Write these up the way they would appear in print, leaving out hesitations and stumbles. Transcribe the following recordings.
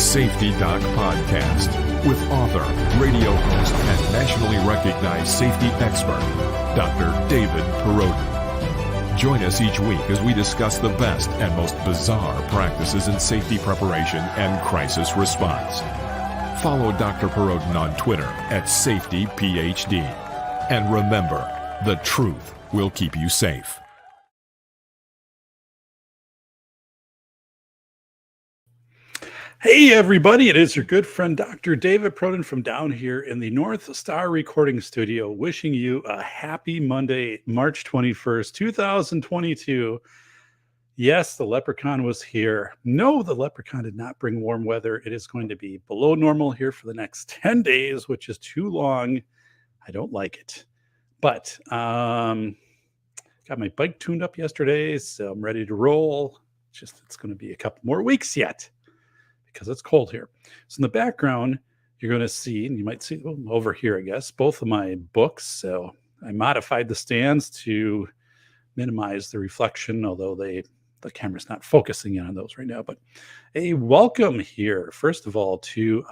Safety Doc Podcast with author, radio host, and nationally recognized safety expert, Dr. David Perrodin. Join us each week as we discuss the best and most bizarre practices in safety preparation and crisis response. Follow Dr. Perrodin on Twitter at SafetyPhD. And remember, the truth will keep you safe. Hey everybody, it is your good friend Dr. David Perrodin from down here in the North Star Recording Studio, wishing you a happy Monday, March 21st, 2022. Yes, the leprechaun was here. No, the leprechaun did not bring warm weather. It is going to be below normal here for the next 10 days, which is too long. I don't like it. But got my bike tuned up yesterday, so I'm ready to roll. It's going to be a couple more weeks yet, because it's cold here. So in the background, you're going to see, and you might see over here, I guess, both of my books. So I modified the stands to minimize the reflection, although the camera's not focusing in on those right now. But a welcome here, first of all, to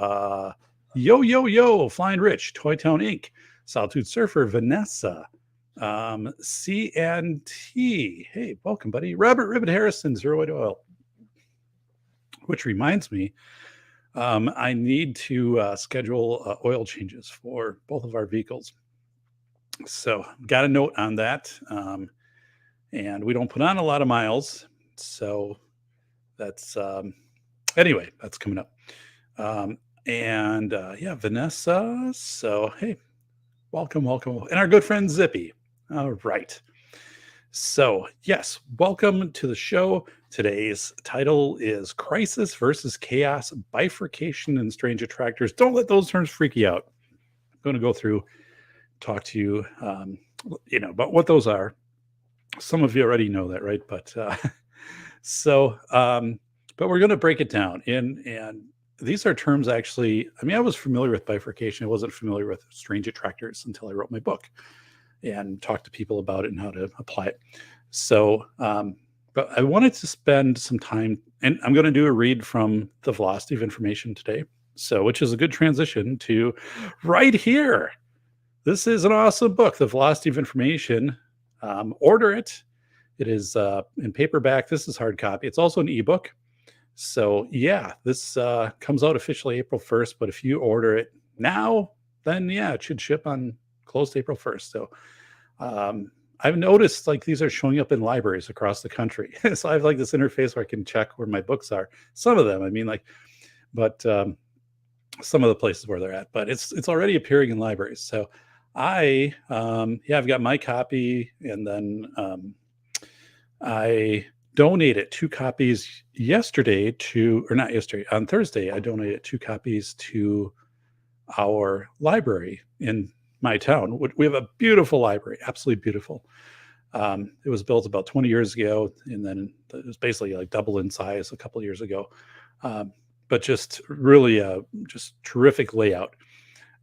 Flying Rich, Toy Town Inc., Solitude Surfer, Vanessa, CNT. Hey, welcome, buddy. Robert Ribbit Harrison, Zero Weight Oil. Which reminds me, I need to schedule oil changes for both of our vehicles. So got a note on that. And we don't put on a lot of miles. So that's, anyway, that's coming up. Vanessa. So, hey, welcome. And our good friend Zippy. All right. So, yes, welcome to the show. Today's title is Crisis versus Chaos, Bifurcation, and Strange Attractors. Don't let those terms freak you out. I'm going to go through, talk to you, about what those are. Some of you already know that, right? But but we're going to break it down. And these are terms actually, I was familiar with bifurcation. I wasn't familiar with strange attractors until I wrote my book and talked to people about it and how to apply it. So, but I wanted to spend some time, and I'm going to do a read from The Velocity of Information today. So, which is a good transition to right here. This is an awesome book, The Velocity of Information. Order it. It is in paperback. This is hard copy. It's also an ebook. So yeah, this comes out officially April 1st. But if you order it now, then yeah, it should ship on close to April 1st. So I've noticed like these are showing up in libraries across the country. So I have like this interface where I can check where my books are. Some of them, but some of the places where they're at, but it's already appearing in libraries. So I've got my copy, and then I donated 2 copies on Thursday. I donated 2 copies to our library in my town. We have a beautiful library, absolutely beautiful. It was built about 20 years ago, and then it was basically like double in size a couple of years ago. But just really just terrific layout.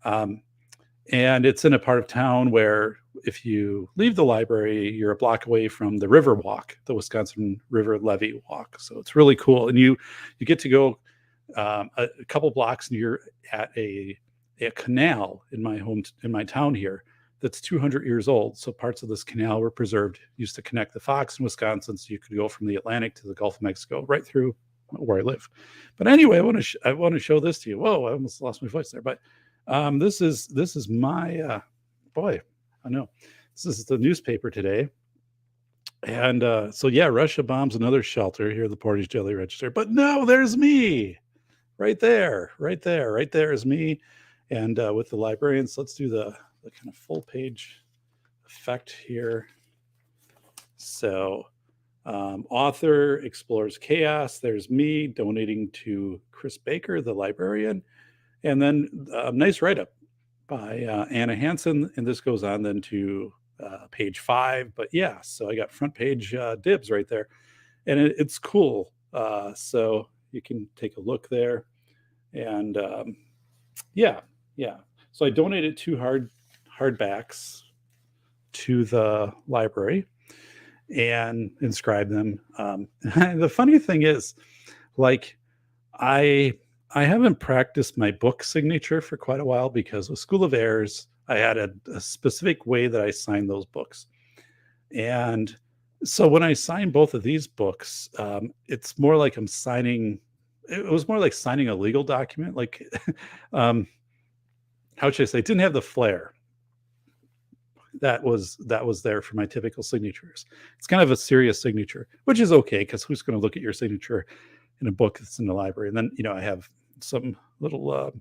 And it's in a part of town where if you leave the library, you're a block away from the River Walk, the Wisconsin River Levee Walk. So it's really cool. And you get to go a couple blocks, and you're at a canal in my town here that's 200 years old. So parts of this canal were preserved, used to connect the Fox in Wisconsin. So you could go from the Atlantic to the Gulf of Mexico right through where I live. But anyway, I want to show this to you. Whoa, I almost lost my voice there. But this is my boy. I know this is the newspaper today. And so yeah, Russia bombs another shelter here, the Portage Jelly Register. But no, there's me right there is me. And with the librarians, let's do the kind of full page effect here. So author explores chaos. There's me donating to Chris Baker, the librarian. And then a nice write-up by Anna Hansen. And this goes on then to page 5. But yeah, so I got front page dibs right there. And it's cool. So you can take a look there. And yeah. So I donated 2 hardbacks to the library and inscribed them. The funny thing is, like, I I haven't practiced my book signature for quite a while because with School of Airs, I had a specific way that I signed those books. And so when I signed both of these books, it's more like I'm signing, it was more like signing a legal document. Like, um, how should I say, it didn't have the flair that was there for my typical signatures. It's kind of a serious signature, which is okay because who's going to look at your signature in a book that's in the library? And then I have some little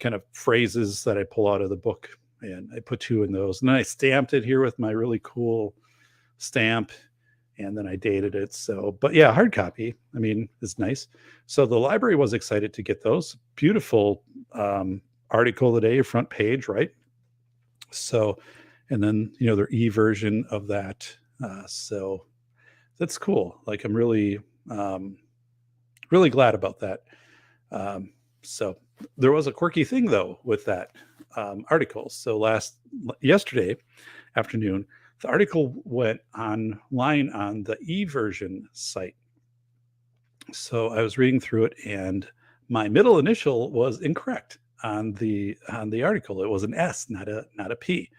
kind of phrases that I pull out of the book, and I put two in those, and then I stamped it here with my really cool stamp, and then I dated it. So, but yeah, hard copy, I mean, is nice. So the library was excited to get those. Beautiful article today, front page, right? So, and then their e-version of that. So that's cool. Like I'm really really glad about that. So there was a quirky thing though with that article. So yesterday afternoon, the article went online on the e-version site. So I was reading through it, and my middle initial was incorrect on the article. It was an S, not a P.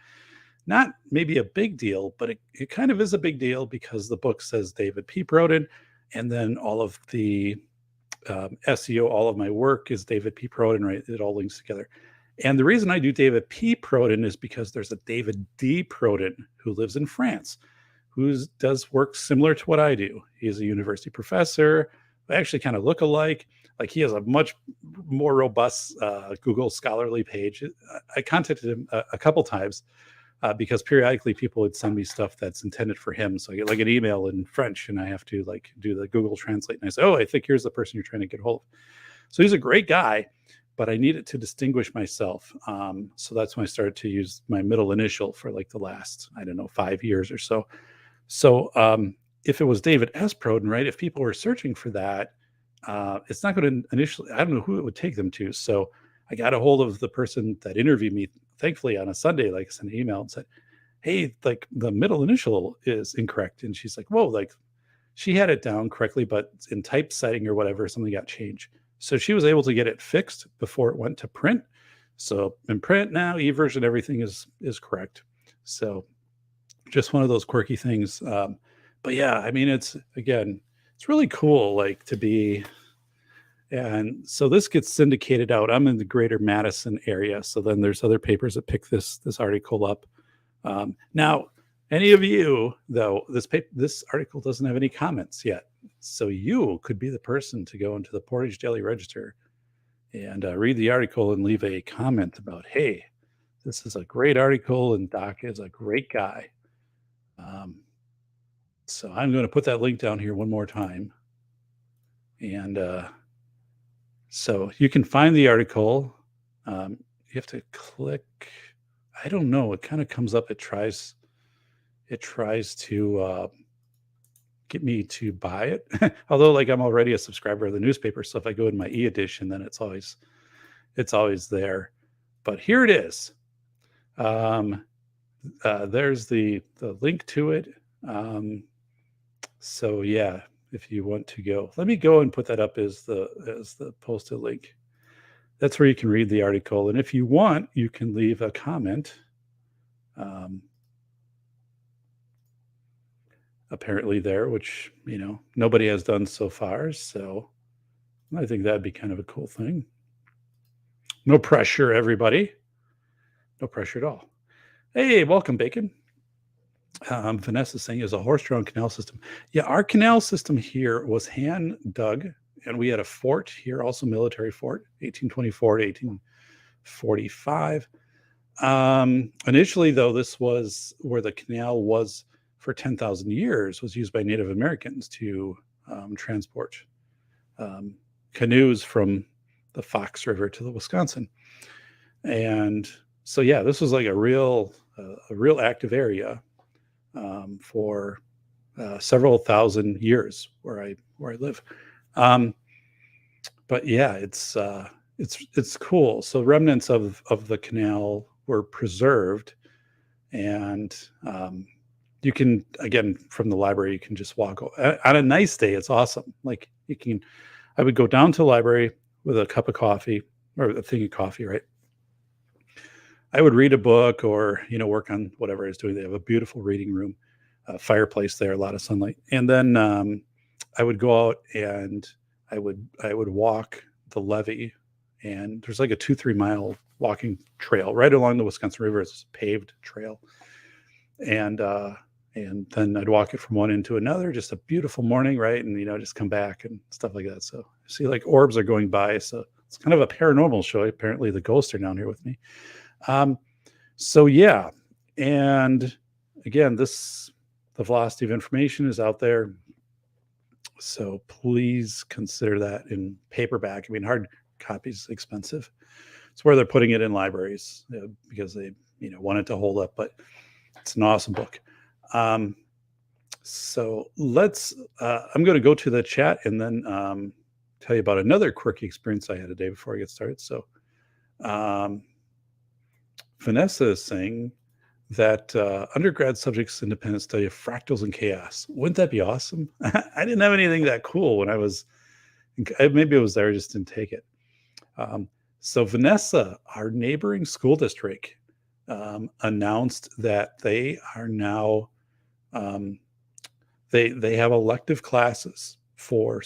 Not maybe a big deal, but it kind of is a big deal because the book says David P. Proden, and then all of the SEO, all of my work is David P. Proden, right? It all links together. And the reason I do David P. Proden is because there's a David D. Proden who lives in France, who does work similar to what I do. He's a university professor. They actually kind of look alike. Like he has a much more robust Google scholarly page. I contacted him a couple times because periodically people would send me stuff that's intended for him. So I get like an email in French, and I have to like do the Google Translate. And I say, oh, I think here's the person you're trying to get hold of. So he's a great guy, but I needed to distinguish myself. So that's when I started to use my middle initial for like the last, 5 years or so. So if it was David S. Proden, right, if people were searching for that, it's not going to initially, I don't know who it would take them to. So I got a hold of the person that interviewed me, thankfully on a Sunday, like sent an email and said, hey, like the middle initial is incorrect. And she's like, whoa, like she had it down correctly, but in typesetting or whatever, something got changed. So she was able to get it fixed before it went to print. So in print now, e-version, everything is correct. So just one of those quirky things. But yeah, I mean, it's really cool, like to be, and so this gets syndicated out. I'm in the greater Madison area. So then there's other papers that pick this article up. Now, any of you, though, this article doesn't have any comments yet. So you could be the person to go into the Portage Daily Register and read the article and leave a comment about, hey, this is a great article and Doc is a great guy. So I'm going to put that link down here one more time. And so you can find the article. You have to click, I don't know, it kind of comes up, it tries to get me to buy it. Although like I'm already a subscriber of the newspaper. So if I go in my e-edition, then it's always there. But here it is. There's the link to it. So yeah, if you want to go, let me go and put that up as the posted link. That's where you can read the article. And if you want, you can leave a comment. Apparently there, which, nobody has done so far. So I think that'd be kind of a cool thing. No pressure, everybody. No pressure at all. Hey, welcome, Bacon. Vanessa saying is a horse-drawn canal system. Yeah, our canal system here was hand dug, and we had a fort here, also military fort, 1824 to 1845. Initially, though, this was where the canal was for 10,000 years, was used by Native Americans to transport canoes from the Fox River to the Wisconsin. And so, yeah, this was like a real active area for several thousand years where I live. But yeah, it's cool. So remnants of the canal were preserved, and you can, again, from the library, you can just walk on a nice day. It's awesome. Like I would go down to the library with a cup of coffee or a thing of coffee, right? I would read a book or, work on whatever I was doing. They have a beautiful reading room, fireplace there, a lot of sunlight. And then I would go out and I would walk the levee, and there's like a 2-3 mile walking trail right along the Wisconsin River. It's a paved trail. And then I'd walk it from one end to another, just a beautiful morning, right? And, just come back and stuff like that. So I see like orbs are going by. So it's kind of a paranormal show. Apparently the ghosts are down here with me. So yeah. And again, the velocity of information is out there. So please consider that in paperback. I mean, hard copy is expensive. It's where they're putting it in libraries because they, want it to hold up, but it's an awesome book. So I'm going to go to the chat and then tell you about another quirky experience I had a day before I get started. So Vanessa is saying that undergrad subjects independent study of fractals and chaos. Wouldn't that be awesome? I didn't have anything that cool when I was, maybe it was there, I just didn't take it. So Vanessa, our neighboring school district, announced that they are now, they have elective classes for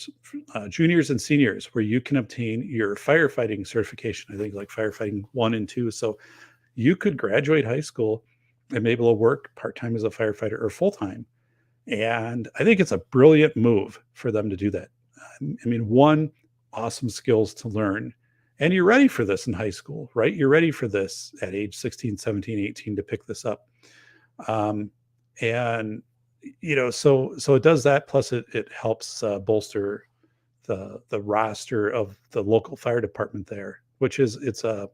juniors and seniors where you can obtain your firefighting certification. I think like firefighting 1 and 2. So you could graduate high school and be able to work part-time as a firefighter or full-time. And I think it's a brilliant move for them to do that. I mean, one, awesome skills to learn. And you're ready for this in high school, right? You're ready for this at age 16, 17, 18 to pick this up. And, so it does that. Plus it helps bolster the roster of the local fire department there, it's a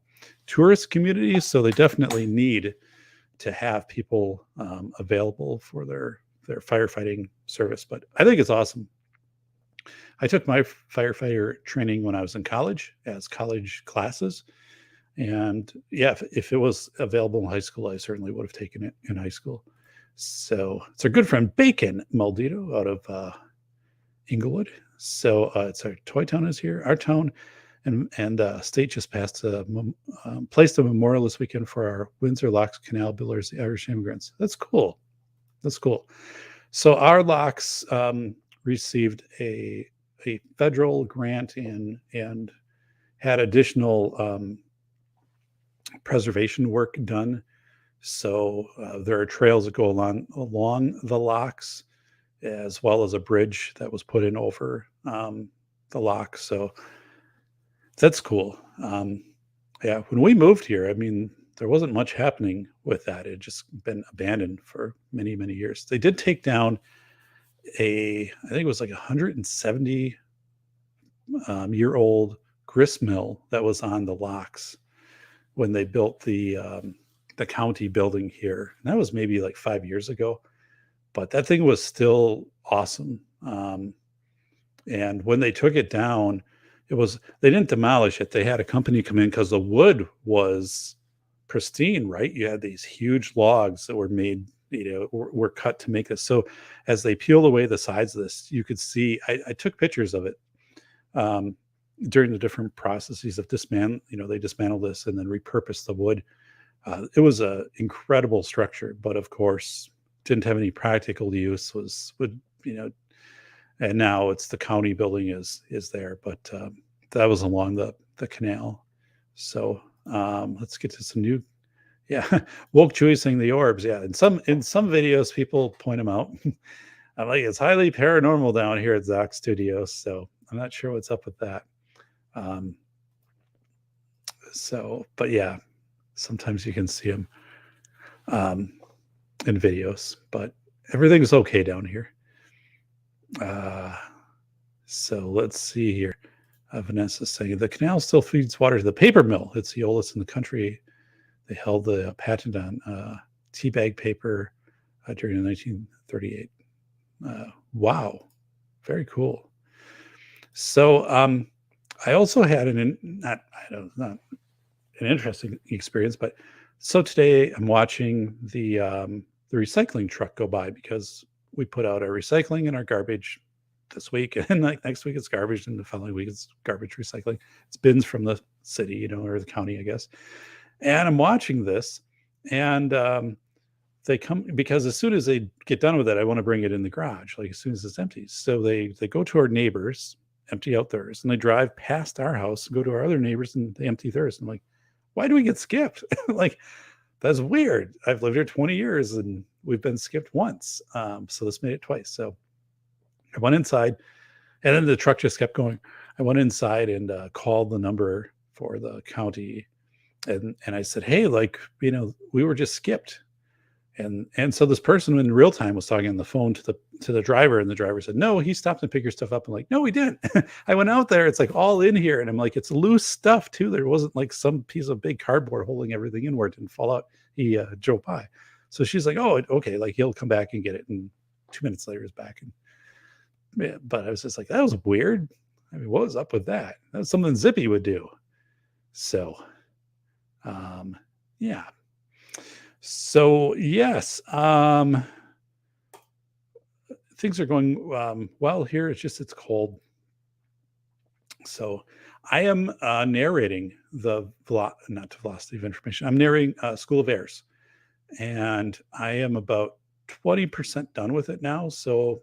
tourist community. So they definitely need to have people available for their firefighting service. But I think it's awesome. I took my firefighter training when I was in college as college classes. And yeah, if it was available in high school, I certainly would have taken it in high school. So it's our good friend Bacon Maldito out of Inglewood. So it's our Toy Town is here, our town. And state just passed placed a memorial this weekend for our Windsor Locks Canal builders, the Irish immigrants. That's cool. That's cool. So our locks received a federal grant and had additional preservation work done. So there are trails that go along the locks, as well as a bridge that was put in over the lock. So that's cool. Yeah, when we moved here, I mean, there wasn't much happening with that. It had just been abandoned for many, many years. They did take down I think it was like 170 year old grist mill that was on the locks when they built the county building here. And that was maybe like 5 years ago, but that thing was still awesome. And when they took it down, they didn't demolish it. They had a company come in because the wood was pristine, right? You had these huge logs that were made, were cut to make this. So as they peeled away the sides of this, you could see, I took pictures of it during the different processes of they dismantled this and then repurposed the wood. It was an incredible structure, but of course didn't have any practical use, and now it's the county building is there, but that was along the canal. So let's get to some new, woke Chewy saying the orbs. Yeah, in some videos people point them out. I'm like, it's highly paranormal down here at Zoc Studios, so I'm not sure what's up with that. But yeah, sometimes you can see them in videos, but everything's okay down here. So let's see here. Vanessa's saying the canal still feeds water to the paper mill. It's the oldest in the country. They held the patent on tea bag paper during 1938. Wow, very cool. So I also had not an interesting experience, but so today I'm watching the recycling truck go by because we put out our recycling and our garbage this week, and like next week it's garbage, and the following week it's garbage recycling. It's bins from the city, or the county, I guess. And I'm watching this, and they come, because as soon as they get done with it, I want to bring it in the garage, like as soon as it's empty. So they go to our neighbors, empty out theirs, and they drive past our house, go to our other neighbors, and they empty theirs. I'm like, why do we get skipped? Like, that's weird. I've lived here 20 years and we've been skipped once. So this made it twice. So I went inside, and then the truck just kept going. I went inside and called the number for the county, and I said, hey, like, we were just skipped. And so this person in real time was talking on the phone to the driver, and the driver said, no, he stopped and picked your stuff up. I'm like, no, he didn't. I went out there. It's like all in here. And I'm like, it's loose stuff too. There wasn't like some piece of big cardboard holding everything in where it didn't fall out. He drove by. So she's like, oh, okay. Like, he'll come back and get it. And 2 minutes later he's back. And yeah, but I was just like, that was weird. I mean, what was up with that? That was something Zippy would do. So, yeah. So yes, things are going well here. It's cold. So I am narrating not Velocity of Information. I'm narrating School of Airs, and I am about 20% done with it now. So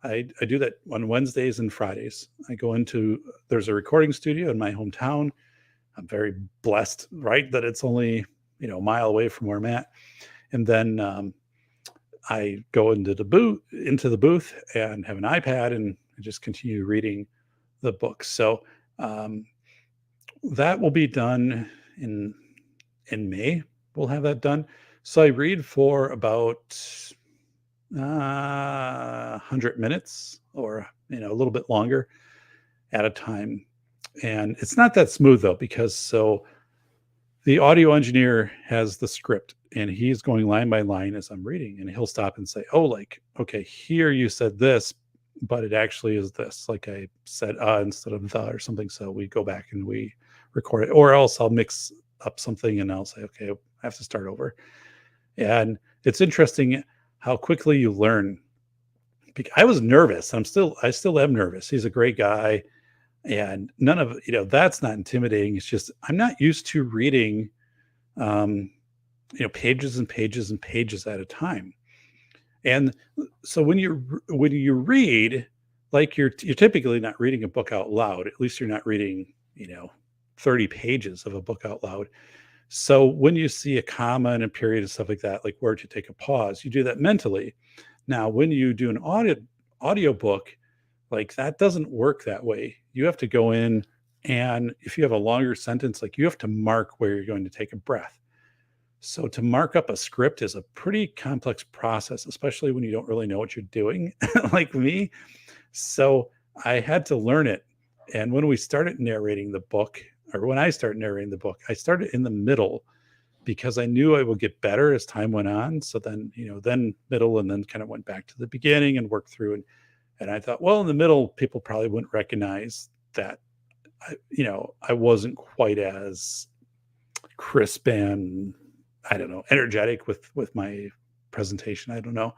I do that on Wednesdays and Fridays. There's a recording studio in my hometown. I'm very blessed, right, that it's only a mile away from where I'm at. And then I go into the booth and have an iPad and just continue reading the book. So that will be done in May. We'll have that done. So I read for about 100 minutes, or a little bit longer at a time. And it's not that smooth though, because the audio engineer has the script, and he's going line by line as I'm reading, and he'll stop and say, oh, like, okay, here you said this, but it actually is this. Like, I said instead of the or something. So we go back and we record it, or else I'll mix up something and I'll say, okay, I have to start over. And it's interesting how quickly you learn. I was nervous. I still am nervous. He's a great guy. And none of, that's not intimidating. It's just, I'm not used to reading, pages and pages and pages at a time. And so when you read, like, you're typically not reading a book out loud. At least you're not reading, 30 pages of a book out loud. So when you see a comma and a period and stuff like that, like where to take a pause, you do that mentally. Now, when you do an audio book, like, that doesn't work that way. You have to go in, and if you have a longer sentence, like, you have to mark where you're going to take a breath. So to mark up a script is a pretty complex process, especially when you don't really know what you're doing, like me. So I had to learn it. And when I started narrating the book, I started in the middle, because I knew I would get better as time went on. So then, then middle, and then kind of went back to the beginning and worked through. And I thought, well, in the middle, people probably wouldn't recognize that, I wasn't quite as crisp and, I don't know, energetic with my presentation. I don't know.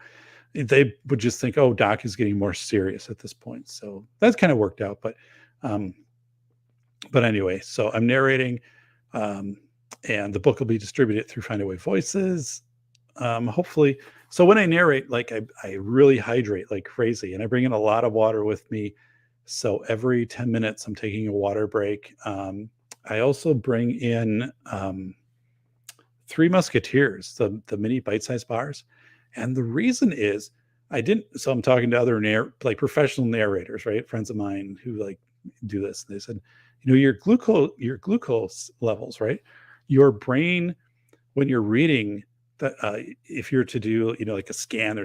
They would just think, oh, Doc is getting more serious at this point. So that's kind of worked out. But anyway, so I'm narrating, and the book will be distributed through Findaway Voices. Hopefully. So when I narrate, like, I really hydrate like crazy, and I bring in a lot of water with me. So every 10 minutes, I'm taking a water break. I also bring in Three Musketeers, the mini bite-sized bars. And the reason is so I'm talking to other professional narrators, right? Friends of mine who like do this. And they said, your glucose levels, right? Your brain, when you're reading, that if you're to do like a scan,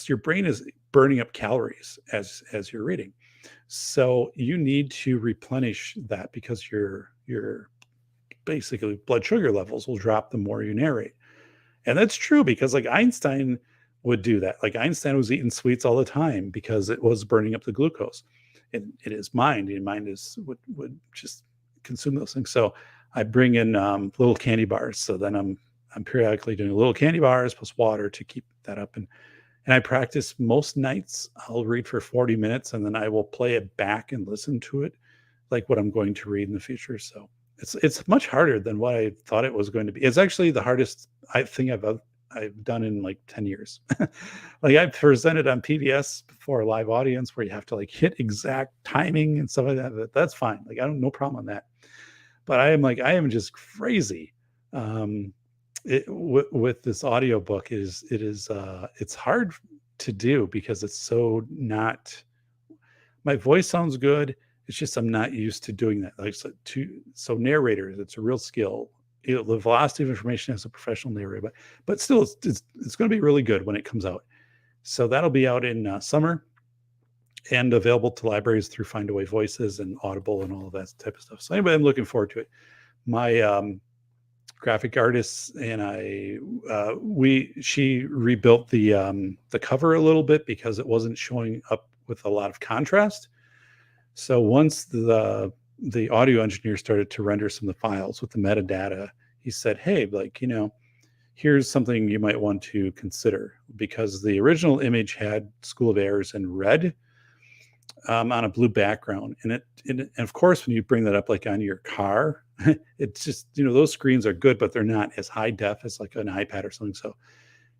your brain is burning up calories as you're reading. So you need to replenish that, because your basically blood sugar levels will drop the more you narrate. And that's true, because like Einstein would do that. Like, Einstein was eating sweets all the time because it was burning up the glucose in his mind. Your mind would just consume those things. So I bring in little candy bars. So then I'm periodically doing little candy bars plus water to keep that up. And I practice most nights. I'll read for 40 minutes and then I will play it back and listen to it like what I'm going to read in the future. So it's much harder than what I thought it was going to be. It's actually the hardest thing I've done in like 10 years. Like I presented on PBS before a live audience where you have to like hit exact timing and stuff like that. But that's fine. Like I don't no problem on that. But I am just crazy. With this audiobook it's hard to do because it's so not, my voice sounds good. It's just I'm not used to doing that. Like so narrators, it's a real skill. The velocity of information as a professional narrator, but still, it's going to be really good when it comes out. So that'll be out in summer and available to libraries through Findaway Voices and Audible and all of that type of stuff. So anyway, I'm looking forward to it. My graphic artist and she rebuilt the cover a little bit because it wasn't showing up with a lot of contrast. So once the audio engineer started to render some of the files with the metadata, he said, hey, like, here's something you might want to consider, because the original image had School of Errors in red on a blue background. And of course, when you bring that up like on your car, it's just, those screens are good, but they're not as high def as like an iPad or something. So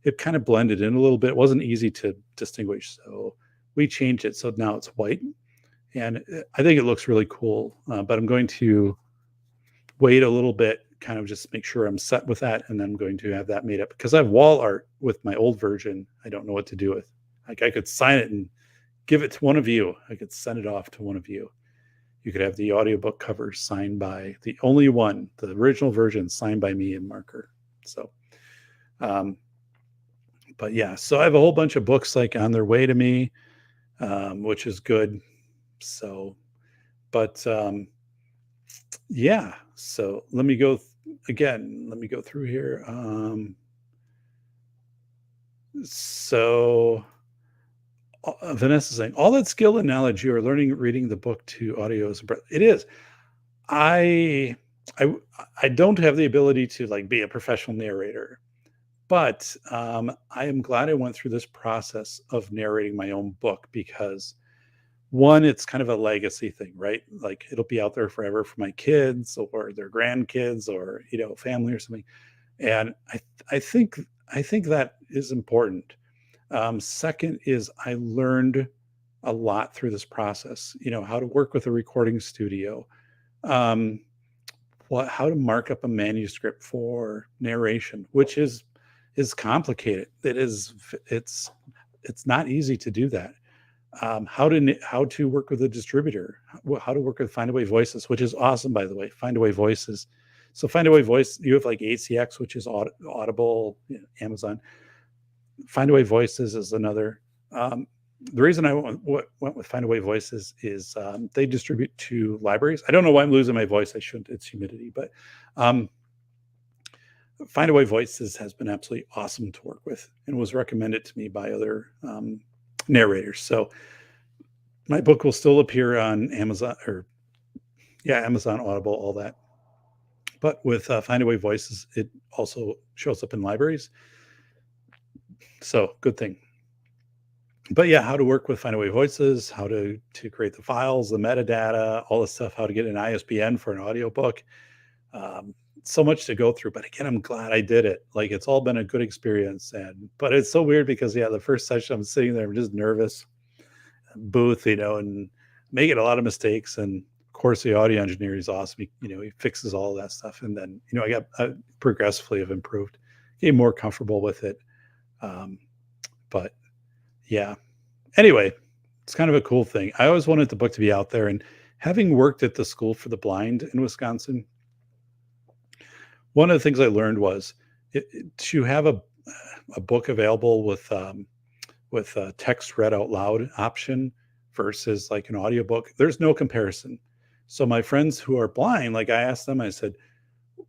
it kind of blended in a little bit. It wasn't easy to distinguish. So we changed it. So now it's white. And I think it looks really cool, but I'm going to wait a little bit, kind of just make sure I'm set with that. And then I'm going to have that made up because I have wall art with my old version. I don't know what to do with. Like I could sign it and give it to one of you. I could send it off to one of you. You could have the audiobook cover signed by the only one, the original version signed by me in marker. So, but yeah, so I have a whole bunch of books like on their way to me, which is good. So, but yeah, so let me go through here. So Vanessa saying, all that skill and knowledge you are learning reading the book to audio is it is. I don't have the ability to like be a professional narrator, but I am glad I went through this process of narrating my own book because one, it's kind of a legacy thing, right? Like it'll be out there forever for my kids or their grandkids or, family or something. And I think that is important. Second is I learned a lot through this process, how to work with a recording studio, how to mark up a manuscript for narration, which is complicated. It's not easy to do that. How to work with a distributor, how to work with Findaway Voices, which is awesome, by the way. Findaway Voices. So Findaway Voice, you have like ACX, which is Audible, Amazon. Findaway Voices is another. The reason I went with Findaway Voices is they distribute to libraries. I don't know why I'm losing my voice. I shouldn't. It's humidity, but Findaway Voices has been absolutely awesome to work with and was recommended to me by other narrators. So my book will still appear on Amazon Amazon, Audible, all that. But with Findaway Voices, it also shows up in libraries. So good thing. But yeah, how to work with Findaway Voices, how to create the files, the metadata, all the stuff, how to get an ISBN for an audiobook. So much to go through, but again, I'm glad I did it. Like it's all been a good experience. But it's so weird because the first session I'm sitting there, I'm just nervous, booth, and making a lot of mistakes. And of course the audio engineer is awesome. He fixes all of that stuff. And then, I progressively have improved, getting more comfortable with it. But yeah, anyway, it's kind of a cool thing. I always wanted the book to be out there, and having worked at the School for the Blind in Wisconsin, one of the things I learned was to have a book available with text read out loud option versus like an audiobook. There's no comparison. So my friends who are blind, like I asked them, I said,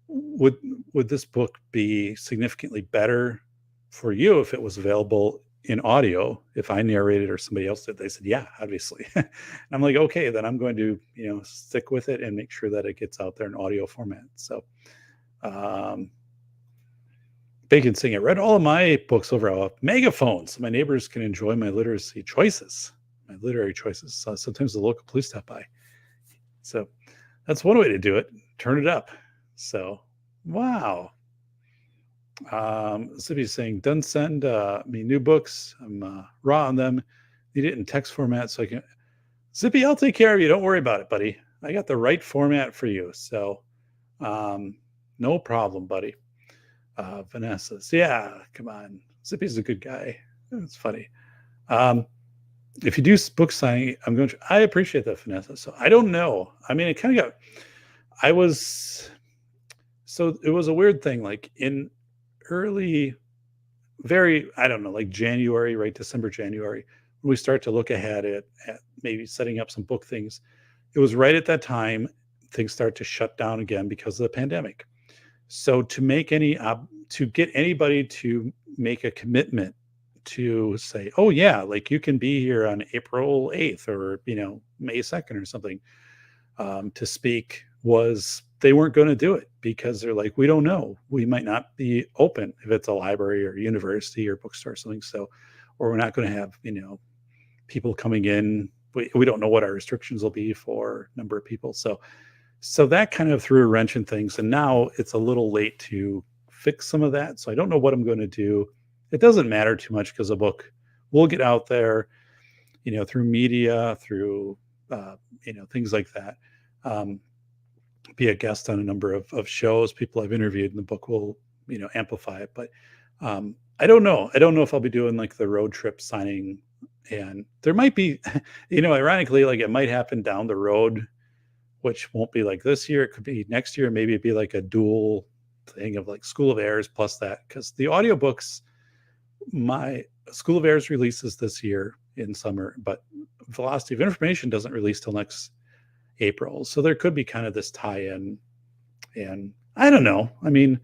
would this book be significantly better for you if it was available in audio, if I narrated or somebody else did? They said, yeah, obviously. And I'm like, okay, then I'm going to, stick with it and make sure that it gets out there in audio format. So, Bacon saying, I read all of my books over a megaphone so my neighbors can enjoy my literacy choices, my literary choices. So sometimes the local police stop by. So that's one way to do it. Turn it up. So, wow. Zippy's saying, done send me new books. I'm raw on them. Need it in text format so I can. Zippy, I'll take care of you. Don't worry about it, buddy. I got the right format for you. So, no problem, buddy. Vanessa, so yeah, come on. Zippy's a good guy. It's funny. If you do book signing, I appreciate that, Vanessa. So I don't know. I mean, it kind of it was a weird thing. Like in early, I don't know, like January, right? December, January, when we start to look ahead at maybe setting up some book things. It was right at that time things start to shut down again because of the pandemic. So to get anybody to make a commitment to say, oh yeah, like you can be here on April 8th or, May 2nd or something, to speak, they weren't going to do it because they're like, we don't know. We might not be open if it's a library or university or bookstore or something. So, or we're not going to have, people coming in. We don't know what our restrictions will be for number of people. So that kind of threw a wrench in things. And now it's a little late to fix some of that. So I don't know what I'm going to do. It doesn't matter too much because the book will get out there, through media, through, things like that. Be a guest on a number of shows, people I've interviewed, and the book will, amplify it. But I don't know. I don't know if I'll be doing like the road trip signing. And there might be, ironically, like it might happen down the road, which won't be like this year. It could be next year. Maybe it'd be like a dual thing of like School of Airs plus that. Because the audiobooks, my School of Airs releases this year in summer, but Velocity of Information doesn't release till next April. So there could be kind of this tie-in. And I don't know. I mean,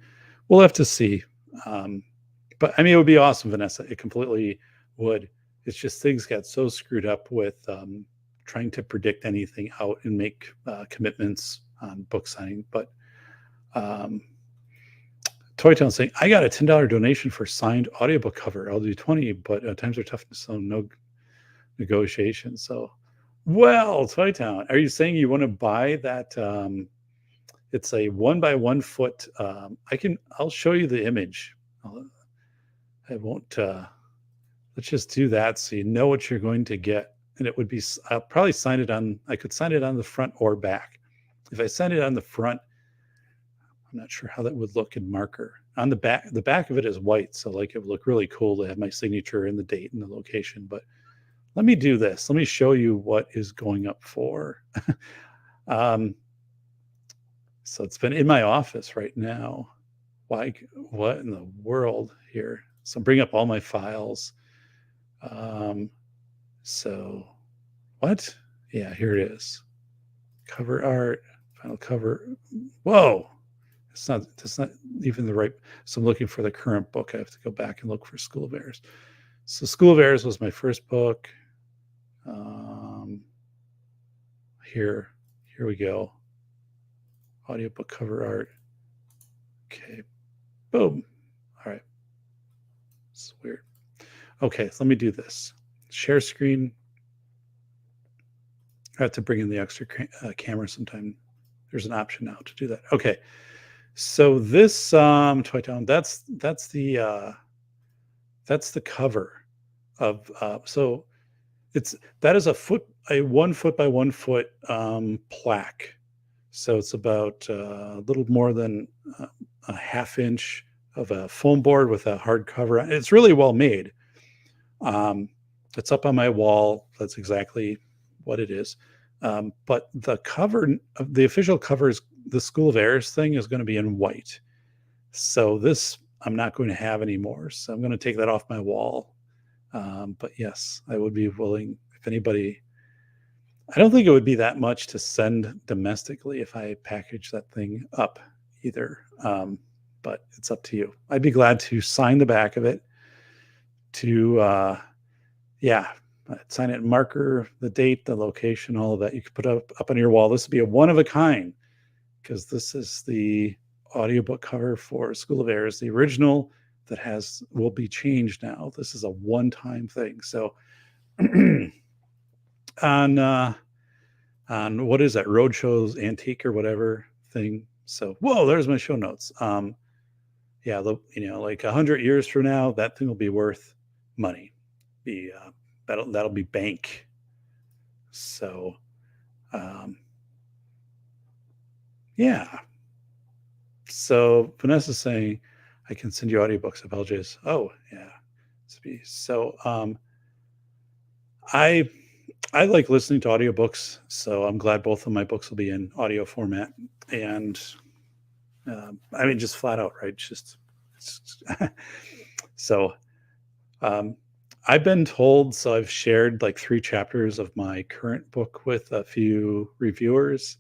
we'll have to see. But I mean, it would be awesome, Vanessa. It completely would. It's just things got so screwed up with trying to predict anything out and make commitments on book signing. But Toy Town saying, I got a $10 donation for signed audiobook cover. I'll do 20, but times are tough, so no negotiation. So, well, Toy Town, are you saying you want to buy that? It's a 1x1 foot. I'll show you the image. I won't. Let's just do that so you know what you're going to get. And it would be, I'll probably sign it on, I could sign it on the front or back. If I sign it on the front, I'm not sure how that would look in marker. On the back of it is white. So like it would look really cool to have my signature and the date and the location. But let me do this. Let me show you what is going up for. So it's been in my office right now. Like, what in the world here? So bring up all my files. So what? Yeah, here it is. Cover art, final cover. Whoa. That's not even the right. So I'm looking for the current book. I have to go back and look for School of Airs. So School of Airs was my first book. Here we go. Audiobook cover art. Okay. Boom. All right. It's weird. Okay, so let me do this. Share screen. I have to bring in the extra camera sometime. There's an option now to do that. Okay. So this Toy Town, that's the cover of so that is a 1 foot by 1 foot plaque. So it's about a little more than a half inch of a foam board with a hard cover. It's really well made. It's up on my wall. That's exactly what it is. But the cover, the official cover is the School of Airs thing is going to be in white. So this I'm not going to have anymore. So I'm going to take that off my wall. But yes, I would be willing if anybody. I don't think it would be that much to send domestically if I package that thing up either. But it's up to you. I'd be glad to sign the back of it to, sign it, marker, the date, the location, all of that. You could put up on your wall. This would be a one of a kind because this is the audiobook cover for School of Airs, the original that will be changed now. This is a one-time thing. So on what is that, Roadshows Antique or whatever thing. So whoa, there's my show notes. Yeah, like 100 years from now, that thing will be worth money. That'll be bank. So yeah. So Vanessa's saying I can send you audiobooks. I apologize. Oh yeah. So I like listening to audiobooks, so I'm glad both of my books will be in audio format. And I mean, just flat out, right? So I've been told, so I've shared like 3 chapters of my current book with a few reviewers.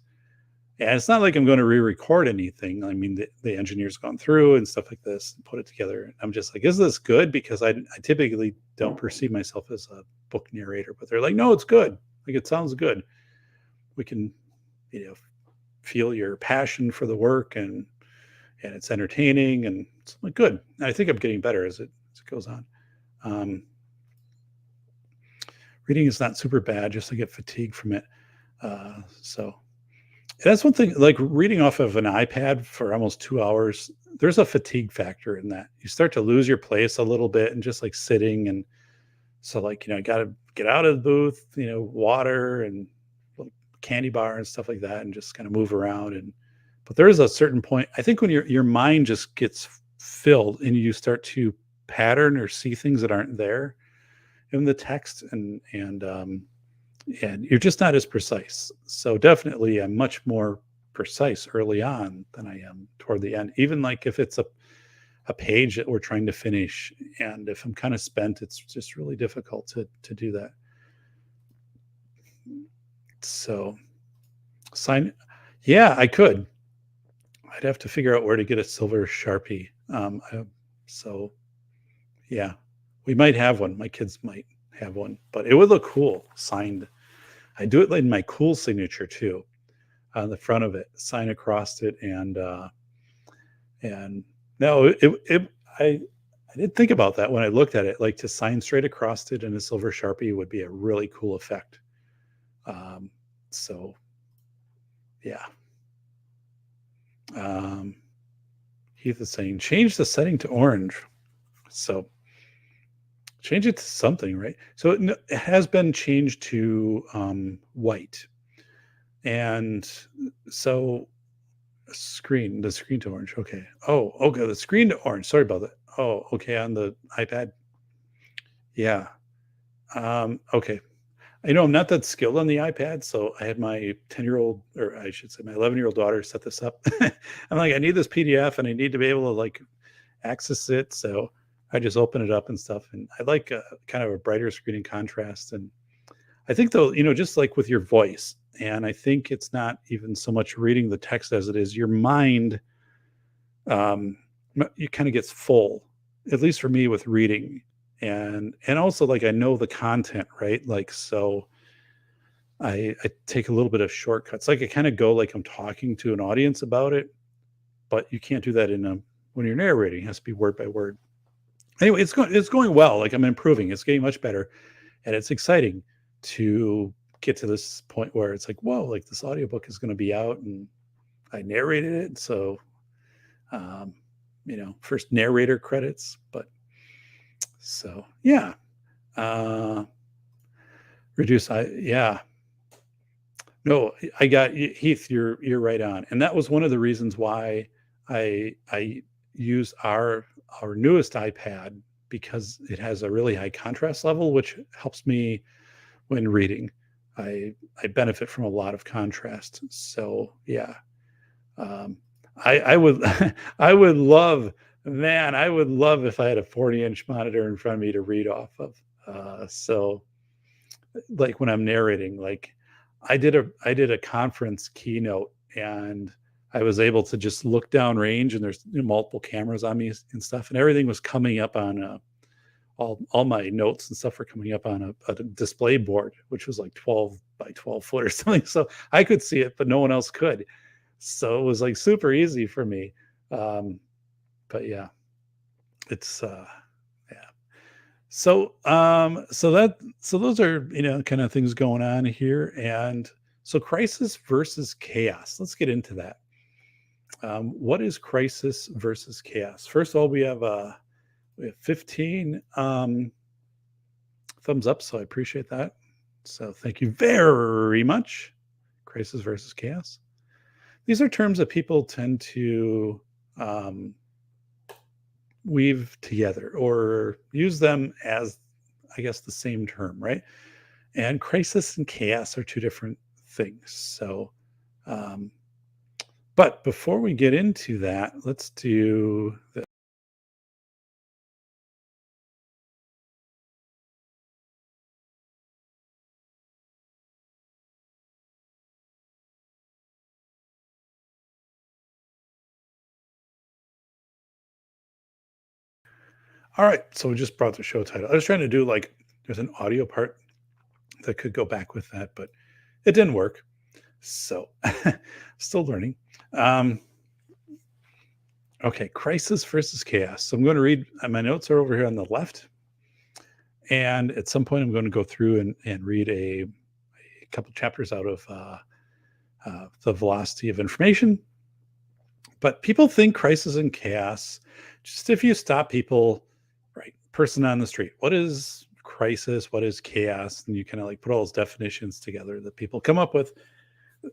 And it's not like I'm going to re-record anything. I mean, the engineer's gone through and stuff like this and put it together. I'm just like, is this good? Because I typically don't perceive myself as a book narrator, but they're like, no, it's good. Like, it sounds good. We can, feel your passion for the work, and it's entertaining, and it's like good. And I think I'm getting better as it goes on. Reading is not super bad, just to get fatigued from it. So that's one thing, like reading off of an iPad for almost 2 hours, there's a fatigue factor in that. You start to lose your place a little bit and just like sitting. And so like, I got to get out of the booth, water and candy bar and stuff like that, and just kind of move around. But there is a certain point, I think, when your mind just gets filled and you start to pattern or see things that aren't there in the text, and you're just not as precise. So definitely I'm much more precise early on than I am toward the end. Even like if it's a page that we're trying to finish, and if I'm kind of spent, it's just really difficult to do that. So yeah, I could. I'd have to figure out where to get a silver Sharpie. So yeah, we might have one. My kids might have one, but it would look cool signed. I do it in my cool signature too, on the front of it, sign across it. And no, I did think about that when I looked at it, like to sign straight across it in a silver Sharpie would be a really cool effect. So yeah. Heath is saying, change the setting to orange. So change it to something, right? So it has been changed to white. And so the screen to orange. Okay. Oh, okay. The screen to orange. Sorry about that. Oh, okay. On the iPad. Yeah. Okay. I'm not that skilled on the iPad, so I had my 10-year-old, or I should say my 11-year-old daughter set this up. I'm like, I need this PDF and I need to be able to like access it. So I just open it up and stuff. And I like kind of a brighter screen and contrast. And I think though, just like with your voice, and I think it's not even so much reading the text as it is your mind, it kind of gets full, at least for me with reading. And also like I know the content, right? Like, so I take a little bit of shortcuts. Like I kind of go like I'm talking to an audience about it, but you can't do that when you're narrating. It has to be word by word. Anyway, it's going well. Like I'm improving. It's getting much better, and it's exciting to get to this point where it's like, whoa, like this audiobook is going to be out, and I narrated it. So, first narrator credits, but. So yeah, yeah. No, I got Heath. You're right on, and that was one of the reasons why I use our newest iPad, because it has a really high contrast level, which helps me when reading. I benefit from a lot of contrast. So yeah, I would I would love. Man, I would love if I had a 40-inch monitor in front of me to read off of. So like when I'm narrating, like I did a conference keynote, and I was able to just look down range, and there's multiple cameras on me and stuff, and everything was coming up on all my notes and stuff were coming up on a display board, which was like 12 by 12 foot or something. So I could see it, but no one else could. So it was like super easy for me. But yeah, it's yeah. So those are, kind of things going on here. And so crisis versus chaos. Let's get into that. What is crisis versus chaos? First of all, we have 15 thumbs up, so I appreciate that. So thank you very much. Crisis versus chaos. These are terms that people tend to um, weave together or use them as, I guess, the same term, right? And crisis and chaos are two different things. So, um, but before we get into that, let's do this. All right, so we just brought the show title. I was trying to do like there's an audio part that could go back with that, but it didn't work. So still learning. Um, okay, crisis versus chaos. So I'm going to read, my notes are over here on the left. And at some point, I'm going to go through and read a couple chapters out of The Velocity of Information. But people think crisis and chaos, just if you stop people, right, person on the street, what is crisis? What is chaos? And you kind of like put all those definitions together that people come up with.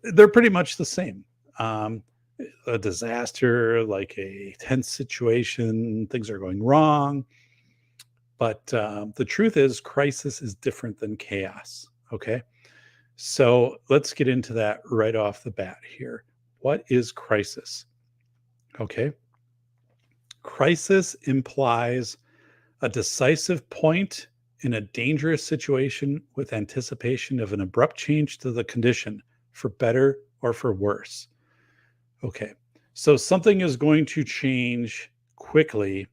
They're pretty much the same. A disaster, like a tense situation, things are going wrong. But the truth is, crisis is different than chaos. Okay. So let's get into that right off the bat here. What is crisis? Okay. Crisis implies a decisive point in a dangerous situation with anticipation of an abrupt change to the condition for better or for worse. Okay. So something is going to change quickly,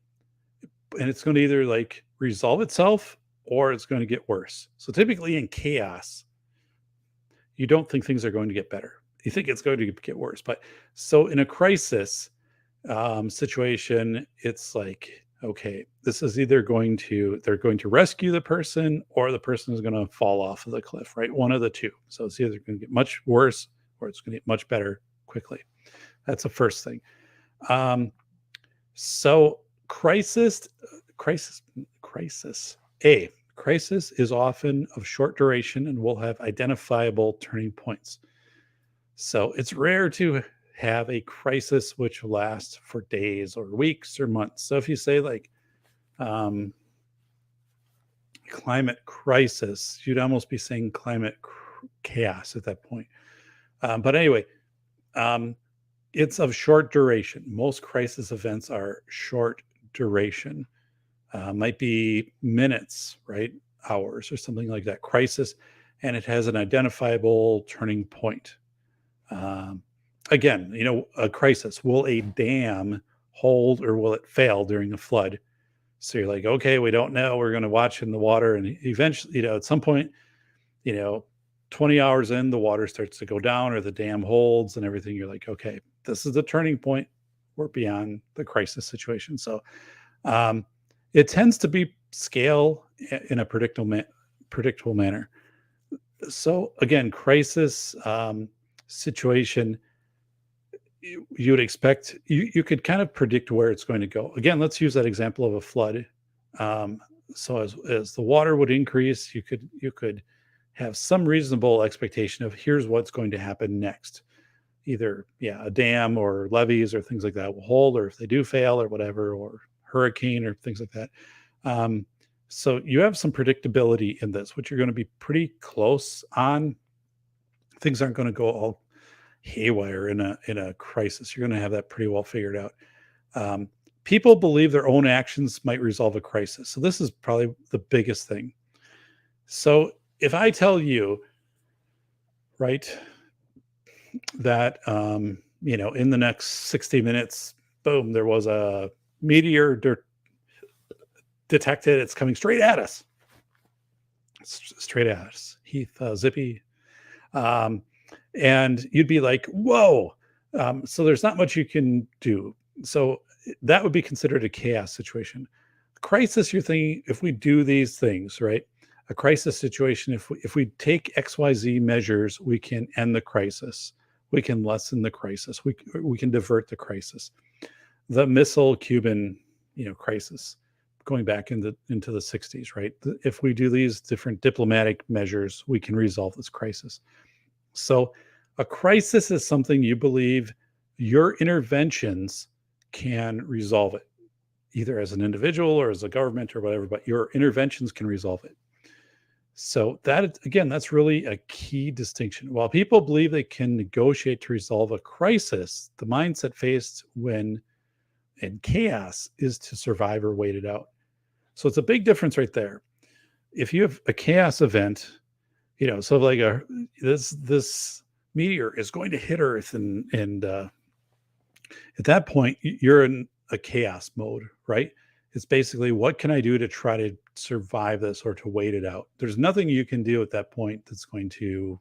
and it's going to either like resolve itself or it's going to get worse. So typically in chaos, you don't think things are going to get better. You think it's going to get worse. But so in a crisis situation, it's like, okay, this is either they're going to rescue the person or the person is going to fall off of the cliff, right? One of the two. So it's either going to get much worse or it's going to get much better quickly. That's the first thing. So crisis is often of short duration and will have identifiable turning points. So it's rare to have a crisis which lasts for days or weeks or months. So if you say like climate crisis, you'd almost be saying climate chaos at that point. But anyway, it's of short duration. Most crisis events are short duration. Might be minutes, right? Hours or something like that. Crisis, and it has an identifiable turning point. Again, a crisis. Will a dam hold or will it fail during a flood? So you're like, okay, we don't know. We're going to watch in the water, and eventually, at some point, 20 hours in, the water starts to go down or the dam holds and everything. You're like, okay, this is the turning point. We're beyond the crisis situation. So it tends to be scale in a predictable manner. So again, crisis situation, you would expect, you could kind of predict where it's going to go. Again, let's use that example of a flood. So as the water would increase, you could have some reasonable expectation of here's what's going to happen next. Either, a dam or levees or things like that will hold, or if they do fail or whatever, or hurricane or things like that. So you have some predictability in this, which you're going to be pretty close on. Things aren't going to go all haywire in a crisis. You're going to have that pretty well figured out. People believe their own actions might resolve a crisis. So this is probably the biggest thing. So if I tell you, right, that in the next 60 minutes, boom, there was a meteor detected. It's coming straight at us. Straight at us. Heath, Zippy. And you'd be like, whoa. So there's not much you can do. So that would be considered a chaos situation. Crisis, you're thinking, if we do these things, right? A crisis situation, if we take XYZ measures, we can end the crisis. We can lessen the crisis. We can divert the crisis. The missile Cuban, crisis, going back into the 60s, right? If we do these different diplomatic measures, we can resolve this crisis. So a crisis is something you believe your interventions can resolve it, either as an individual or as a government or whatever, but your interventions can resolve it. So that, again, that's really a key distinction. While people believe they can negotiate to resolve a crisis, the mindset faced when in chaos is to survive or wait it out. So it's a big difference right there. If you have a chaos event, so like this meteor is going to hit Earth, and at that point you're in a chaos mode, right? It's basically, what can I do to try to survive this or to wait it out? There's nothing you can do at that point that's going to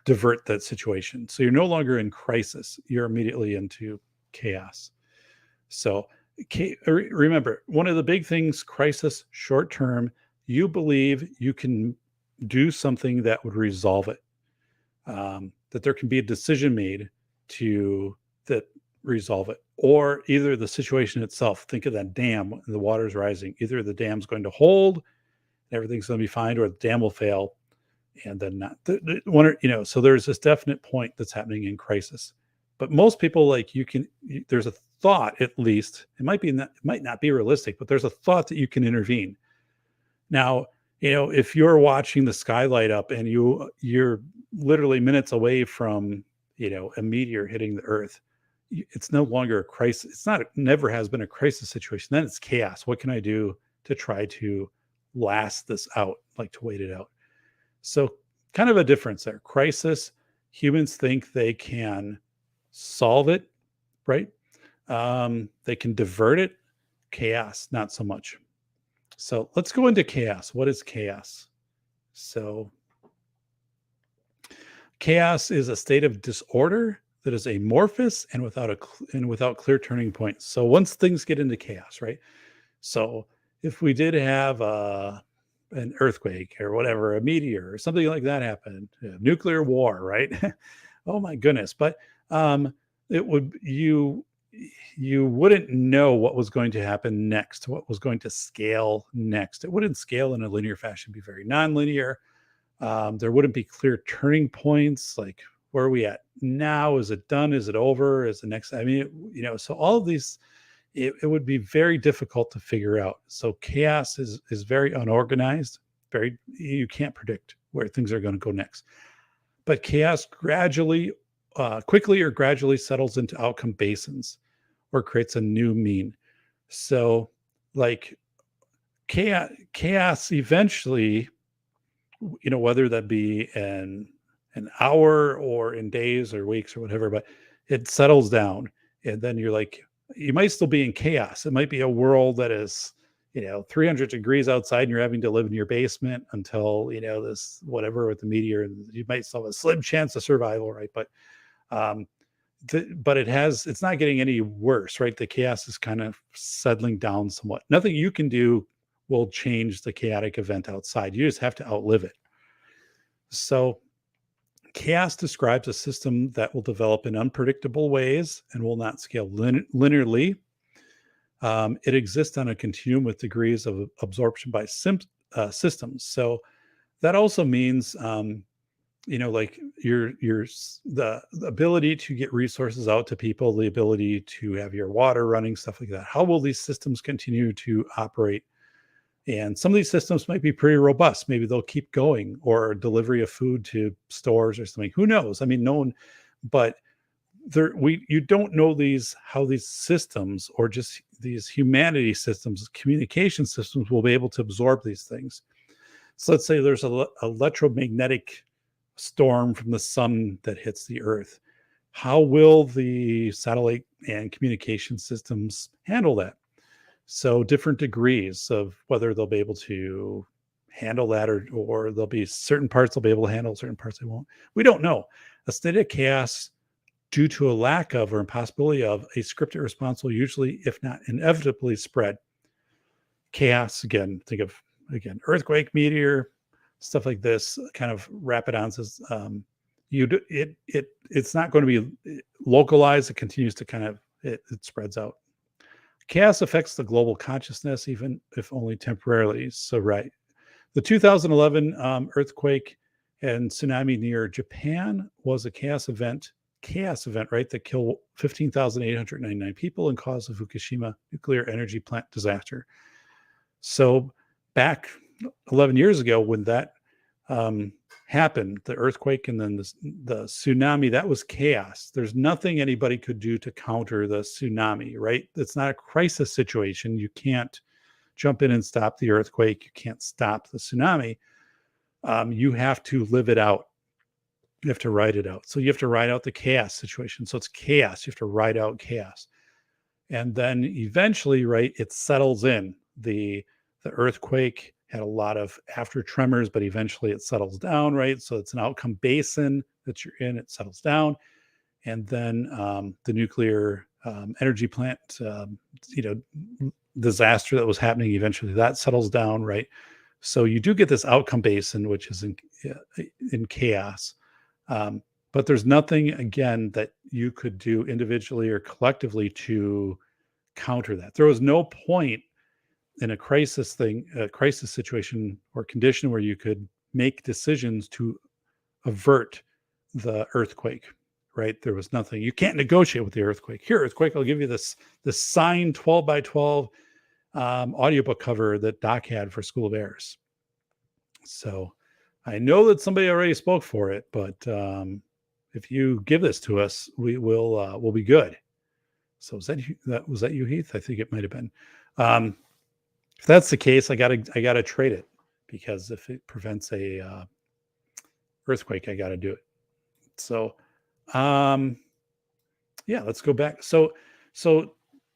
divert that situation. So you're no longer in crisis. You're immediately into chaos. So remember, one of the big things, crisis, short term, you believe you can do something that would resolve it. That there can be a decision made that resolve it, or either the situation itself. Think of that dam, the water's rising. Either the dam's going to hold, everything's going to be fine, or the dam will fail, and then not. So there's this definite point that's happening in crisis. But most people, there's a thought, at least, it might not be realistic, but there's a thought that you can intervene. Now, if you're watching the sky light up and you're literally minutes away from, a meteor hitting the Earth, it's no longer a crisis. It never has been a crisis situation. Then it's chaos. What can I do to try to last this out, like to wait it out? So kind of a difference there. Crisis, humans think they can solve it, right? They can divert it. Chaos, not so much. So let's go into chaos. What is chaos? So chaos is a state of disorder that is amorphous and without clear turning points. So once things get into chaos, right? So if we did have an earthquake or whatever, a meteor or something like that happened, nuclear war, right? Oh my goodness. But you wouldn't know what was going to happen next, what was going to scale next. It wouldn't scale in a linear fashion, be very nonlinear. There wouldn't be clear turning points, like, where are we at now? Is it done? Is it over? Is the next? So all of these, it would be very difficult to figure out. So chaos is very unorganized. You can't predict where things are going to go next. But chaos quickly or gradually settles into outcome basins or creates a new mean. So like chaos eventually, whether that be an hour or in days or weeks or whatever, but it settles down. And then you might still be in chaos. It might be a world that is, 300 degrees outside and you're having to live in your basement until, this whatever with the meteor, and you might still have a slim chance of survival, right? But it's not getting any worse, right? The chaos is kind of settling down somewhat. Nothing you can do will change the chaotic event outside. You just have to outlive it. So chaos describes a system that will develop in unpredictable ways and will not scale linearly. It exists on a continuum with degrees of absorption by systems. So that also means, the ability to get resources out to people, the ability to have your water running, stuff like that. How will these systems continue to operate? And some of these systems might be pretty robust. Maybe they'll keep going, or delivery of food to stores or something. Who knows? No one, but you don't know how these systems, or just these humanity systems, communication systems, will be able to absorb these things. So let's say there's an electromagnetic storm from the sun that hits the Earth. How will the satellite and communication systems handle that? So different degrees of whether they'll be able to handle that, or there'll be certain parts they'll be able to handle, certain parts they won't. We don't know. A state of chaos due to a lack of or impossibility of a scripted response will usually, if not inevitably, spread. Chaos, again, think of, earthquake, meteor, stuff like this, kind of rapid onset. It's not going to be localized. It continues to kind of, it spreads out. Chaos affects the global consciousness, even if only temporarily. So, right. The 2011 earthquake and tsunami near Japan was a chaos event, right, that killed 15,899 people and caused the Fukushima nuclear energy plant disaster. So back 11 years ago, when that happened, the earthquake and then the tsunami, that was chaos. There's nothing anybody could do to counter the tsunami, right? It's not a crisis situation. You can't jump in and stop the earthquake. You can't stop the tsunami. You have to live it out. You have to ride it out. So you have to ride out the chaos situation. So it's chaos. You have to ride out chaos. And then eventually, right, it settles in. The earthquake had a lot of after tremors, but eventually it settles down, right? So it's an outcome basin that you're in. It settles down. And then the nuclear energy plant, disaster that was happening, eventually that settles down, right? So you do get this outcome basin, which is in chaos. But there's nothing, again, that you could do individually or collectively to counter that. There was no point in a crisis situation or condition where you could make decisions to avert the earthquake, right? There was nothing. You can't negotiate with the earthquake. Here, earthquake, I'll give you this signed 12 by 12 audiobook cover that Doc had for School of Airs. So I know that somebody already spoke for it, but if you give this to us, we'll be good. So was that you, Heath? I think it might have been. If that's the case, I gotta trade it, because if it prevents a earthquake, I gotta do it. So, yeah, let's go back. So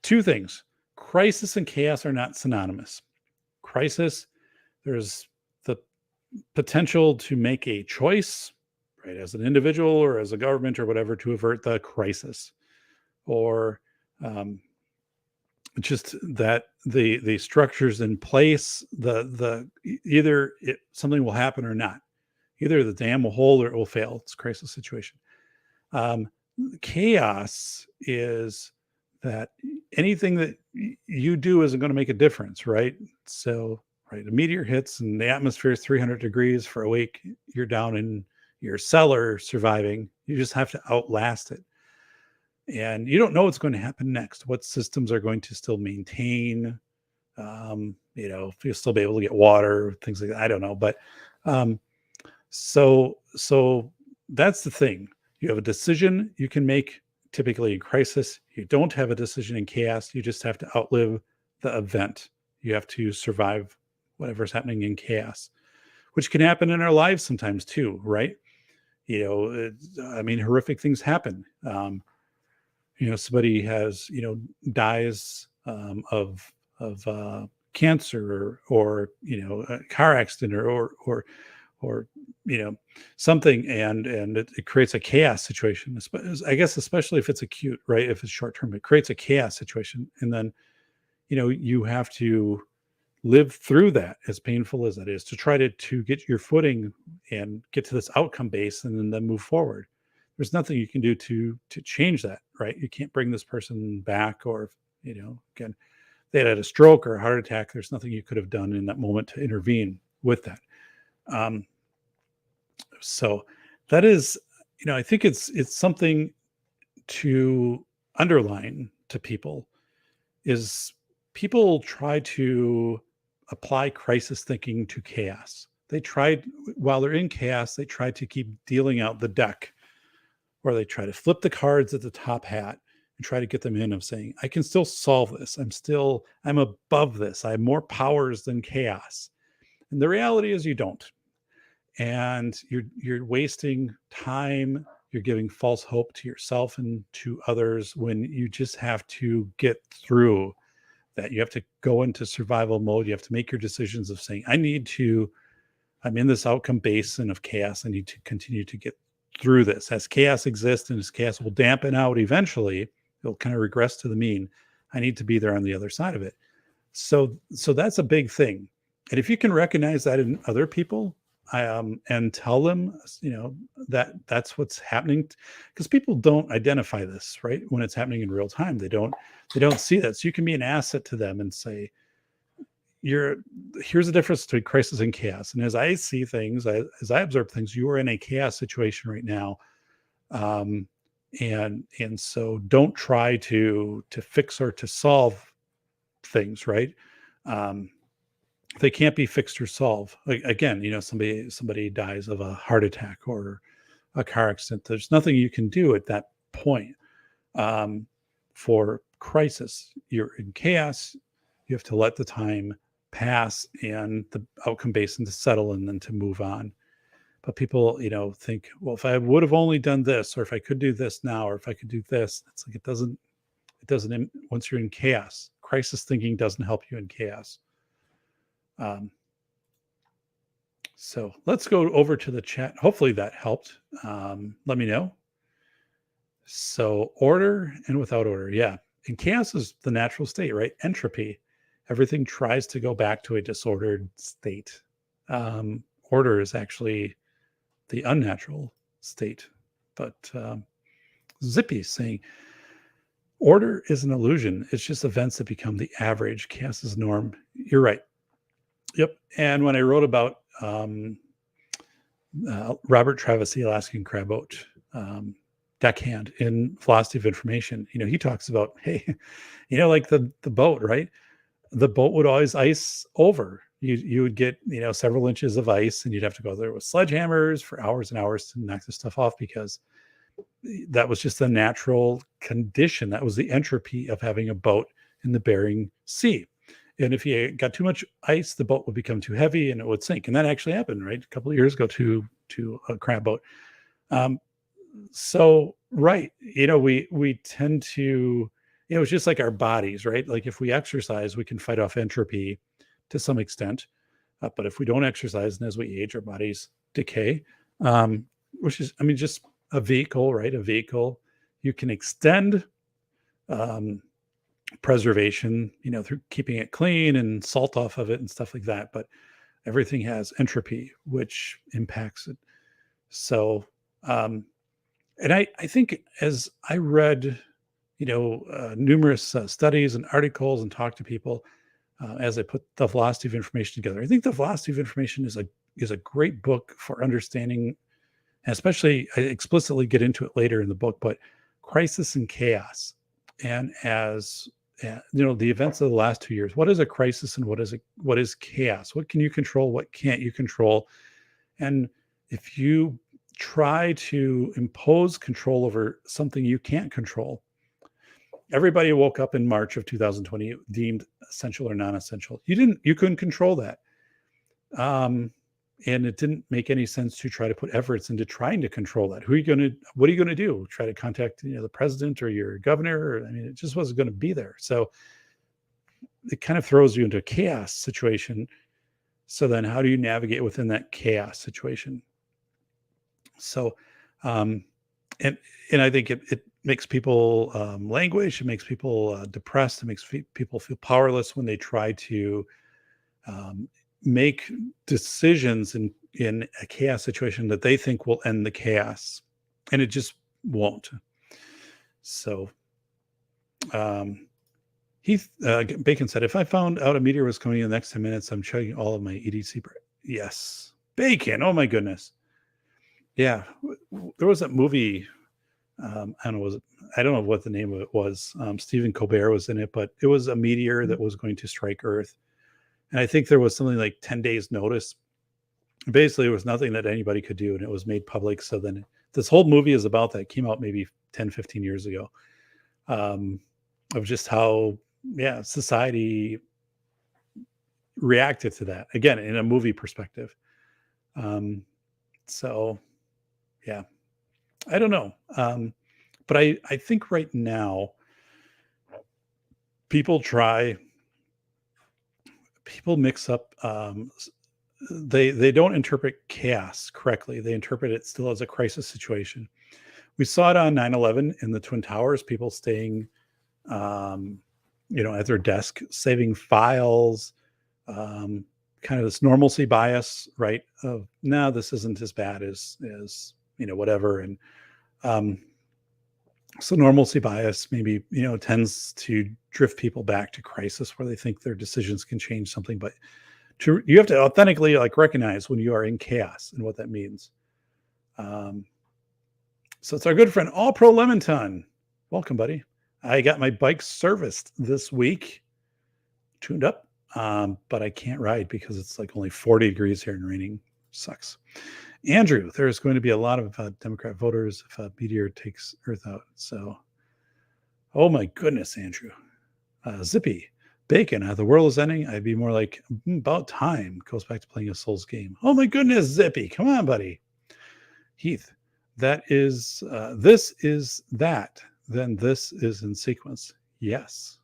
two things: crisis and chaos are not synonymous. Crisis, there's the potential to make a choice, right, as an individual or as a government or whatever, to avert the crisis, or just that the structures in place, either something will happen or not. Either the dam will hold or it will fail. It's a crisis situation. Chaos is that anything that you do isn't going to make a difference, right? So, right, a meteor hits and the atmosphere is 300 degrees for a week. You're down in your cellar surviving. You just have to outlast it. And you don't know what's going to happen next. What systems are going to still maintain? If you'll still be able to get water, things like that. I don't know. But so that's the thing. You have a decision you can make typically in crisis. You don't have a decision in chaos. You just have to outlive the event. You have to survive whatever's happening in chaos, which can happen in our lives sometimes too, right? Horrific things happen. Somebody has, dies of cancer or a car accident or something, and it creates a chaos situation. I guess especially if it's acute, right? If it's short term, it creates a chaos situation, and then you have to live through that, as painful as that is, to try to get your footing and get to this outcome base, and then move forward. There's nothing you can do to change that, right? You can't bring this person back, or again, they had a stroke or a heart attack. There's nothing you could have done in that moment to intervene with that. So that is, I think it's something to underline to people, is people try to apply crisis thinking to chaos. While they're in chaos, they try to keep dealing out the deck, or they try to flip the cards at the top hat and try to get them in of saying, I can still solve this. I'm above this. I have more powers than chaos. And the reality is you don't. And you're wasting time. You're giving false hope to yourself and to others, when you just have to get through that. You have to go into survival mode. You have to make your decisions of saying, I'm in this outcome basin of chaos. I need to continue to get through this. As chaos exists and as chaos will dampen out eventually, it'll kind of regress to the mean. I need to be there on the other side of it. So that's a big thing. And if you can recognize that in other people, and tell them, that that's what's happening, because people don't identify this, right? When it's happening in real time, they don't see that. So you can be an asset to them and say, here's the difference between crisis and chaos. And as I see things, as I observe things, you are in a chaos situation right now. And so don't try to fix or to solve things, right? They can't be fixed or solved. Like, again, somebody dies of a heart attack or a car accident. There's nothing you can do at that point. For crisis, you're in chaos. You have to let the time pass and the outcome basin to settle and then to move on. But people, think, well, if I would have only done this, or if I could do this now, or if I could do this, it's like it doesn't. Once you're in chaos, crisis thinking doesn't help you in chaos. So let's go over to the chat. Hopefully that helped. Let me know. So order and without order. Yeah. And chaos is the natural state, right? Entropy. Everything tries to go back to a disordered state. Order is actually the unnatural state. But Zippy is saying, order is an illusion. It's just events that become the average. Chaos is norm. You're right. Yep. And when I wrote about Robert Travis, the Alaskan crab boat deckhand in Philosophy of Information, he talks about, hey, like the boat, right? The boat would always ice over. You would get, several inches of ice, and you'd have to go there with sledgehammers for hours and hours to knock this stuff off, because that was just the natural condition. That was the entropy of having a boat in the Bering Sea. And if you got too much ice, the boat would become too heavy and it would sink. And that actually happened, right? A couple of years ago to a crab boat. So, right. We tend to, it's just like our bodies, right? Like if we exercise, we can fight off entropy to some extent. But if we don't exercise, and as we age, our bodies decay, which is, just a vehicle, right? A vehicle, you can extend, preservation, through keeping it clean and salt off of it and stuff like that. But everything has entropy, which impacts it. So, and I think as I read, numerous studies and articles and talked to people, as I put the Philosophy of Information together, I think the Philosophy of Information is a great book for understanding, and especially I explicitly get into it later in the book, but crisis and chaos. And as the events of the last 2 years, what is a crisis and what is chaos? What can you control? What can't you control? And if you try to impose control over something you can't control, everybody woke up in March of 2020 deemed essential or non-essential. You couldn't control that. And it didn't make any sense to try to put efforts into trying to control that. What are you going to do? Try to contact, the president or your governor? It just wasn't going to be there. So it kind of throws you into a chaos situation. So then how do you navigate within that chaos situation? So, and I think it makes people languish. It makes people depressed. It makes people feel powerless when they try to make decisions in a chaos situation that they think will end the chaos, and it just won't. So Heath Bacon said, if I found out a meteor was coming in the next 10 minutes, I'm chugging all of my EDC bread. Yes. Bacon. Oh my goodness. Yeah. There was that movie. I don't know what the name of it was. Stephen Colbert was in it, but it was a meteor that was going to strike Earth. And I think there was something like 10 days notice. Basically, there was nothing that anybody could do, and it was made public. So then this whole movie is about that. It came out maybe 10, 15 years ago, of just how, society reacted to that. Again, in a movie perspective. So, yeah, I don't know. But I think right now, people mix up they don't interpret chaos correctly. They interpret it still as a crisis situation. We saw it on 9/11 in the Twin Towers, people staying, at their desk, saving files, kind of this normalcy bias, right? Of no, this isn't as bad as whatever. And so normalcy bias maybe tends to drift people back to crisis where they think their decisions can change something. But you have to authentically recognize when you are in chaos and what that means. So it's our good friend All Pro Lemonton. Welcome, buddy. I got my bike serviced this week, tuned up, but I can't ride because it's only 40 degrees here and raining. Sucks. Andrew, there's going to be a lot of Democrat voters if Meteor takes Earth out. So, oh my goodness, Andrew. Zippy, Bacon, the world is ending. I'd be more like, about time. Goes back to playing a Souls game. Oh my goodness, Zippy. Come on, buddy. Heath, this is that. Then this is in sequence. Yes,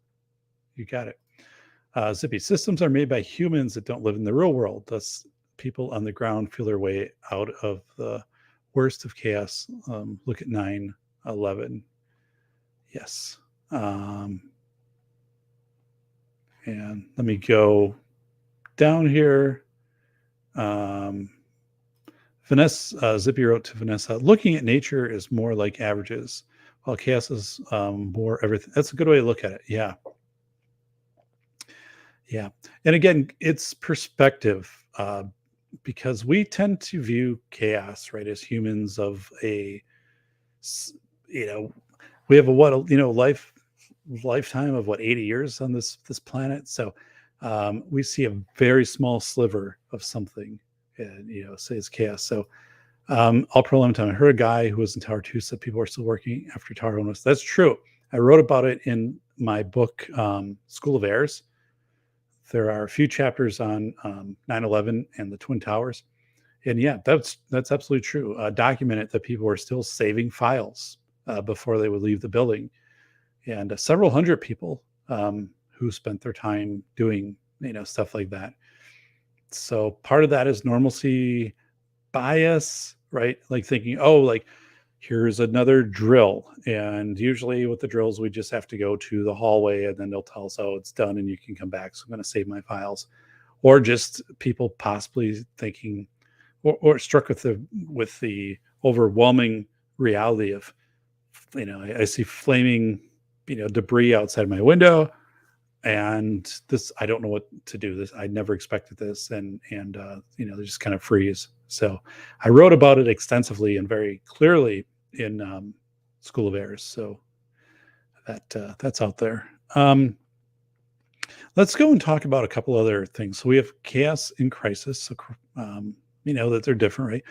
you got it. Zippy, systems are made by humans that don't live in the real world. Thus, people on the ground feel their way out of the worst of chaos. Look at 9/11. Yes. And let me go down here. Vanessa, Zippy wrote to Vanessa, looking at nature is more like averages, while chaos is more everything. That's a good way to look at it. Yeah. Yeah. And again, it's perspective, because we tend to view chaos, right, as humans of we have a lifetime of 80 years on this planet. So we see a very small sliver of something, and say it's chaos. So All Pro Lemonton, I heard a guy who was in Tower 2 said people are still working after Tower 1 was. That's true. I wrote about it in my book, School of Heirs. There are a few chapters on 9/11 and the Twin Towers. And yeah, that's absolutely true. Documented that people were still saving files before they would leave the building. And several hundred people who spent their time doing, stuff like that. So part of that is normalcy bias, right? Like thinking, here's another drill. And usually with the drills, we just have to go to the hallway and then they'll tell us, oh, it's done and you can come back. So I'm going to save my files. Or just people possibly thinking or struck with the overwhelming reality of, I see flaming, debris outside my window. And this, I don't know what to do. This, I never expected this. And they just kind of freeze. So I wrote about it extensively and very clearly in School of Heirs. So that's out there. Let's go and talk about a couple other things. So we have chaos and crisis. So, that they're different, right?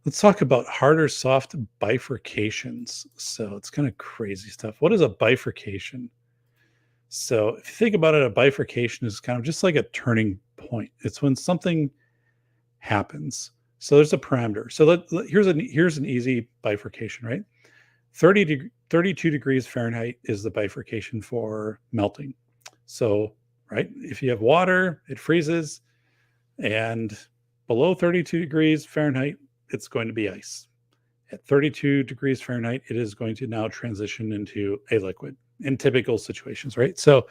Let's talk about hard or soft bifurcations. So it's kind of crazy stuff. What is a bifurcation? So if you think about it, a bifurcation is kind of just like a turning point. It's when something happens. So there's a parameter. So here's an easy bifurcation, right? 32 degrees Fahrenheit is the bifurcation for melting. So, right, if you have water, it freezes, and below 32 degrees Fahrenheit, it's going to be ice. At 32 degrees Fahrenheit, it is going to now transition into a liquid in typical situations, right? So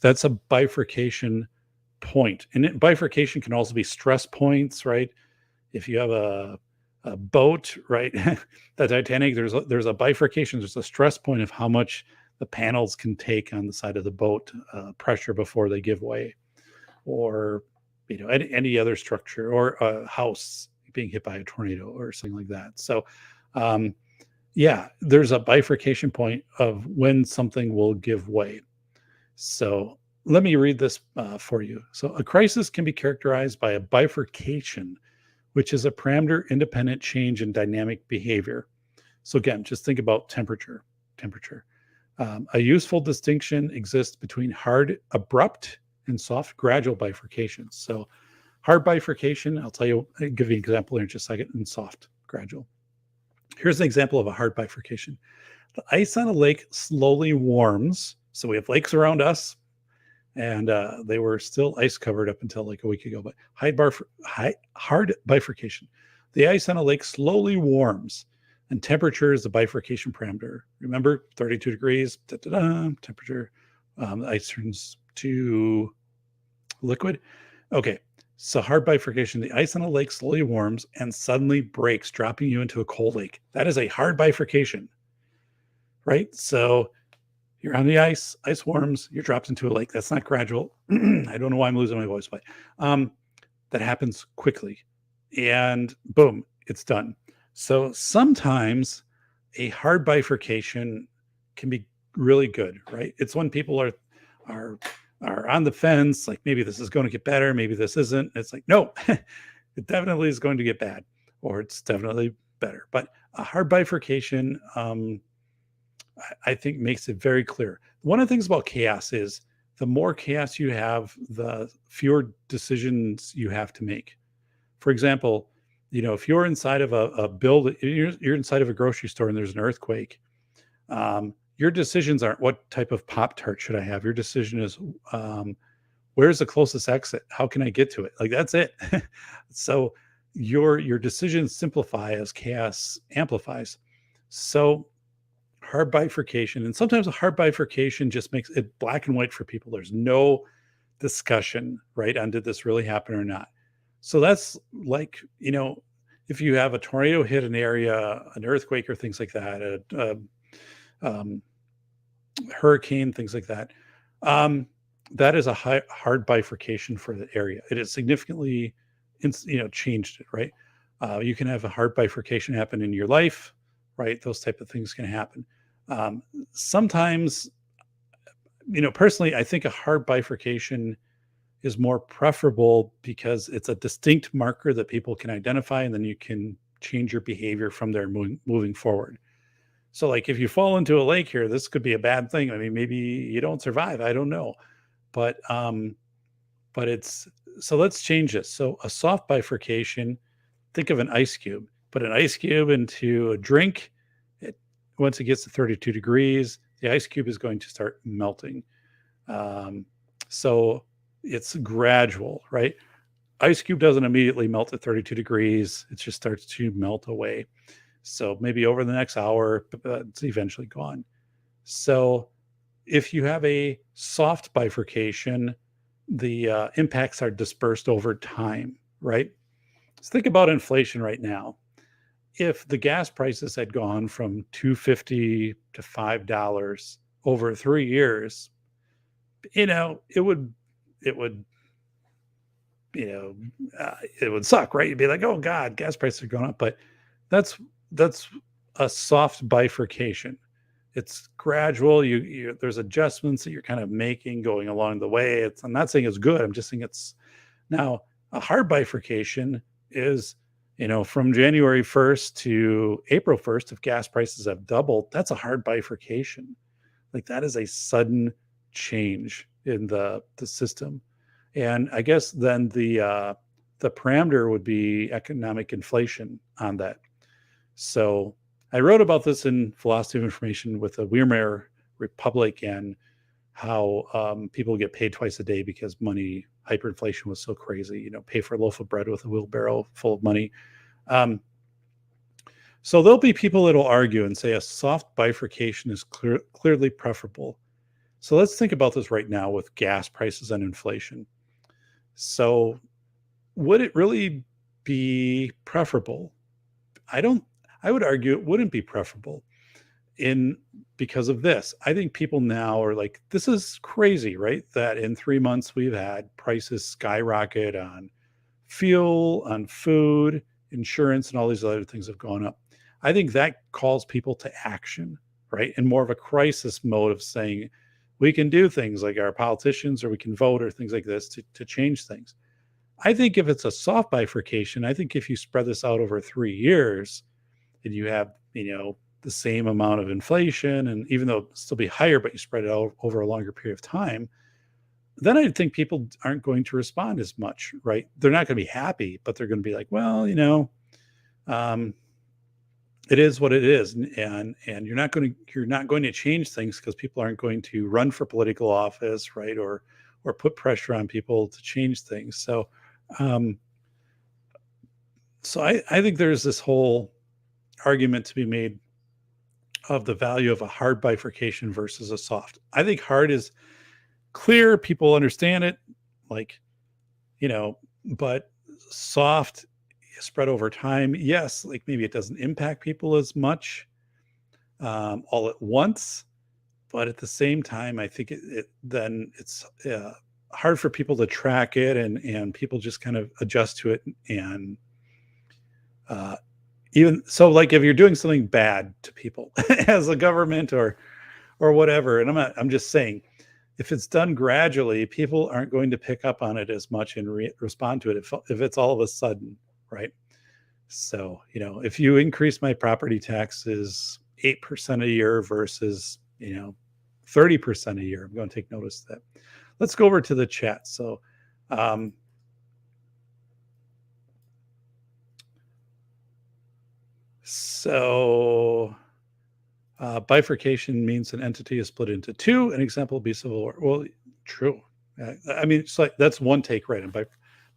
that's a bifurcation point. And bifurcation can also be stress points, right? If you have a boat, right? The Titanic, there's a bifurcation. There's a stress point of how much the panels can take on the side of the boat pressure before they give way, or any other structure, or a house being hit by a tornado or something like that. So there's a bifurcation point of when something will give way. So let me read this for you. So a crisis can be characterized by a bifurcation, which is a parameter-independent change in dynamic behavior. So again, just think about temperature. A useful distinction exists between hard, abrupt, and soft, gradual bifurcations. So hard bifurcation, I'll give you an example here in just a second, and soft, gradual. Here's an example of a hard bifurcation. The ice on a lake slowly warms. So we have lakes around us, and they were still ice covered up until like a week ago. But hard bifurcation. The ice on a lake slowly warms, and temperature is the bifurcation parameter. Remember, 32 degrees, temperature. The ice turns to liquid. Okay, so hard bifurcation. The ice on a lake slowly warms and suddenly breaks, dropping you into a cold lake. That is a hard bifurcation, right? So you're on the ice warms, you're dropped into a lake. That's not gradual. I don't know why I'm losing my voice, but that happens quickly. And boom, it's done. So sometimes a hard bifurcation can be really good, right? It's when people are on the fence, like maybe this is going to get better, maybe this isn't. It's like, no, it definitely is going to get bad, or it's definitely better. But a hard bifurcation, I think, makes it very clear. One of the things about chaos is the more chaos you have, the fewer decisions you have to make. For example, if you're inside of a building, you're inside of a grocery store and there's an earthquake, your decisions aren't what type of Pop-Tart should I have. Your decision is where's the closest exit? How can I get to it? Like, that's it. So your decisions simplify as chaos amplifies. So hard bifurcation, and sometimes a hard bifurcation just makes it black and white for people. There's no discussion, right, on did this really happen or not. So that's like, if you have a tornado hit an area, an earthquake or things like that, hurricane, things like that, that is a hard bifurcation for the area. It has significantly, changed it, right? You can have a hard bifurcation happen in your life, right? Those type of things can happen. Sometimes, personally, I think a hard bifurcation is more preferable because it's a distinct marker that people can identify, and then you can change your behavior from there moving forward. So like if you fall into a lake here, this could be a bad thing. I mean, maybe you don't survive. I don't know. But so let's change this. So a soft bifurcation, think of an ice cube. Put an ice cube into a drink. Once it gets to 32 degrees, the ice cube is going to start melting. So it's gradual, right? Ice cube doesn't immediately melt at 32 degrees. It just starts to melt away. So maybe over the next hour, it's eventually gone. So if you have a soft bifurcation, the impacts are dispersed over time, right? Let's think about inflation right now. If the gas prices had gone from $2.50 to $5 over 3 years, it would suck, right? You'd be like, oh God, gas prices are going up. But that's a soft bifurcation. It's gradual. There's adjustments that you're kind of making going along the way. I'm not saying it's good. I'm just saying it's now a hard bifurcation is, from January 1st to April 1st, if gas prices have doubled, that's a hard bifurcation. Like that is a sudden change in the system. And I guess then the parameter would be economic inflation on that. So I wrote about this in Philosophy of Information with the Weimar Republic and how people get paid twice a day because hyperinflation was so crazy, pay for a loaf of bread with a wheelbarrow full of money. So there'll be people that'll argue and say a soft bifurcation is clearly preferable. So let's think about this right now with gas prices and inflation. So would it really be preferable? I would argue it wouldn't be preferable because of this. I think people now are like, this is crazy, right? That in 3 months we've had prices skyrocket on fuel, on food, insurance, and all these other things have gone up. I think that calls people to action, right? In more of a crisis mode of saying, we can do things like our politicians, or we can vote, or things like this to change things. I think if it's a soft bifurcation, I think if you spread this out over 3 years and you have, the same amount of inflation, and even though it'll still be higher, but you spread it out over a longer period of time, then I think people aren't going to respond as much, right? They're not going to be happy, but they're going to be like, well, it is what it is. And you're not going to change things because people aren't going to run for political office, right? Or or put pressure on people to change things. So, I think there's this whole argument to be made of the value of a hard bifurcation versus a soft. I think hard is clear, people understand it, like, but soft spread over time. Yes, like maybe it doesn't impact people as much all at once, but at the same time, I think then it's hard for people to track it, and people just kind of adjust to it. And even so, like if you're doing something bad to people as a government or whatever, and I'm just saying, if it's done gradually, people aren't going to pick up on it as much and respond to it if it's all of a sudden, right? So, if you increase my property taxes 8% a year versus, 30% a year, I'm going to take notice of that. Let's go over to the chat. So, bifurcation means an entity is split into two. An example would be civil war. Well, true. I mean, it's like that's one take, right? On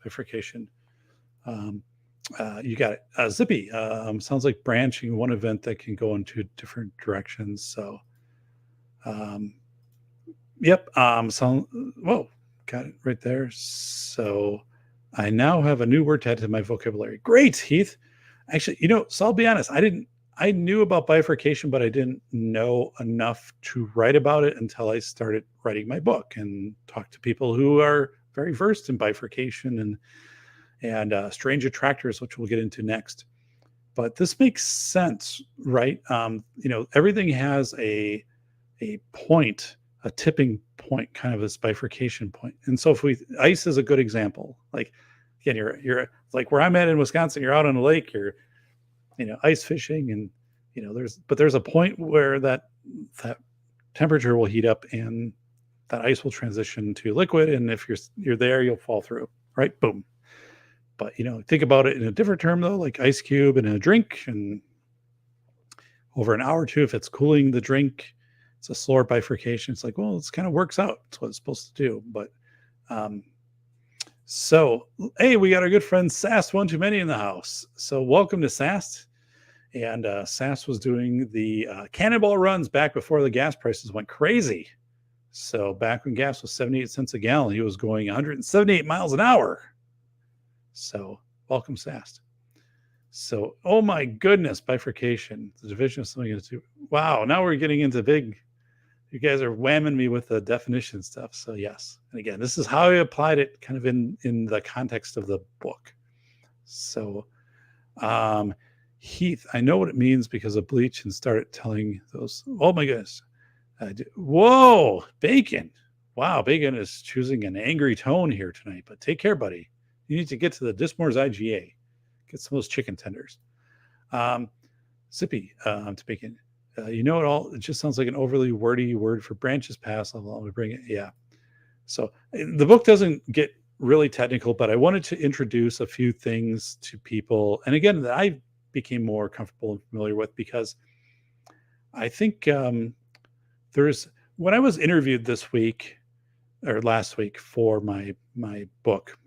bifurcation. You got it. Zippy sounds like branching one event that can go into different directions. So, yep. Whoa, got it right there. So I now have a new word to add to my vocabulary. Great, Heath. Actually, so I'll be honest. I knew about bifurcation, but I didn't know enough to write about it until I started writing my book and talked to people who are very versed in bifurcation and strange attractors, which we'll get into next. But this makes sense, right? Everything has a point, a tipping point, kind of this bifurcation point. And so ice is a good example. Like, again, you're like where I'm at in Wisconsin, you're out on a lake, you're, ice fishing, and, there's a point where that temperature will heat up and that ice will transition to liquid. And if you're there, you'll fall through, right? Boom. But, think about it in a different term, though, like ice cube in a drink. And over an hour or two, if it's cooling the drink, it's a slower bifurcation. It's like, well, it kind of works out. It's what it's supposed to do. But hey, we got our good friend Sass One Too Many in the house. So welcome to Sass. And Sass was doing the cannonball runs back before the gas prices went crazy. So back when gas was 78 cents a gallon, he was going 178 miles an hour. So welcome, Sass. So, oh my goodness, bifurcation, the division of something into two. Wow, now we're getting into big. You guys are whamming me with the definition stuff. So yes, and again, this is how I applied it, kind of in the context of the book. So, Heath, I know what it means because of Bleach and started telling those. Oh my goodness. Whoa, Bacon. Wow, Bacon is choosing an angry tone here tonight, but take care, buddy. You need to get to the Dismore's IGA. Get some of those chicken tenders. Zippy, to Bacon. It all. It just sounds like an overly wordy word for branches past. I'll bring it. Yeah. So the book doesn't get really technical, but I wanted to introduce a few things to people. And again, that I became more comfortable and familiar with, because I think when I was interviewed this week or last week for my book,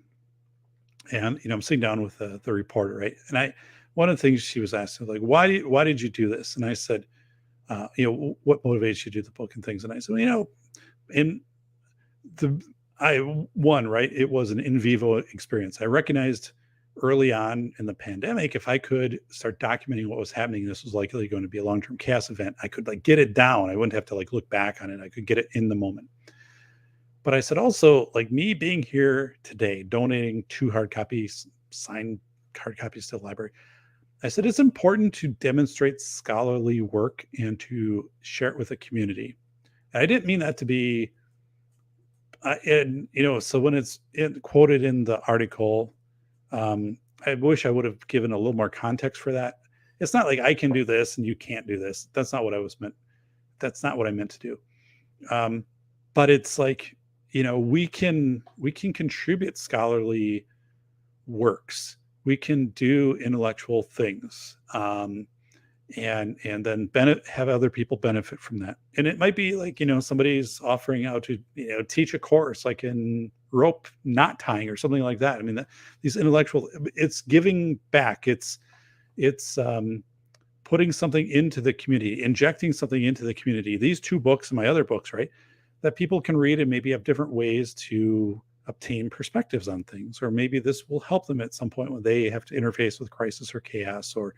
and I'm sitting down with the reporter, right? And one of the things she was asking, like, why did you do this? And I said, what motivates you to do the book and things? And I said, right? It was an in vivo experience. I recognized early on in the pandemic, if I could start documenting what was happening, this was likely going to be a long-term chaos event. I could get it down. I wouldn't have to look back on it. I could get it in the moment. But I said also, me being here today, donating 2 hard copies, signed hard copies to the library, I said it's important to demonstrate scholarly work and to share it with the community. And I didn't mean that to be, so when it's quoted in the article, I wish I would have given a little more context for that. It's not like I can do this and you can't do this. That's not what That's not what I meant to do. But it's like, we can contribute scholarly works. We can do intellectual things. and then have other people benefit from that. And it might be like, somebody's offering how to, teach a course like in rope knot tying or something like that. I mean, these intellectual, it's giving back. It's putting something into the community, injecting something into the community. These two books and my other books, right, that people can read and maybe have different ways to obtain perspectives on things, or maybe this will help them at some point when they have to interface with crisis or chaos, or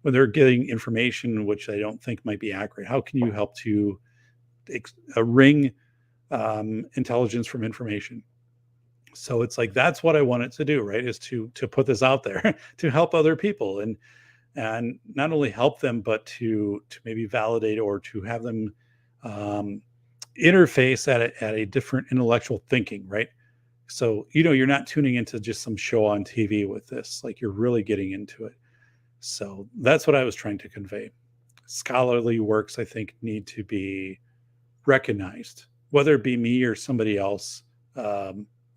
when they're getting information which they don't think might be accurate. How can you help to wring intelligence from information? So it's like, that's what I want it to do, right? Is to put this out there to help other people, and not only help them, but to maybe validate or to have them interface at a different intellectual thinking, right? So, you're not tuning into just some show on TV with this, like you're really getting into it. So that's what I was trying to convey. Scholarly works, I think, need to be recognized, whether it be me or somebody else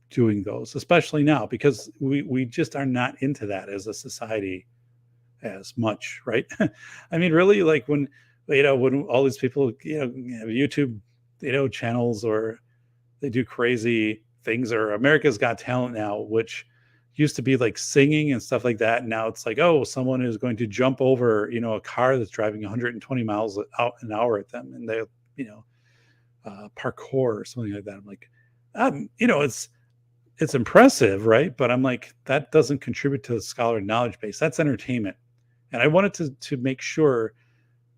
doing those, especially now, because we just are not into that as a society as much, right? I mean, really, like when all these people, have YouTube, channels, or they do crazy things, or America's Got Talent now, which used to be like singing and stuff like that. And now it's like, oh, someone is going to jump over, a car that's driving 120 miles an hour at them, and they, parkour or something like that. I'm like, it's impressive, right? But I'm like, that doesn't contribute to the scholarly knowledge base. That's entertainment. And I wanted to make sure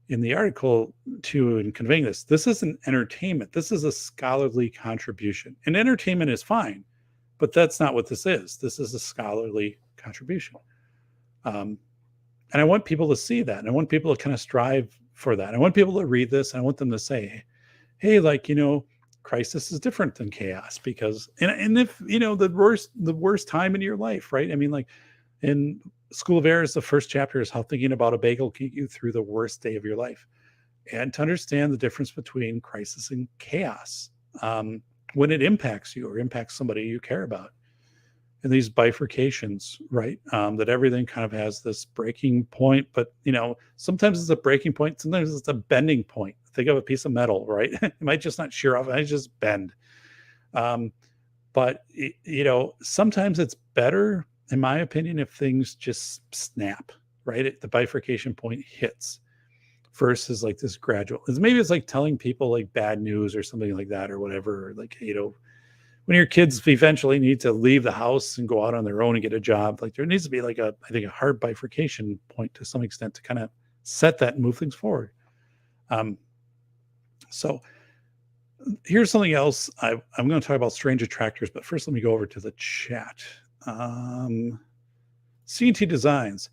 in the article in conveying this isn't entertainment. This is a scholarly contribution. And entertainment is fine, but that's not what this is. This is a scholarly contribution. And I want people to see that. And I want people to kind of strive for that. I want people to read this, and I want them to say, hey, like, crisis is different than chaos, because, and if, the worst time in your life, right? I mean, like in School of Errors, the first chapter is how thinking about a bagel can get you through the worst day of your life. And to understand the difference between crisis and chaos, when it impacts you or impacts somebody you care about. And these bifurcations, right? That everything kind of has this breaking point, but sometimes it's a breaking point, sometimes it's a bending point. Think of a piece of metal, right? It might just not shear off, it might just bend. But sometimes it's better, in my opinion, if things just snap, right? The bifurcation point hits, versus like this gradual. Maybe it's like telling people like bad news or something like that, or whatever. Or like, when your kids eventually need to leave the house and go out on their own and get a job, like there needs to be like I think a hard bifurcation point to some extent to kind of set that and move things forward. So here's something else. I'm going to talk about strange attractors, but first let me go over to the chat. CNT Designs.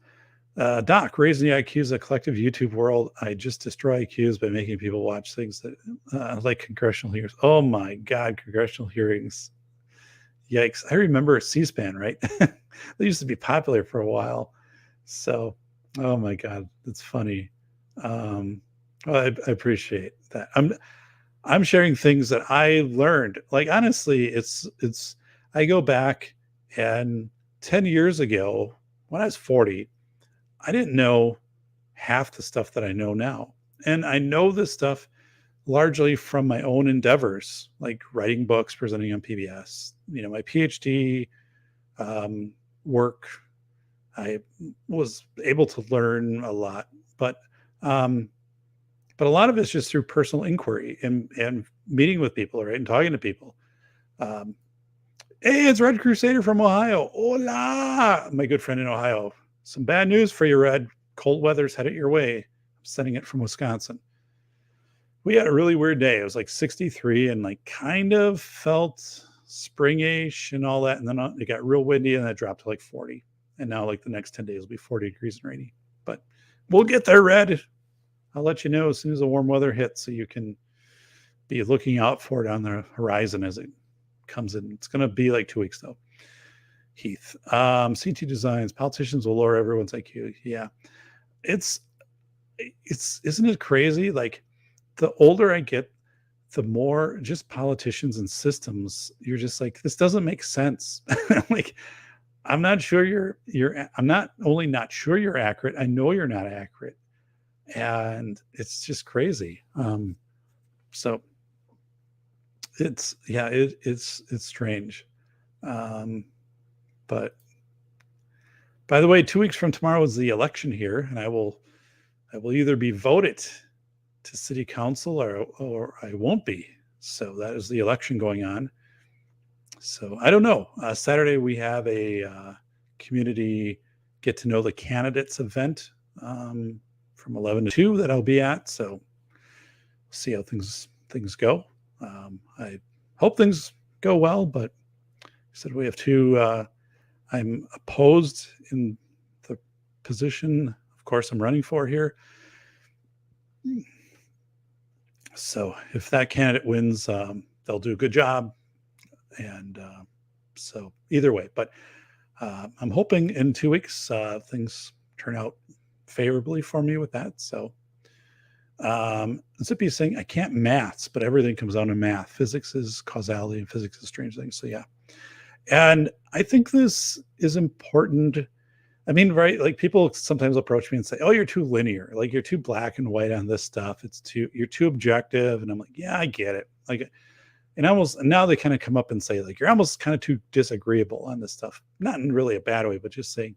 Doc, raising the IQs of the collective YouTube world. I just destroy IQs by making people watch things that like congressional hearings. Oh my God, congressional hearings. Yikes. I remember C-SPAN, right? They used to be popular for a while. So, oh my God, that's funny. I appreciate that. I'm sharing things that I learned. Like, honestly, I go back, and 10 years ago, when I was 40, I didn't know half the stuff that I know now. And I know this stuff largely from my own endeavors, like writing books, presenting on PBS, my PhD work. I was able to learn a lot, but a lot of it's just through personal inquiry and meeting with people, right? And talking to people. Hey, it's Red Crusader from Ohio. Hola, my good friend in Ohio. Some bad news for you, Red. Cold weather's headed your way. I'm sending it from Wisconsin. We had a really weird day. It was like 63 and like kind of felt springish and all that. And then it got real windy and that dropped to like 40. And now like the next 10 days will be 40 degrees and rainy. But we'll get there, Red. I'll let you know as soon as the warm weather hits, so you can be looking out for it on the horizon as it comes in. It's going to be like 2 weeks though. Heath, CT Designs, politicians will lower everyone's IQ. Yeah. It's isn't it crazy? Like, the older I get, the more just politicians and systems, you're just like, this doesn't make sense. Like, I'm not sure I'm not only not sure you're accurate, I know you're not accurate. and it's just crazy. So it's strange. But by the way, 2 weeks from tomorrow is the election here, and I will either be voted to city council or I won't be. So that is the election going on. So I don't know. Saturday we have a community get to know the candidates event from 11 to 2 that I'll be at. So we'll see how things go. I hope things go well, but I said we have two. I'm opposed in the position, of course, I'm running for here. So if that candidate wins, they'll do a good job. And so either way, but I'm hoping in 2 weeks things turn out favorably for me with that. So Zippy is saying I can't maths, but everything comes down to math. Physics is causality and physics is strange things. So yeah. And I think this is important. I mean, right, like people sometimes approach me and say, oh, you're too linear, like you're too black and white on this stuff. You're too objective. And I'm like, yeah, I get it. Like, and now they kind of come up and say, like, you're almost kind of too disagreeable on this stuff. Not in really a bad way, but just saying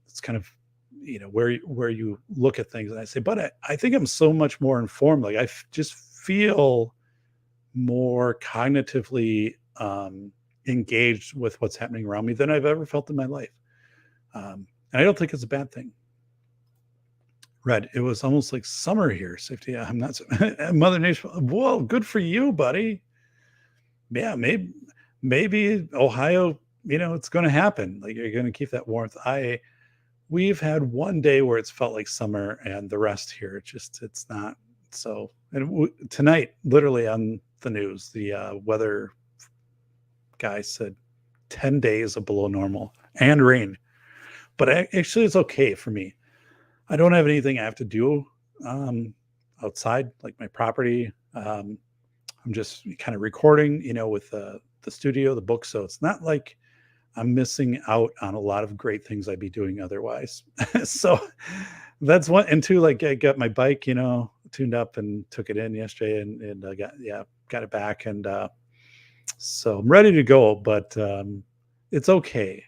it's kind of, where you look at things. And I say, but I think I'm so much more informed. Like just feel more cognitively engaged with what's happening around me than I've ever felt in my life. And I don't think it's a bad thing. Red, it was almost like summer here. Safety. I'm not Mother Nature. Whoa, good for you, buddy. Yeah, maybe Ohio, it's going to happen. Like you're going to keep that warmth. We've had one day where it's felt like summer, and the rest here, it's not. So, and tonight, literally on the news, the weather guy said 10 days of below normal and rain. But actually, it's okay for me. I don't have anything I have to do outside, like my property. I'm just kind of recording, with the studio, the book. So it's not like I'm missing out on a lot of great things I'd be doing otherwise. So that's one. And two, like I got my bike, tuned up and took it in yesterday and I got it back. And so I'm ready to go, but it's okay.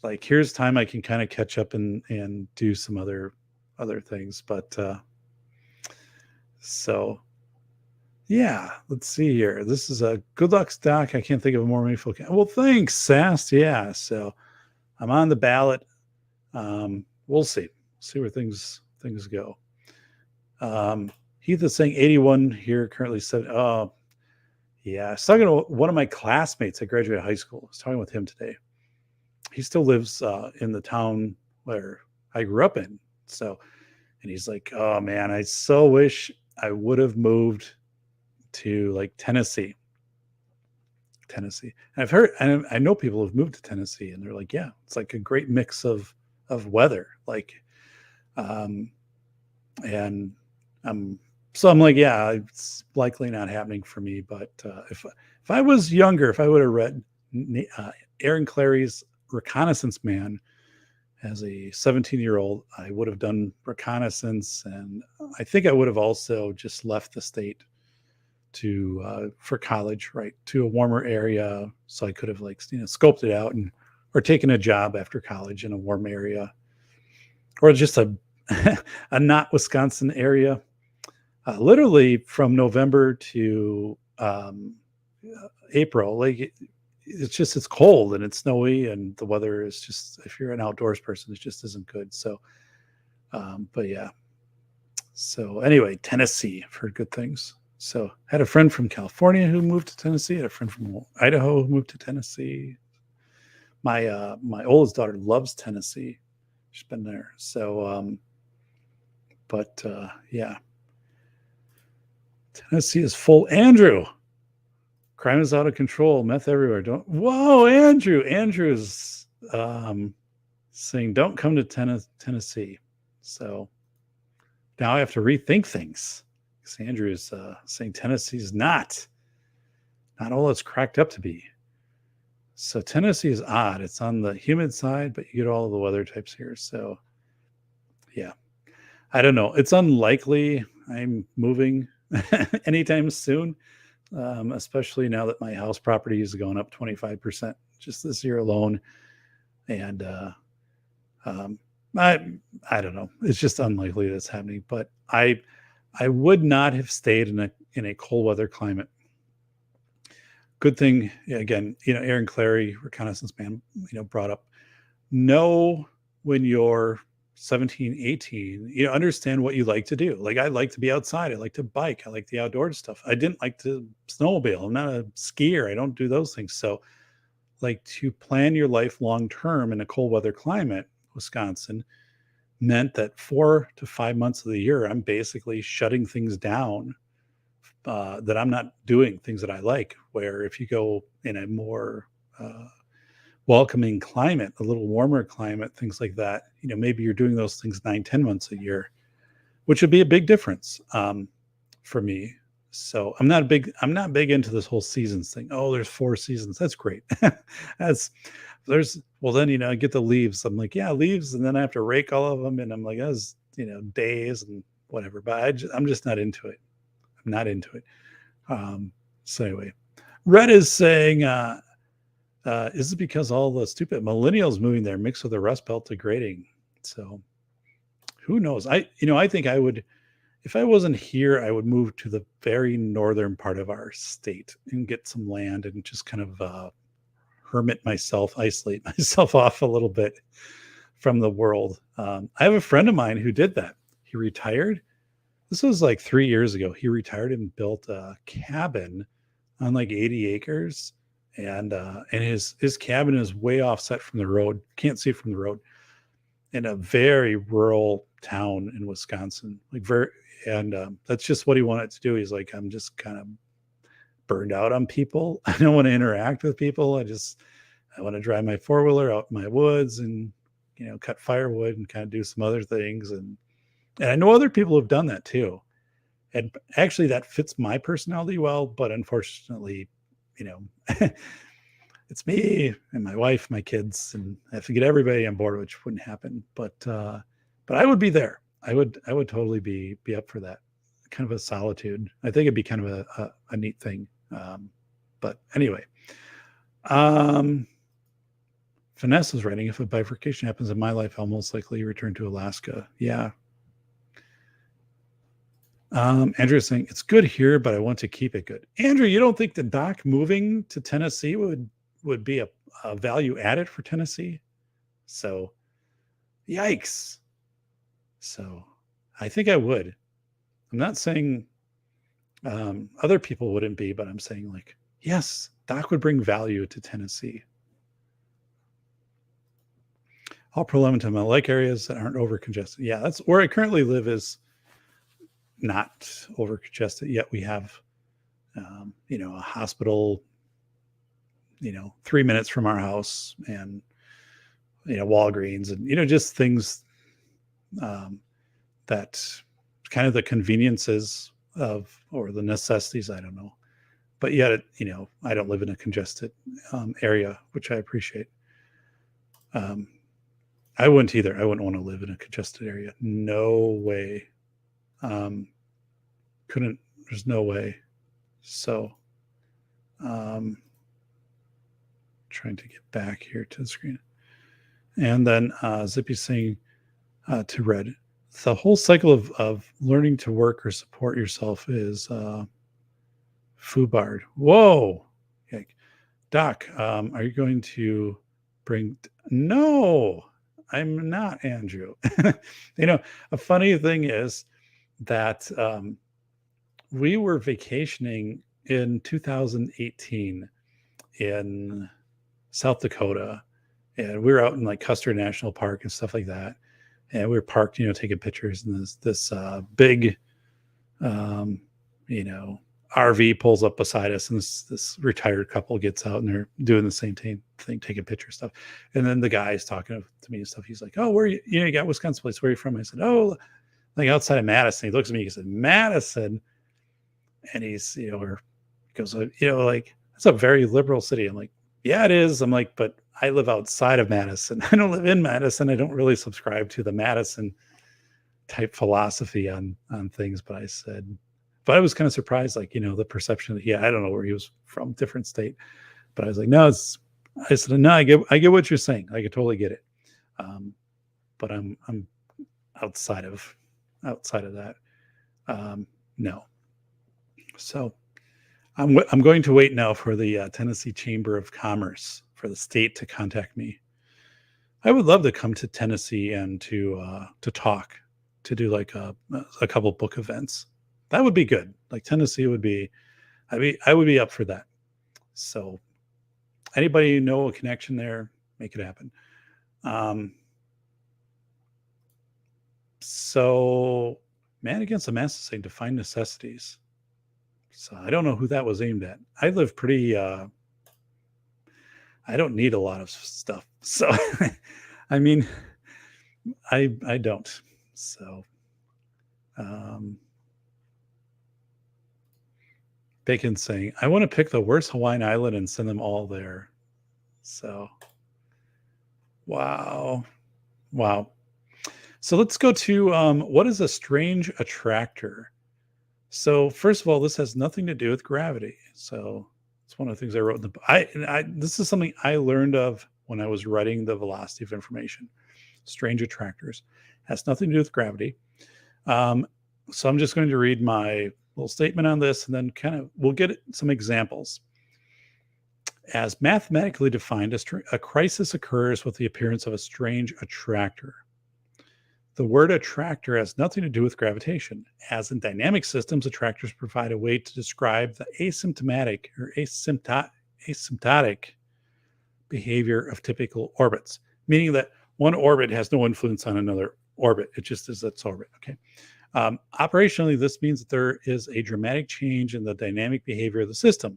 Like here's time I can kind of catch up and do some other things. But so yeah, let's see here. This is a good luck stock. I can't think of a more meaningful. Well, thanks, Sass. Yeah, so I'm on the ballot. We'll see where things go. Heath is saying 81 here, currently 7. Oh, yeah. I was talking to one of my classmates at graduate high school. I was talking with him today. He still lives in the town where I grew up in. So, and he's like, oh man, I so wish I would have moved to like Tennessee. And I've heard, and I know people have moved to Tennessee and they're like, yeah, it's like a great mix of weather. Like, and so I'm like, yeah, it's likely not happening for me. But if I was younger, if I would have read Aaron Clary's Reconnaissance Man as a 17-year-old, I would have done reconnaissance. And I think I would have also just left the state for college, right, to a warmer area. So I could have scoped it out or taken a job after college in a warm area or just a not Wisconsin area. Literally from November to April, like it's cold and it's snowy and the weather is just, if you're an outdoors person, it just isn't good. So, but yeah. So anyway, Tennessee, I've heard good things. So had a friend from California who moved to Tennessee, had a friend from Idaho who moved to Tennessee. My oldest daughter loves Tennessee. She's been there. So, yeah. Tennessee is full. Andrew, crime is out of control. Meth everywhere. Whoa, Andrew. Andrew's saying don't come to Tennessee. So now I have to rethink things. Andrew is saying Tennessee is not all it's cracked up to be. So Tennessee is odd. It's on the humid side, but you get all of the weather types here. So yeah. I don't know. It's unlikely I'm moving anytime soon, especially now that my house property is going up 25% just this year alone. And um, I I don't know. It's just unlikely that's happening. But I would not have stayed in a cold weather climate. Good thing, yeah, again, Aaron Clary, reconnaissance man, brought up, know when you're 17, 18, understand what you like to do. Like, I like to be outside. I like to bike. I like the outdoor stuff. I didn't like to snowmobile. I'm not a skier. I don't do those things. So, like, to plan your life long term in a cold weather climate, Wisconsin meant that 4 to 5 months of the year, I'm basically shutting things down, that I'm not doing things that I like. Where if you go in a more welcoming climate, a little warmer climate, things like that, maybe you're doing those things 9, 10 months a year, which would be a big difference for me. So I'm not big into this whole seasons thing. Oh, there's 4 seasons. That's great. Well, then, I get the leaves. I'm like, yeah, leaves. And then I have to rake all of them. And I'm like, that's, days and whatever, but I'm just not into it. I'm not into it. So anyway, Red is saying, is it because all the stupid millennials moving there mixed with the Rust Belt degrading? So who knows? I think I would, if I wasn't here, I would move to the very northern part of our state and get some land and just kind of hermit myself, isolate myself off a little bit from the world. I have a friend of mine who did that. He retired. This was like 3 years ago. He retired and built a cabin on like 80 acres. And his cabin is way offset from the road. Can't see it from the road, in a very rural town in Wisconsin. That's just what he wanted to do. He's like, I'm just kind of burned out on people. I don't want to interact with people. I want to drive my 4-wheeler out in my woods and, cut firewood and kind of do some other things. And I know other people have done that too. And actually that fits my personality well, but unfortunately, it's me and my wife, my kids, and I have to get everybody on board, which wouldn't happen. But I would be there. I would totally be up for that kind of a solitude. I think it'd be kind of a neat thing. But anyway, Vanessa's writing, if a bifurcation happens in my life, I'll most likely return to Alaska. Yeah. Andrew's saying, it's good here, but I want to keep it good. Andrew, you don't think the Doc moving to Tennessee would be a value added for Tennessee? So, yikes. So, I think I would. I'm not saying other people wouldn't be, but I'm saying, like, yes, Doc would bring value to Tennessee. All pro Leventon, I like areas that aren't over congested. Yeah, that's where I currently live, is not over congested yet. We have, a hospital, 3 minutes from our house, and, Walgreens, and, just things that kind of the conveniences or the necessities, I don't know. But yet, I don't live in a congested area, which I appreciate. I wouldn't either. I wouldn't want to live in a congested area. No way. There's no way. So, trying to get back here to the screen. And then Zippy's saying to Red, the whole cycle of learning to work or support yourself is foobarred. Whoa. Doc, are you going to bring... No, I'm not, Andrew. A funny thing is that we were vacationing in 2018 in South Dakota, and we were out in like Custer National Park and stuff like that. And we were parked, taking pictures, and this big, RV pulls up beside us, and this retired couple gets out, and they're doing the same thing, taking picture stuff. And then the guy's talking to me and stuff. He's like, "Oh, where are you? You got Wisconsin place. Where are you from?" I said, "Oh, like outside of Madison." He looks at me. He said, "Madison," and he's, or he goes, like, that's a very liberal city. I'm like, "Yeah, it is." I'm like, "But I live outside of Madison. I don't live in Madison. I don't really subscribe to the Madison type philosophy on things, but I was kind of surprised, like, the perception that I don't know where he was from, different state, but I was like, no, I said, no, I get what you're saying. I could totally get it. But I'm outside of that. No. So I'm going to wait now for the Tennessee Chamber of Commerce, for the state to contact me. I would love to come to Tennessee and to talk, to do like a couple book events. That would be good. Like Tennessee would be, I would be up for that. So anybody know a connection there, make it happen. So Man Against the Mass is saying define necessities. So I don't know who that was aimed at. I live pretty, I don't need a lot of stuff. So, I mean, I don't. So, Bacon's saying, I want to pick the worst Hawaiian island and send them all there. So, wow. So let's go to what is a strange attractor? So first of all, this has nothing to do with gravity. So it's one of the things I wrote in the book. This is something I learned of when I was writing The Velocity of Information. Strange attractors has nothing to do with gravity. So I'm just going to read my little statement on this, and then we'll get some examples. As mathematically defined, a crisis occurs with the appearance of a strange attractor. The word attractor has nothing to do with gravitation. As in dynamic systems, attractors provide a way to describe the asymptomatic or asymptotic behavior of typical orbits, meaning that one orbit has no influence on another orbit. It just is its orbit. Okay. Operationally, this means that there is a dramatic change in the dynamic behavior of the system.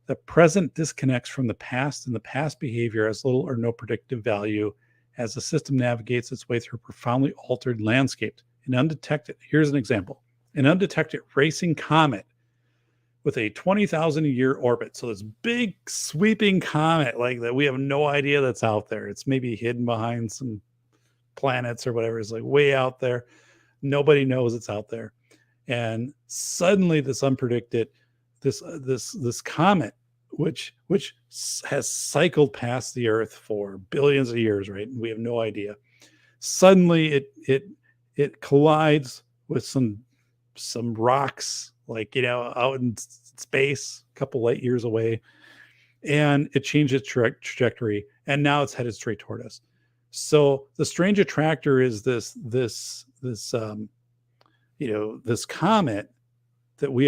The present disconnects from the past, and the past behavior has little or no predictive value as the system navigates its way through a profoundly altered landscape. Here's an example, an undetected racing comet with a 20,000 year orbit. So this big sweeping comet like that, we have no idea that's out there. It's maybe hidden behind some planets or whatever. It's like way out there. Nobody knows it's out there. And suddenly this unpredicted, this comet, which has cycled past the Earth for billions of years, right? And we have no idea. Suddenly it collides with some rocks, like, out in space, a couple light years away, and it changed its trajectory, and now it's headed straight toward us. So the strange attractor is this comet that we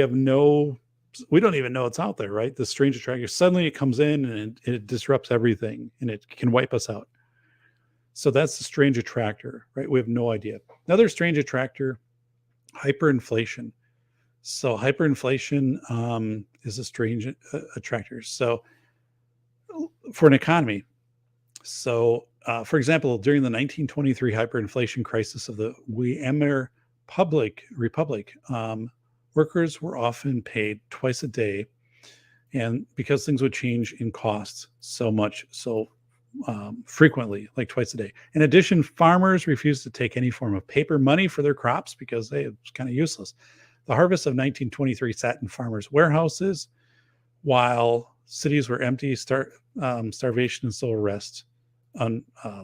don't even know it's out there, right? The strange attractor, suddenly it comes in and it disrupts everything, and it can wipe us out. So that's the strange attractor, right? We have no idea. Another strange attractor, hyperinflation. So hyperinflation is a strange attractor. So for an economy. So for example, during the 1923 hyperinflation crisis of the Weimar Republic, workers were often paid twice a day, and because things would change in cost so frequently, like twice a day. In addition, farmers refused to take any form of paper money for their crops because it was kind of useless. The harvest of 1923 sat in farmers' warehouses while cities were empty. Starvation and civil unrest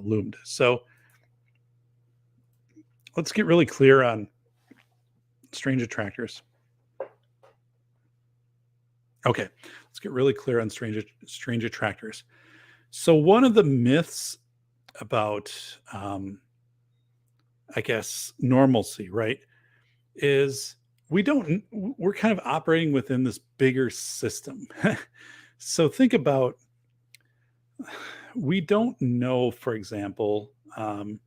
loomed. So let's get really clear on strange attractors. Okay, let's get really clear on strange attractors. So one of the myths about, I guess, normalcy, right, is we're kind of operating within this bigger system. So think about, we don't know, for example,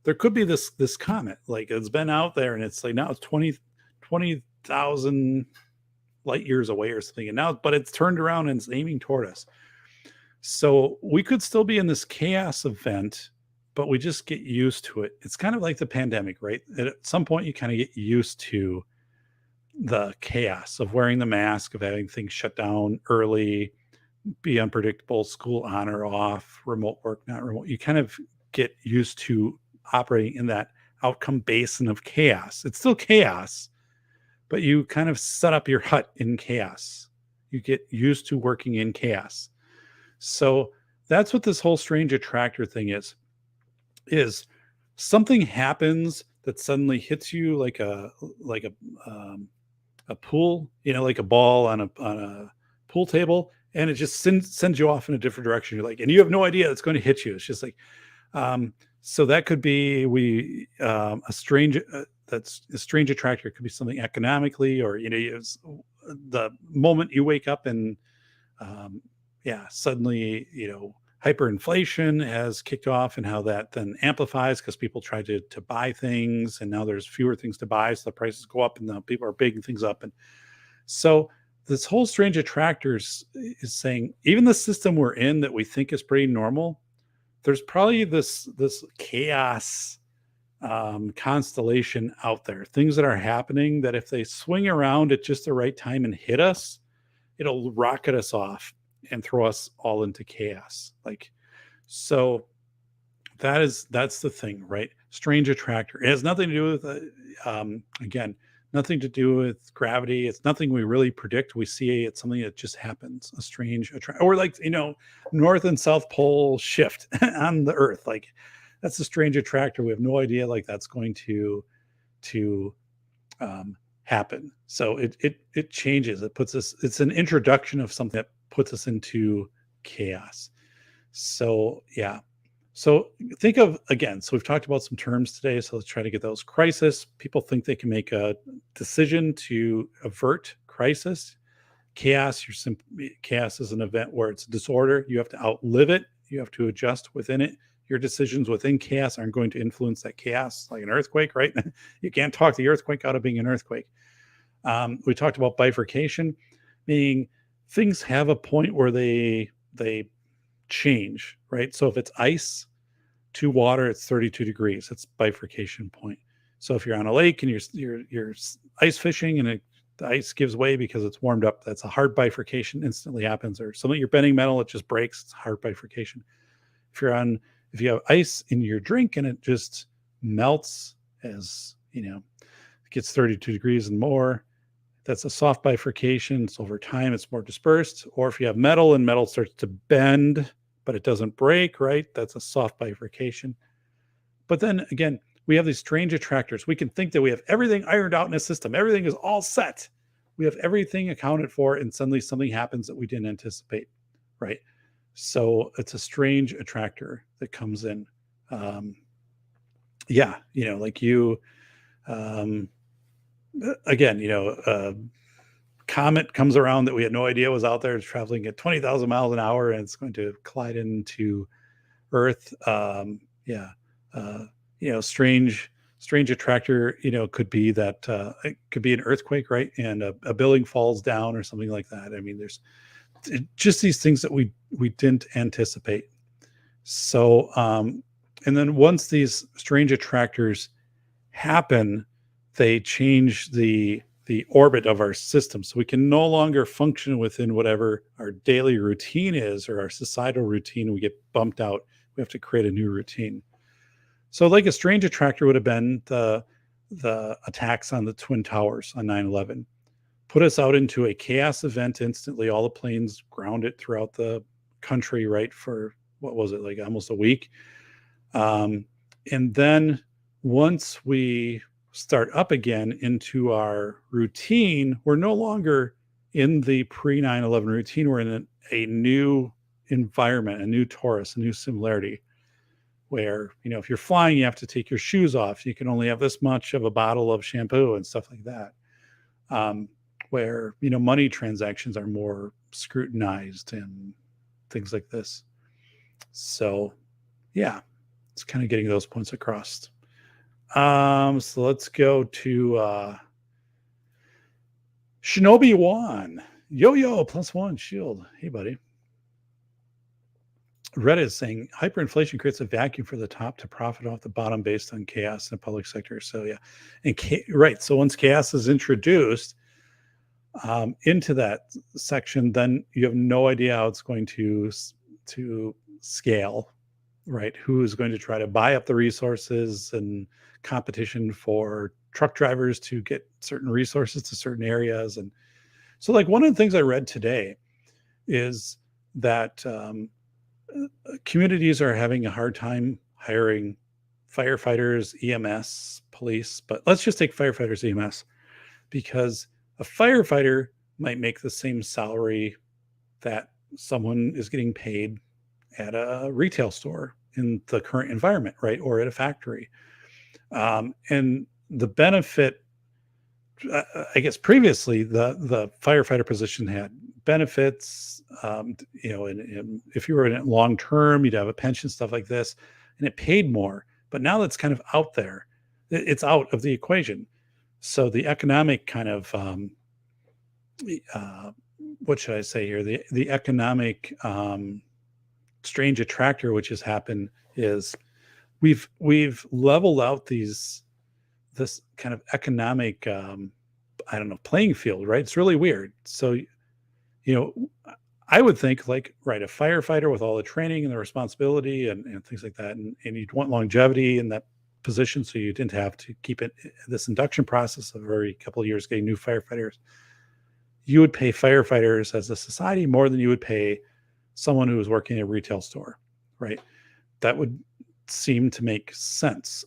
there could be this comet, like it's been out there and it's like now it's 20,000 light years away or something, and now, but it's turned around and it's aiming toward us. So we could still be in this chaos event, but we just get used to it. It's kind of like the pandemic, right? At some point you kind of get used to the chaos of wearing the mask, of having things shut down early, be unpredictable, school on or off, remote work, not remote. You kind of get used to operating in that outcome basin of chaos. It's still chaos, but you kind of set up your hut in chaos. You get used to working in chaos. So that's what this whole strange attractor thing is something happens that suddenly hits you like a pool, like a ball on a pool table, and it just sends you off in a different direction. You're like, and you have no idea it's going to hit you. It's just like, so that could be a strange that's a strange attractor. It could be something economically, or the moment you wake up and suddenly hyperinflation has kicked off, and how that then amplifies because people try to buy things, and now there's fewer things to buy, so the prices go up, and now people are bigging things up. And so this whole strange attractors is saying, even the system we're in that we think is pretty normal, there's probably this chaos constellation out there, things that are happening that if they swing around at just the right time and hit us, it'll rocket us off and throw us all into chaos. So that's the thing, right? Strange attractor. It has nothing to do with, again, nothing to do with gravity. It's nothing we really predict. We see it's something that just happens, a strange attractor, or North and South Pole shift on the Earth. That's a strange attractor. We have no idea that's going to happen. So it changes. It puts us, it's an introduction of something that puts us into chaos. So yeah. So think of, again, so we've talked about some terms today. So let's try to get those. Crisis. People think they can make a decision to avert crisis. Chaos. Chaos is an event where it's disorder. You have to outlive it. You have to adjust within it. Your decisions within chaos aren't going to influence that chaos, like an earthquake, right? You can't talk the earthquake out of being an earthquake. We talked about bifurcation, meaning things have a point where they change, right? So if it's ice to water, it's 32 degrees. It's bifurcation point. So if you're on a lake and you're ice fishing and the ice gives way because it's warmed up, that's a hard bifurcation, instantly happens. Or something, you're bending metal, it just breaks. It's hard bifurcation. If you have ice in your drink and it just melts as, it gets 32 degrees and more, that's a soft bifurcation. So over time, it's more dispersed. Or if you have metal and metal starts to bend, but it doesn't break, right? That's a soft bifurcation. But then again, we have these strange attractors. We can think that we have everything ironed out in a system. Everything is all set. We have everything accounted for, and suddenly something happens that we didn't anticipate, right? So it's a strange attractor that comes in. Again, comet comes around that we had no idea was out there. It's traveling at 20,000 miles an hour, and it's going to collide into Earth. Strange attractor, could be that it could be an earthquake, right? And a building falls down or something like that. I mean, there's just these things that we didn't anticipate. So, and then once these strange attractors happen, they change the orbit of our system. So we can no longer function within whatever our daily routine is, or our societal routine. We get bumped out. We have to create a new routine. So like a strange attractor would have been the attacks on the Twin Towers on 9/11. Put us out into a chaos event instantly. All the planes grounded throughout the country, right, for what was it, like almost a week. And then once we start up again into our routine, we're no longer in the pre 9/11 routine. We're in a new environment, a new torus, a new similarity, where, if you're flying, you have to take your shoes off. You can only have this much of a bottle of shampoo and stuff like that. Where, money transactions are more scrutinized and things like this. So yeah, it's kind of getting those points across. So let's go to Shinobi Juan. Yo, +1 shield. Hey, buddy. Reddit is saying hyperinflation creates a vacuum for the top to profit off the bottom based on chaos in the public sector. So yeah, and right. So once chaos is introduced into that section, then you have no idea how it's going to scale, right? Who is going to try to buy up the resources, and competition for truck drivers to get certain resources to certain areas. And so, like, one of the things I read today is that communities are having a hard time hiring firefighters, EMS, police, but let's just take firefighters, EMS, because a firefighter might make the same salary that someone is getting paid at a retail store in the current environment, right? Or at a factory. And the benefit, I guess previously the firefighter position had benefits, and if you were in it long term, you'd have a pension, stuff like this, and it paid more. But now that's kind of out there. It's out of the equation. So the economic kind of, what should I say here? The economic strange attractor which has happened is we've leveled out this kind of economic, I don't know, playing field, right? It's really weird. So, I would think, like, right, a firefighter with all the training and the responsibility and things like that, and you'd want longevity in that position, so you didn't have to keep it this induction process of every couple of years getting new firefighters. You would pay firefighters as a society more than you would pay someone who was working at a retail store, right? That would seem to make sense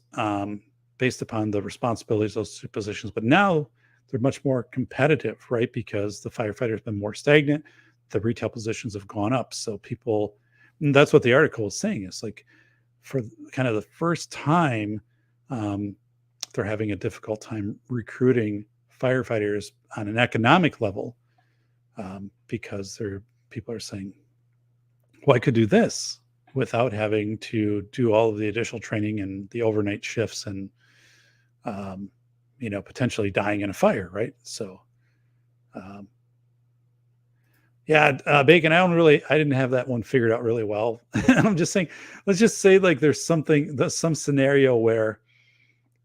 based upon the responsibilities of those two positions. But now they're much more competitive, right? Because the firefighter's been more stagnant, the retail positions have gone up. So people, and that's what the article is saying, is like, for kind of the first time, they're having a difficult time recruiting firefighters on an economic level, because people are saying, well, I could do this without having to do all of the additional training and the overnight shifts and, potentially dying in a fire, right? So, Bacon, I didn't have that one figured out really well. I'm just saying, let's just say, like, there's some scenario where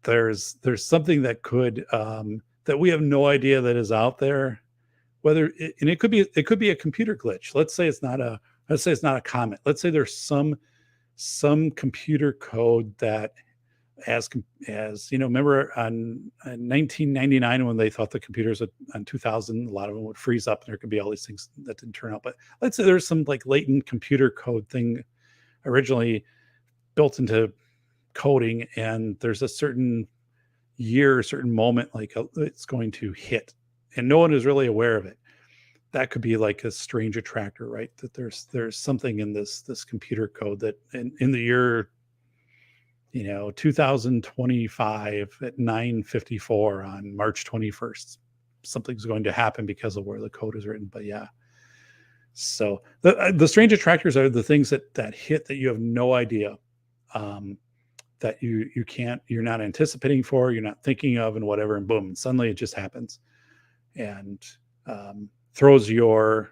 there's something that could, that we have no idea that is out there, and it could be a computer glitch. Let's say it's not a comet. Let's say there's some computer code that, as remember on 1999 when they thought the computers on 2000, a lot of them would freeze up, and there could be all these things that didn't turn out. But let's say there's some, like, latent computer code thing originally built into coding, and there's a certain year, a certain moment, like, it's going to hit, and no one is really aware of it. That could be like a strange attractor, right? That there's something in this computer code that in the year 2025 at 9:54 on March 21st, something's going to happen because of where the code is written. But yeah, so the strange attractors are the things that hit that you have no idea, that you're not anticipating for, you're not thinking of, and whatever, and boom, and suddenly it just happens, and throws your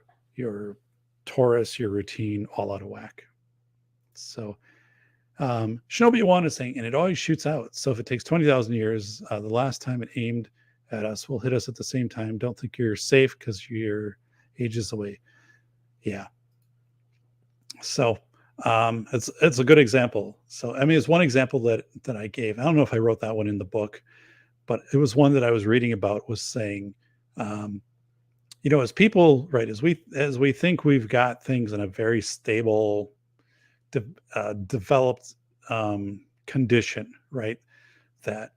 Taurus, your routine, all out of whack. So Shinobi One is saying, and it always shoots out. So if it takes 20,000 years, the last time it aimed at us will hit us at the same time. Don't think you're safe because you're ages away. Yeah. So it's a good example. So, I mean, it's one example that I gave. I don't know if I wrote that one in the book, but it was one that I was reading about, was saying, as people, right, as we think we've got things in a very stable, developed condition, right, that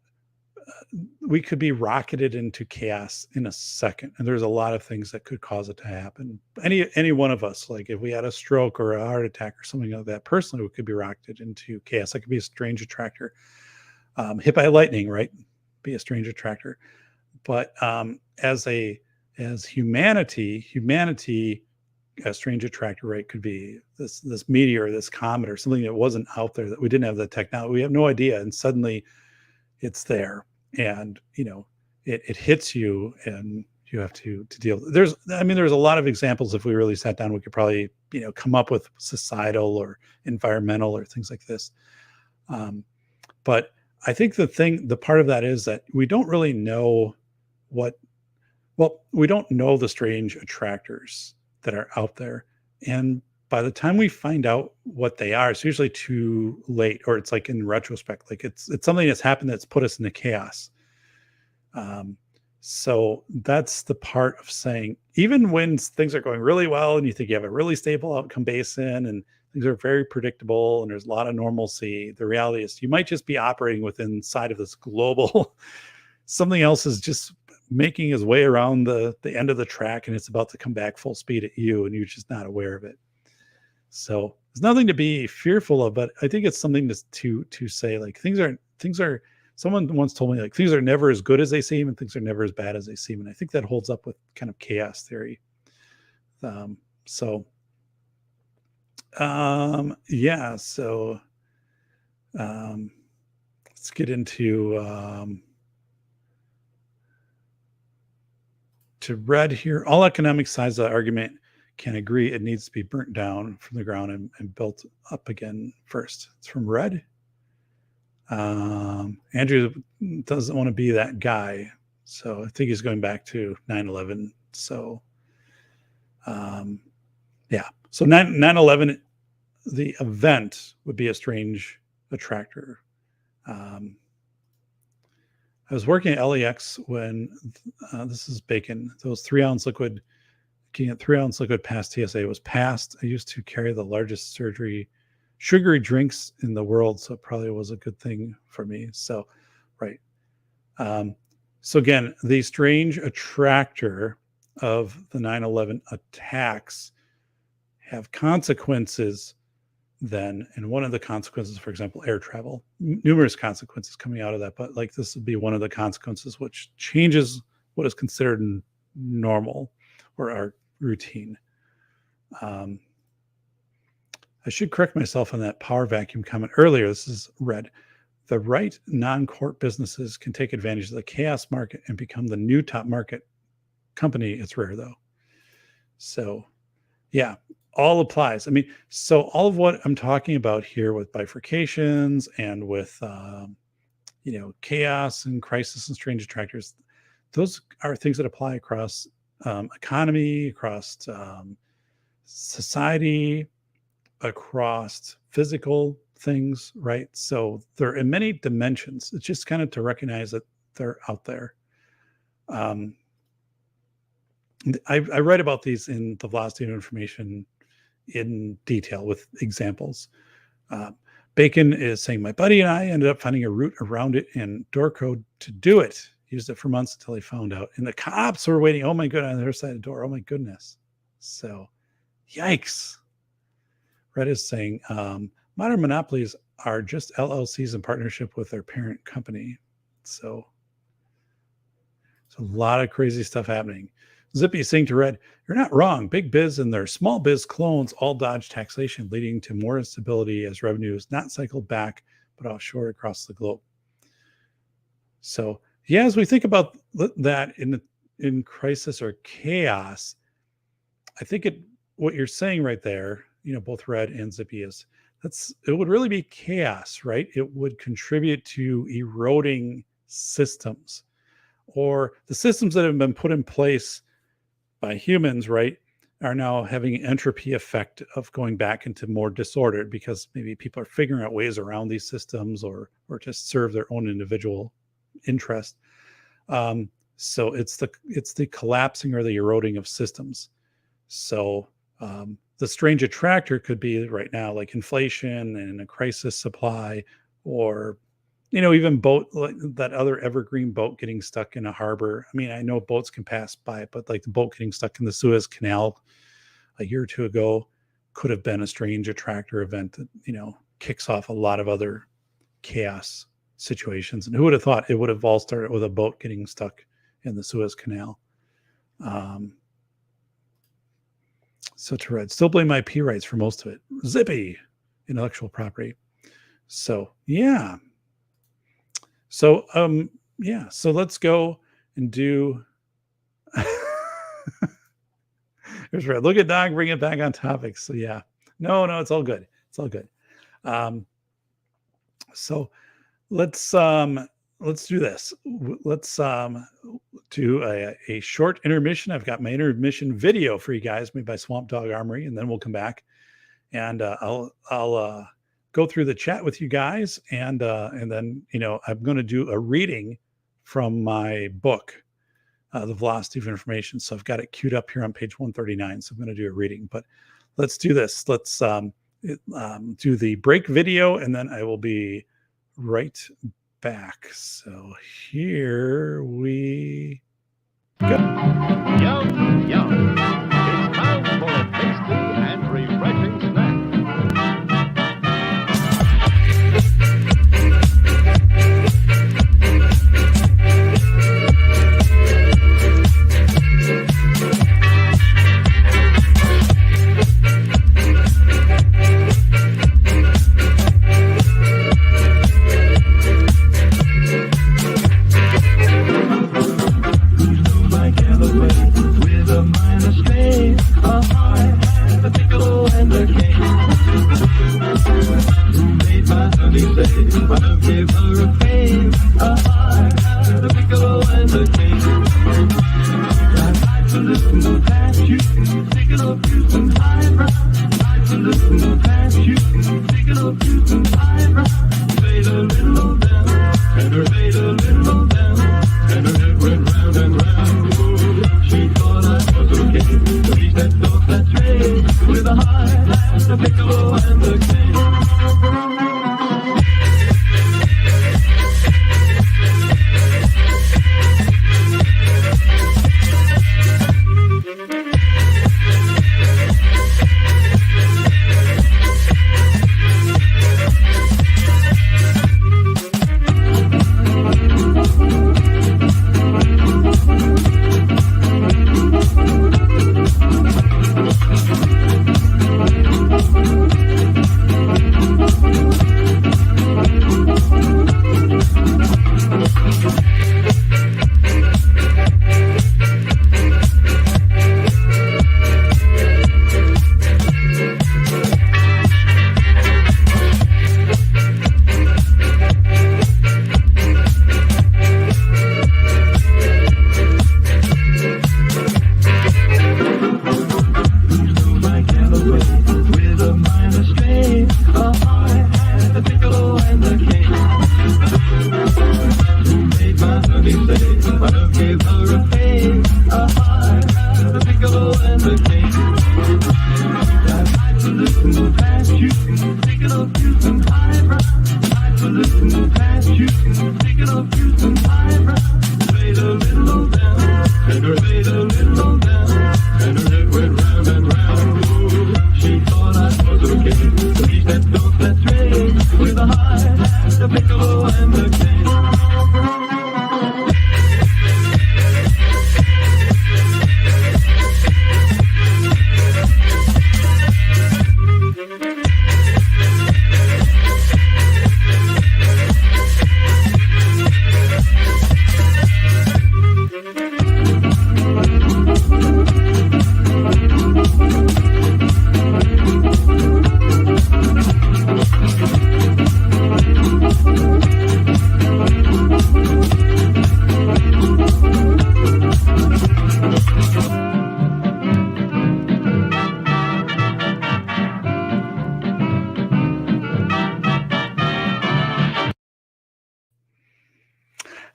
we could be rocketed into chaos in a second, and there's a lot of things that could cause it to happen. Any one of us, like if we had a stroke or a heart attack or something like that, personally, we could be rocketed into chaos. That could be a strange attractor. Hit by lightning, right, be a strange attractor. But as humanity, a strange attractor, right, could be this meteor, this comet, or something that wasn't out there, that we didn't have the technology. We have no idea, and suddenly it's there, and it hits you, and you have to deal. There's a lot of examples. If we really sat down, we could probably come up with societal or environmental or things like this. But I think the part of that is that we don't really know we don't know the strange attractors that are out there, and by the time we find out what they are, it's usually too late, or it's like in retrospect, like it's something that's happened that's put us into chaos. So that's the part of saying, even when things are going really well and you think you have a really stable outcome basin and things are very predictable and there's a lot of normalcy, the reality is you might just be operating within inside of this global, something else is just making his way around the end of the track and it's about to come back full speed at you and you're just not aware of it. So there's nothing to be fearful of, but I think it's something to say, like things are, someone once told me, like, things are never as good as they seem and things are never as bad as they seem. And I think that holds up with kind of chaos theory. Yeah. So let's get into to Red here. All economic sides of the argument can agree it needs to be burnt down from the ground and built up again first. It's from Red. Andrew doesn't want to be that guy. So I think he's going back to 9/11. So, yeah. So 9/11, the event would be a strange attractor. I was working at LAX when this is Bacon. Those 3-ounce liquid, getting a 3-ounce liquid past TSA was passed. I used to carry the largest sugary drinks in the world, so it probably was a good thing for me. So, right. So again, the strange attractor of the 9/11 attacks have consequences then, and one of the consequences, for example, air travel, numerous consequences coming out of that, but like this would be one of the consequences which changes what is considered normal or our routine. I should correct myself on that power vacuum comment earlier. This is Red. The right non-court businesses can take advantage of the chaos market and become the new top market company. It's rare though. So yeah, all applies. I mean, so all of what I'm talking about here with bifurcations and with, chaos and crisis and strange attractors, those are things that apply across economy, across society, across physical things, right? So they're in many dimensions. It's just kind of to recognize that they're out there. I write about these in the velocity of information in detail with examples. Bacon is saying, my buddy and I ended up finding a route around it and door code to do it. Used it for months until he found out. And the cops were waiting, oh my god, on the other side of the door. Oh my goodness. So, yikes. Red is saying, modern monopolies are just LLCs in partnership with their parent company. So, there's a lot of crazy stuff happening. Zippy is saying to Red, you're not wrong. Big biz and their small biz clones all dodge taxation, leading to more instability as revenue is not cycled back, but offshore across the globe. So, yeah, as we think about that in crisis or chaos, I think what you're saying right there, both Red and Zippy, is it would really be chaos, right? It would contribute to eroding systems, or the systems that have been put in place by humans, right, are now having an entropy effect of going back into more disorder because maybe people are figuring out ways around these systems or just serve their own individual interest. So it's the collapsing or the eroding of systems. So the strange attractor could be right now like inflation and a crisis supply, or even boat, like that other evergreen boat getting stuck in a harbor. I mean, I know boats can pass by it, but like the boat getting stuck in the Suez Canal a year or two ago could have been a strange attractor event that, kicks off a lot of other chaos situations. And who would have thought it would have all started with a boat getting stuck in the Suez Canal? So to Red, still blame IP rights for most of it. Zippy, intellectual property. So, yeah. So, so let's go and do. Here's Red. Look at Doc, bring it back on topic. So, yeah, no, it's all good. It's all good. So let's do this. Let's do a short intermission. I've got my intermission video for you guys made by Swamp Dog Armory, and then we'll come back and I'll go through the chat with you guys, and then I'm going to do a reading from my book, The Velocity of Information. So I've got it queued up here on page 139. So I'm going to do a reading, but let's do this. Let's do the break video, and then I will be right back. So here we go. Yum, yum. It's time for a tasty and refreshing snack.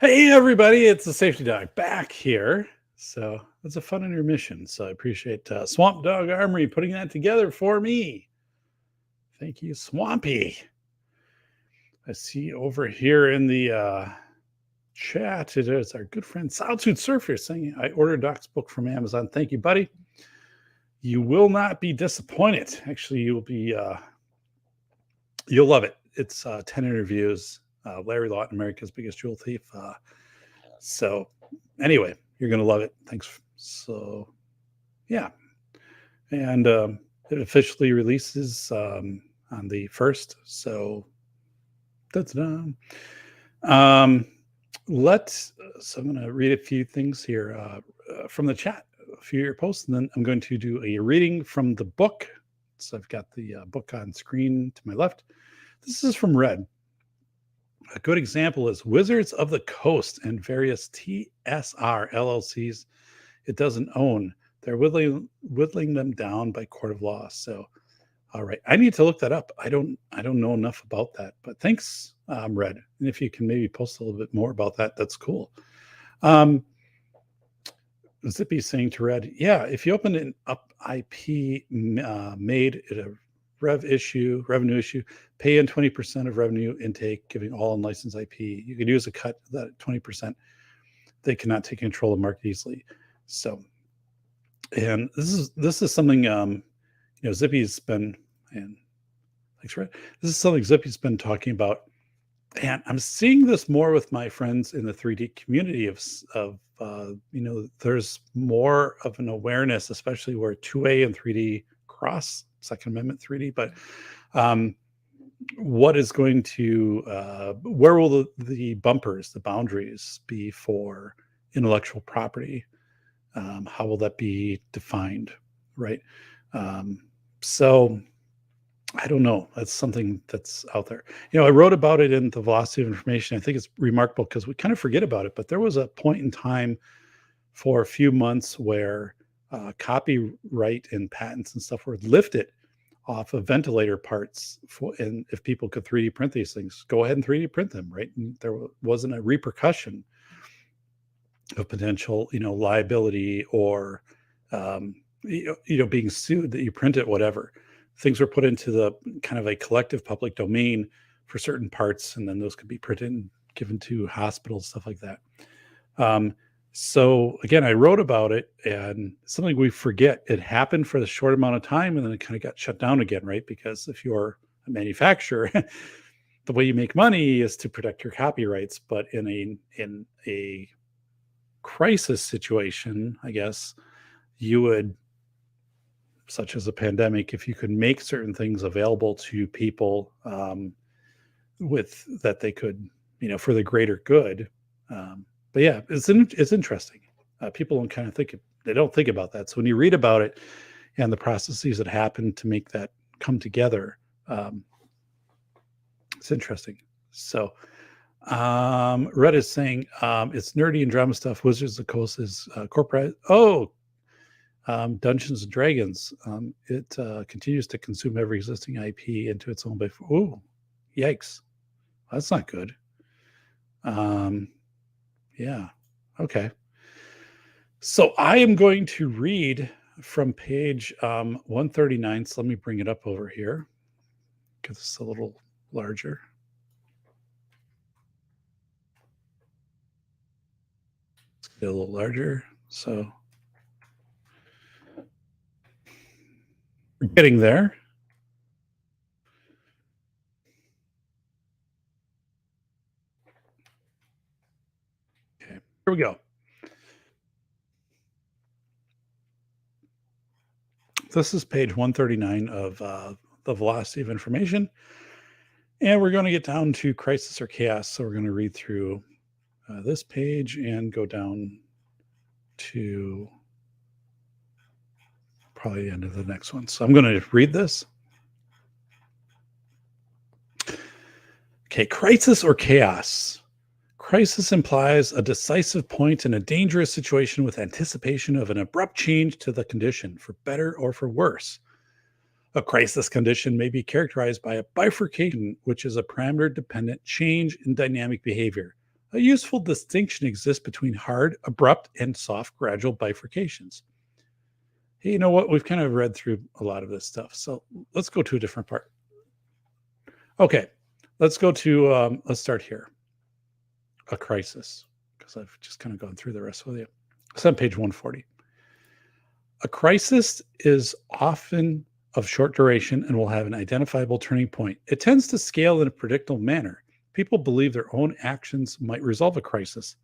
Hey everybody, it's the Safety Dog back here. So it's a fun intermission. So I appreciate Swamp Dog Armory putting that together for me. Thank you, Swampy. I see over here in the chat, it is our good friend Solitude Surfer saying, I ordered Doc's book from Amazon. Thank you, buddy. You will not be disappointed. Actually, you'll love it. It's 10 interviews. Larry Lawton, America's Biggest Jewel Thief. So anyway, you're going to love it. Thanks. So yeah. And it officially releases on the 1st. So that's done. So I'm going to read a few things here from the chat, a few of your posts, and then I'm going to do a reading from the book. So I've got the book on screen to my left. This is from Red. A good example is Wizards of the Coast and various TSR LLCs it doesn't own. They're whittling them down by court of law. So All right. I need to look that up. I don't know enough about that, but thanks, Red. And if you can maybe post a little bit more about that, that's cool. Zippy saying to Red, yeah, if you open an up IP made it a revenue issue, pay in 20% of revenue intake, giving all unlicensed IP. You could use a cut of that 20%. They cannot take control of the market easily. So, and this is something Zippy's been, and thanks, Red. This is something Zippy's been talking about, and I'm seeing this more with my friends in the 3D community of there's more of an awareness, especially where 2A and 3D cross Second Amendment 3D, but what is going to where will the bumpers, the boundaries be for intellectual property? How will that be defined, right? So I don't know. That's something that's out there. I wrote about it in the Velocity of Information. I think it's remarkable because we kind of forget about it, but there was a point in time for a few months where copyright and patents and stuff were lifted off of ventilator parts and if people could 3D print these things, go ahead and 3D print them, right? And there wasn't a repercussion of potential, liability or, being sued that you print it, whatever. Things were put into the kind of a collective public domain for certain parts, and then those could be printed and given to hospitals, stuff like that. So again, I wrote about it, and something we forget. It happened for the short amount of time, and then it kind of got shut down again, right? Because if you're a manufacturer, the way you make money is to protect your copyrights. But in a crisis situation, I guess you would, such as a pandemic, if you could make certain things available to people with that they could, for the greater good. But yeah, it's interesting. People don't kind of they don't think about that. So when you read about it and the processes that happen to make that come together, it's interesting. So Red is saying it's nerdy and drama stuff. Wizards of the Coast is corporate. Dungeons and Dragons. It continues to consume every existing IP into its own. Oh, yikes! That's not good. Yeah. Okay. So I am going to read from page 139. So let me bring it up over here because it's a little larger. Let's get a little larger. So we're getting there. Okay, here we go. This is page 139 of the Velocity of Information. And we're going to get down to crisis or chaos. So we're going to read through this page and go down to probably the end of the next one. So I'm going to read this. Okay, crisis or chaos. Crisis implies a decisive point in a dangerous situation with anticipation of an abrupt change to the condition, for better or for worse. A crisis condition may be characterized by a bifurcation, which is a parameter-dependent change in dynamic behavior. A useful distinction exists between hard, abrupt, and soft, gradual bifurcations. Hey, you know what? We've kind of read through a lot of this stuff, so let's go to a different part. Okay, let's go to, let's start here. A crisis, because I've just kind of gone through the rest with you. It's on page 140. A crisis is often of short duration and will have an identifiable turning point. It tends to scale in a predictable manner. People believe their own actions might resolve a crisis.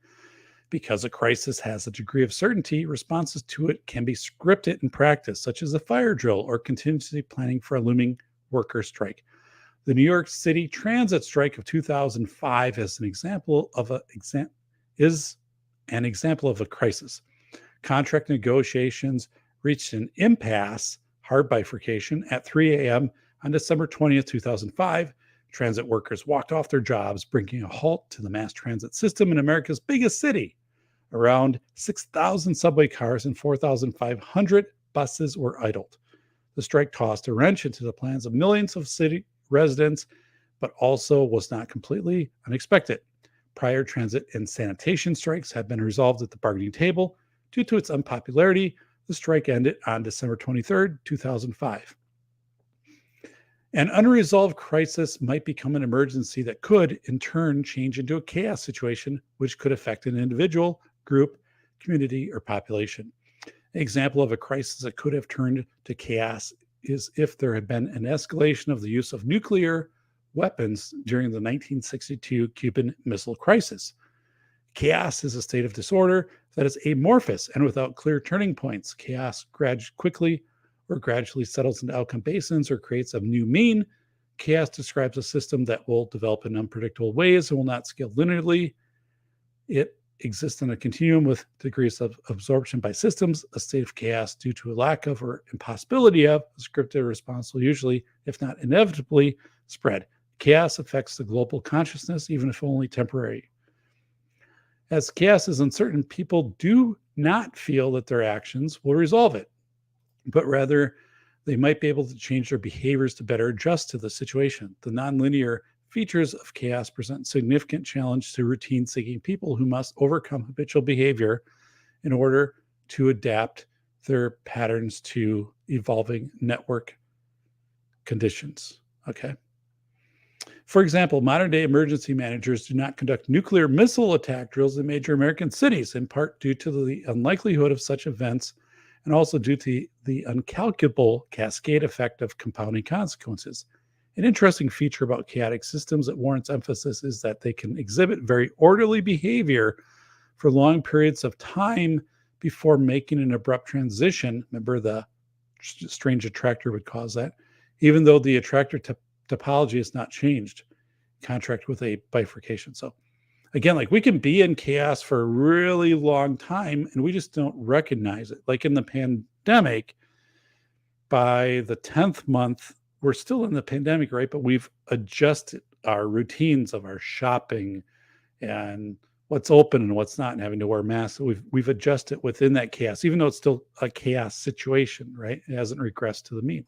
Because a crisis has a degree of certainty, responses to it can be scripted in practice, such as a fire drill or contingency planning for a looming worker strike. The New York City transit strike of 2005 is an example of a crisis. Contract negotiations reached an impasse, hard bifurcation, at 3 a.m. on December 20th, 2005. Transit workers walked off their jobs, bringing a halt to the mass transit system in America's biggest city. Around 6,000 subway cars and 4,500 buses were idled. The strike tossed a wrench into the plans of millions of city residents, but also was not completely unexpected. Prior transit and sanitation strikes had been resolved at the bargaining table. Due to its unpopularity, the strike ended on December 23rd, 2005. An unresolved crisis might become an emergency that could, in turn, change into a chaos situation, which could affect an individual, group, community, or population. An example of a crisis that could have turned to chaos is if there had been an escalation of the use of nuclear weapons during the 1962 Cuban Missile Crisis. Chaos is a state of disorder that is amorphous and without clear turning points. Chaos quickly or gradually settles into outcome basins or creates a new mean. Chaos describes a system that will develop in unpredictable ways and will not scale linearly. It exists in a continuum with degrees of absorption by systems. A state of chaos due to a lack of or impossibility of a scripted response will usually, if not inevitably, spread. Chaos affects the global consciousness, even if only temporary. As chaos is uncertain, people do not feel that their actions will resolve it, but rather they might be able to change their behaviors to better adjust to the situation. The nonlinear features of chaos present significant challenge to routine-seeking people who must overcome habitual behavior in order to adapt their patterns to evolving network conditions. Okay. For example, modern-day emergency managers do not conduct nuclear missile attack drills in major American cities, in part due to the unlikelihood of such events and also due to the uncalculable cascade effect of compounding consequences. An interesting feature about chaotic systems that warrants emphasis is that they can exhibit very orderly behavior for long periods of time before making an abrupt transition. Remember, the strange attractor would cause that, even though the attractor topology is not changed, contract with a bifurcation. So again, like we can be in chaos for a really long time and we just don't recognize it. Like in the pandemic, by the 10th month, we're still in the pandemic, right? But we've adjusted our routines of our shopping and what's open and what's not, and having to wear masks. So we've adjusted within that chaos, even though it's still a chaos situation, right? It hasn't regressed to the mean.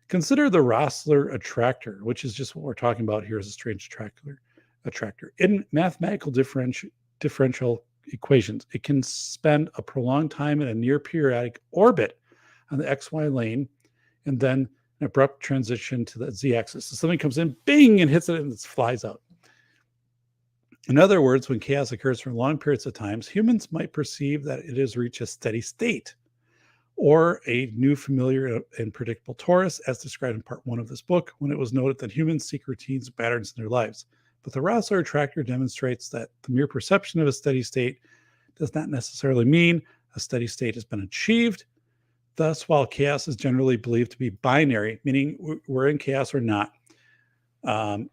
Consider the Rossler attractor, which is just what we're talking about here as a strange attractor. In mathematical differential equations, it can spend a prolonged time in a near periodic orbit on the XY lane and then an abrupt transition to the z-axis. So something comes in, bing, and hits it and it flies out. In other words, when chaos occurs for long periods of times, humans might perceive that it has reached a steady state or a new familiar and predictable torus, as described in part 1 of this book, when it was noted that humans seek routines and patterns in their lives. But the Rossler attractor demonstrates that the mere perception of a steady state does not necessarily mean a steady state has been achieved. Thus, while chaos is generally believed to be binary, meaning we're in chaos or not,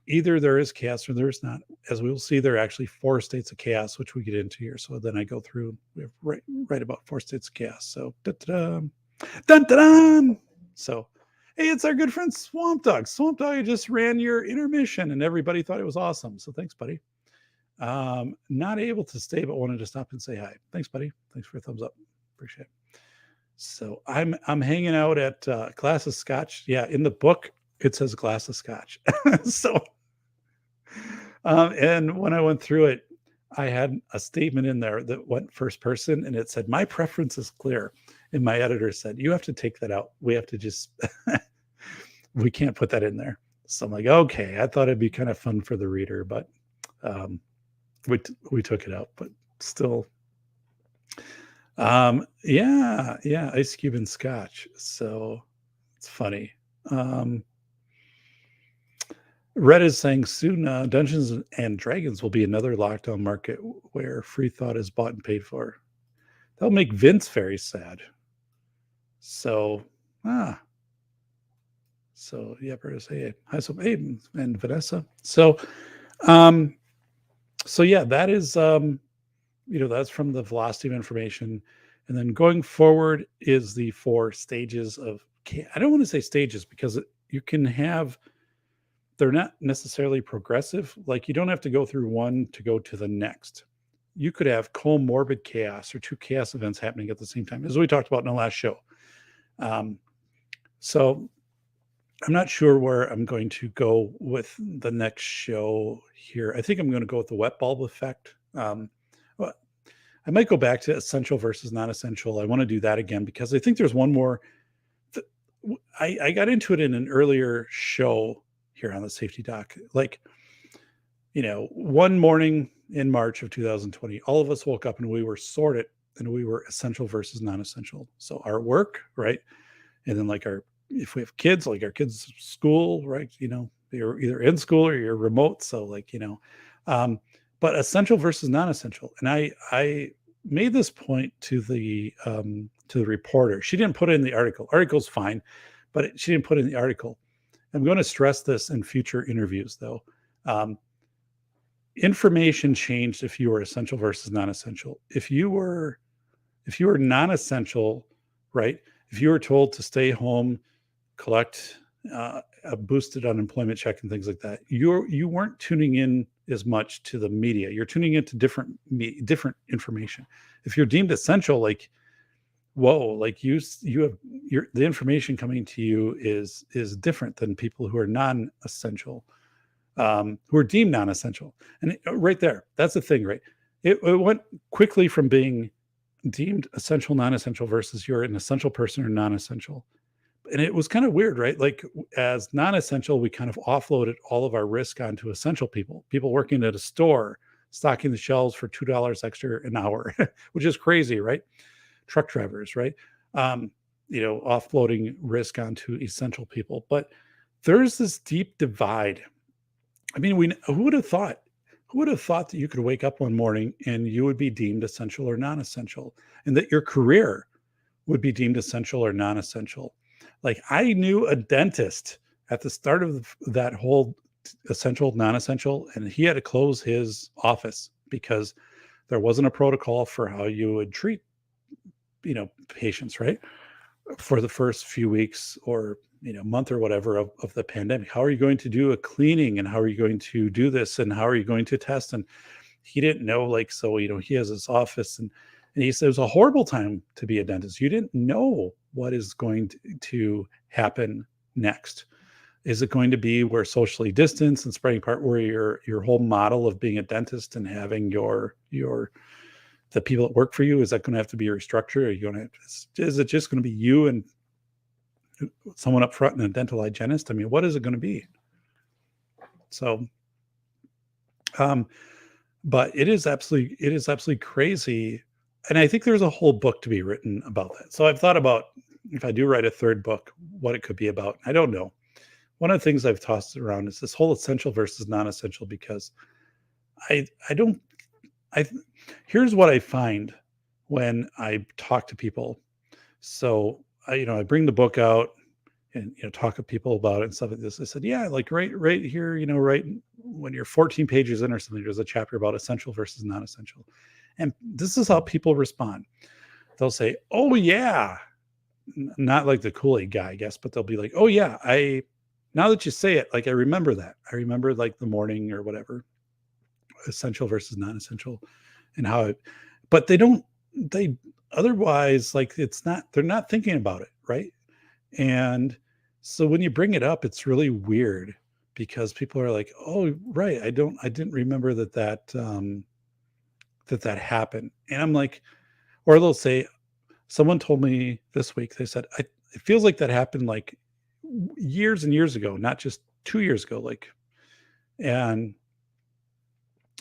either there is chaos or there is not. As we will see, there are actually 4 states of chaos, which we get into here. So then I go through, we have right about 4 states of chaos. So, dun-dun-dun! So, hey, it's our good friend Swamp Dog. Swamp Dog just ran your intermission and everybody thought it was awesome. So thanks, buddy. Not able to stay, but wanted to stop and say hi. Thanks, buddy. Thanks for a thumbs up. Appreciate it. So I'm hanging out at Glass of Scotch. Yeah, in the book, it says Glass of Scotch. So, and when I went through it, I had a statement in there that went first person and it said, my preference is clear. And my editor said, you have to take that out. We have to just, we can't put that in there. So I'm like, okay, I thought it'd be kind of fun for the reader, but we took it out, but still. Yeah, Ice Cube and Scotch. So it's funny. Red is saying soon Dungeons and Dragons will be another lockdown market where free thought is bought and paid for. That'll make Vince very sad. So, so yeah, British, hey, hi, so Aiden and Vanessa. So, so yeah, that is, that's from the velocity of information. And then going forward is the 4 stages of, I don't want to say stages because you can have, they're not necessarily progressive. Like you don't have to go through one to go to the next. You could have comorbid chaos or 2 chaos events happening at the same time, as we talked about in the last show. So I'm not sure where I'm going to go with the next show here. I think I'm going to go with the wet bulb effect. Well, I might go back to essential versus non-essential. I want to do that again because I think there's one more. I got into it in an earlier show here on the Safety Doc. Like, one morning in March of 2020, all of us woke up and we were sorted and we were essential versus non-essential. So our work, right? And then like if we have kids, like our kids' school, right? You're either in school or you're remote. So like, but essential versus non-essential. And I made this point to the reporter. She didn't put it in the article. Article's fine, but she didn't put it in the article. I'm going to stress this in future interviews though. Information changed if you were essential versus non-essential. If you were non-essential, right? If you were told to stay home, collect a boosted unemployment check and things like that, you weren't tuning in as much to the media. You're tuning into different information. If you're deemed essential, like, whoa, like you have the information coming to you is different than people who are non-essential, who are deemed non-essential. And right there, that's the thing, right? It went quickly from being deemed essential, non-essential versus you're an essential person or non-essential. And it was kind of weird, right? Like as non-essential, we kind of offloaded all of our risk onto essential people working at a store, stocking the shelves for $2 extra an hour, which is crazy, right? Truck drivers, right? Offloading risk onto essential people. But there's this deep divide. I mean, who would have thought? Who would have thought that you could wake up one morning and you would be deemed essential or non-essential, and that your career would be deemed essential or non-essential? Like I knew a dentist at the start of that whole essential, non-essential, and he had to close his office because there wasn't a protocol for how you would treat, patients, right? For the first few weeks or month or whatever of the pandemic. How are you going to do a cleaning, and how are you going to do this, and how are you going to test? And he didn't know, like, so he has his office, and he said it was a horrible time to be a dentist. You didn't know what is going to happen next. Is it going to be where socially distanced and spreading apart, where your whole model of being a dentist and having the people that work for you, is that going to have to be restructured? Are you going to, is it just going to be you and someone up front and a dental hygienist? I mean, what is it going to be? So, but it is absolutely crazy. And I think there's a whole book to be written about that. So I've thought about, if I do write a third book, what it could be about. I don't know. One of the things I've tossed around is this whole essential versus non-essential, because here's what I find when I talk to people. So I bring the book out and talk to people about it and stuff like this. I said, yeah, like right here, right when you're 14 pages in or something, there's a chapter about essential versus non-essential. And this is how people respond. They'll say, oh yeah, not like the Kool-Aid guy, I guess, but they'll be like, oh yeah, now that you say it, like I remember that. I remember like the morning or whatever, essential versus non-essential, and but they otherwise, like they're not thinking about it, right? And so when you bring it up, it's really weird because people are like, oh right, I didn't remember that happened. And I'm like, or they'll say, someone told me this week, they said, it feels like that happened like years and years ago, not just 2 years ago, and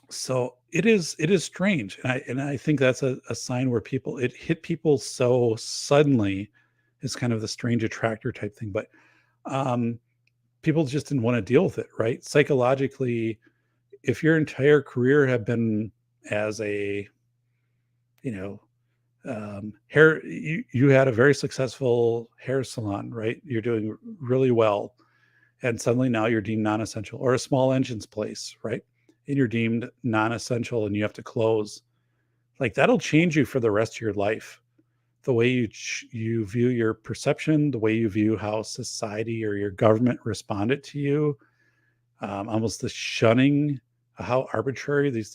so it is strange. And I think that's a sign where it hit people so suddenly. Is kind of the strange attractor type thing, but people just didn't want to deal with it, right? Psychologically, if your entire career had been as a, hair, you had a very successful hair salon, right? You're doing really well. And suddenly now you're deemed non-essential, or a small engines place, right? And you're deemed non-essential and you have to close. Like that'll change you for the rest of your life. The way you view your perception, the way you view how society or your government responded to you, almost the shunning, how arbitrary these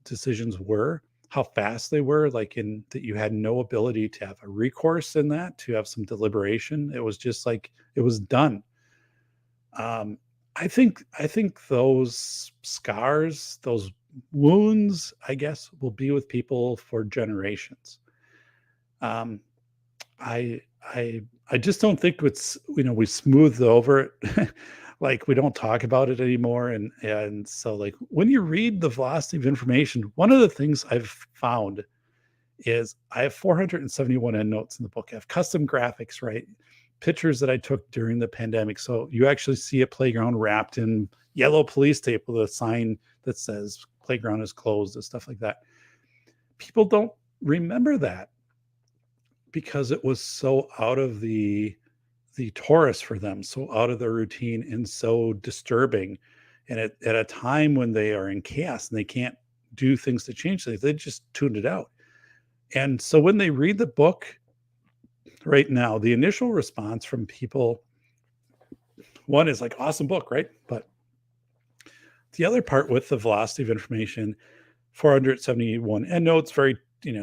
decisions were. how fast they were, like in that you had no ability to have a recourse in that, to have some deliberation. It was just like it was done. Um, I think those scars, those wounds, I guess, will be with people for generations. Um, I just don't think it's, we smoothed over it. Like we don't talk about it anymore. And so like when you read the velocity of information, one of the things I've found is I have 471 endnotes in the book. I have custom graphics, right? Pictures that I took during the pandemic. So you actually see a playground wrapped in yellow police tape with a sign that says playground is closed and stuff like that. People don't remember that because it was so out of the torus for them, so out of their routine and so disturbing. And at a time when they are in chaos and they can't do things to change things, they just tuned it out. And so when they read the book right now, the initial response from people, one is like, awesome book, right? But the other part with the velocity of information, 471 endnotes, very,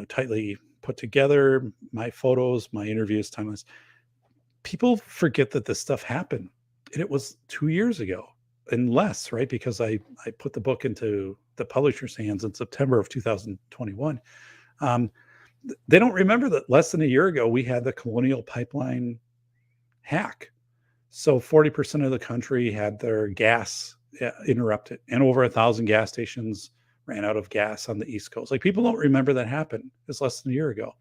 tightly put together, my photos, my interviews, timeless. People forget that this stuff happened. And it was 2 years ago and less, right? Because I put the book into the publisher's hands in September of 2021. They don't remember that less than a year ago, we had the Colonial Pipeline hack. So 40% of the country had their gas interrupted, and over 1,000 gas stations ran out of gas on the East Coast. Like people don't remember that happened. It's less than a year ago.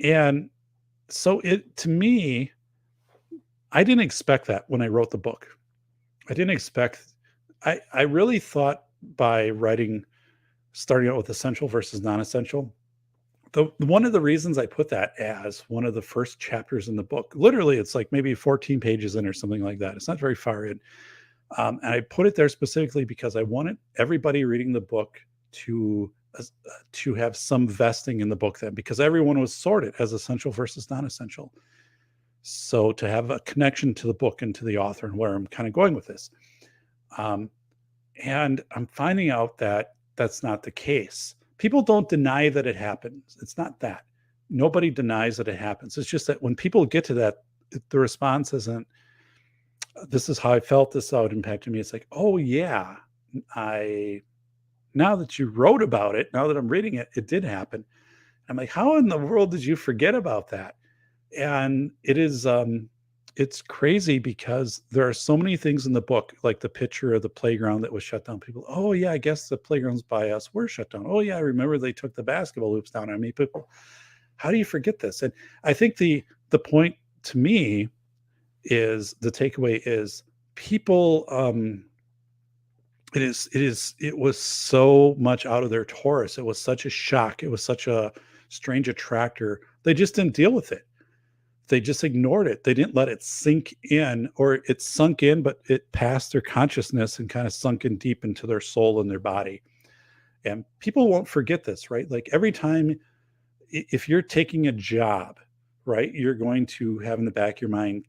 And so to me, I didn't expect that when I wrote the book. I didn't expect, I really thought by starting out with essential versus non-essential, one of the reasons I put that as one of the first chapters in the book, literally it's like maybe 14 pages in or something like that. It's not very far in. And I put it there specifically because I wanted everybody reading the book to have some vesting in the book then, because everyone was sorted as essential versus non-essential. So to have a connection to the book and to the author and where I'm kind of going with this. And I'm finding out that that's not the case. People don't deny that it happens. It's not that. Nobody denies that it happens. It's just that when people get to that, the response isn't, this is how I felt, this is how it impacted me. It's like, oh yeah, now that you wrote about it, now that I'm reading it, it did happen. I'm like, how in the world did you forget about that? And it is, it's crazy because there are so many things in the book, like the picture of the playground that was shut down. People, oh yeah, I guess the playgrounds by us were shut down. Oh yeah, I remember they took the basketball hoops down. I mean, people, how do you forget this? And I think the point to me is, the takeaway is people, it was so much out of their torus. It was such a shock. It was such a strange attractor. They just didn't deal with it. They just ignored it. They didn't let it sink in, or it sunk in, but it passed their consciousness and kind of sunk in deep into their soul and their body. And people won't forget this, right? Like every time, if you're taking a job, right, you're going to have in the back of your mind,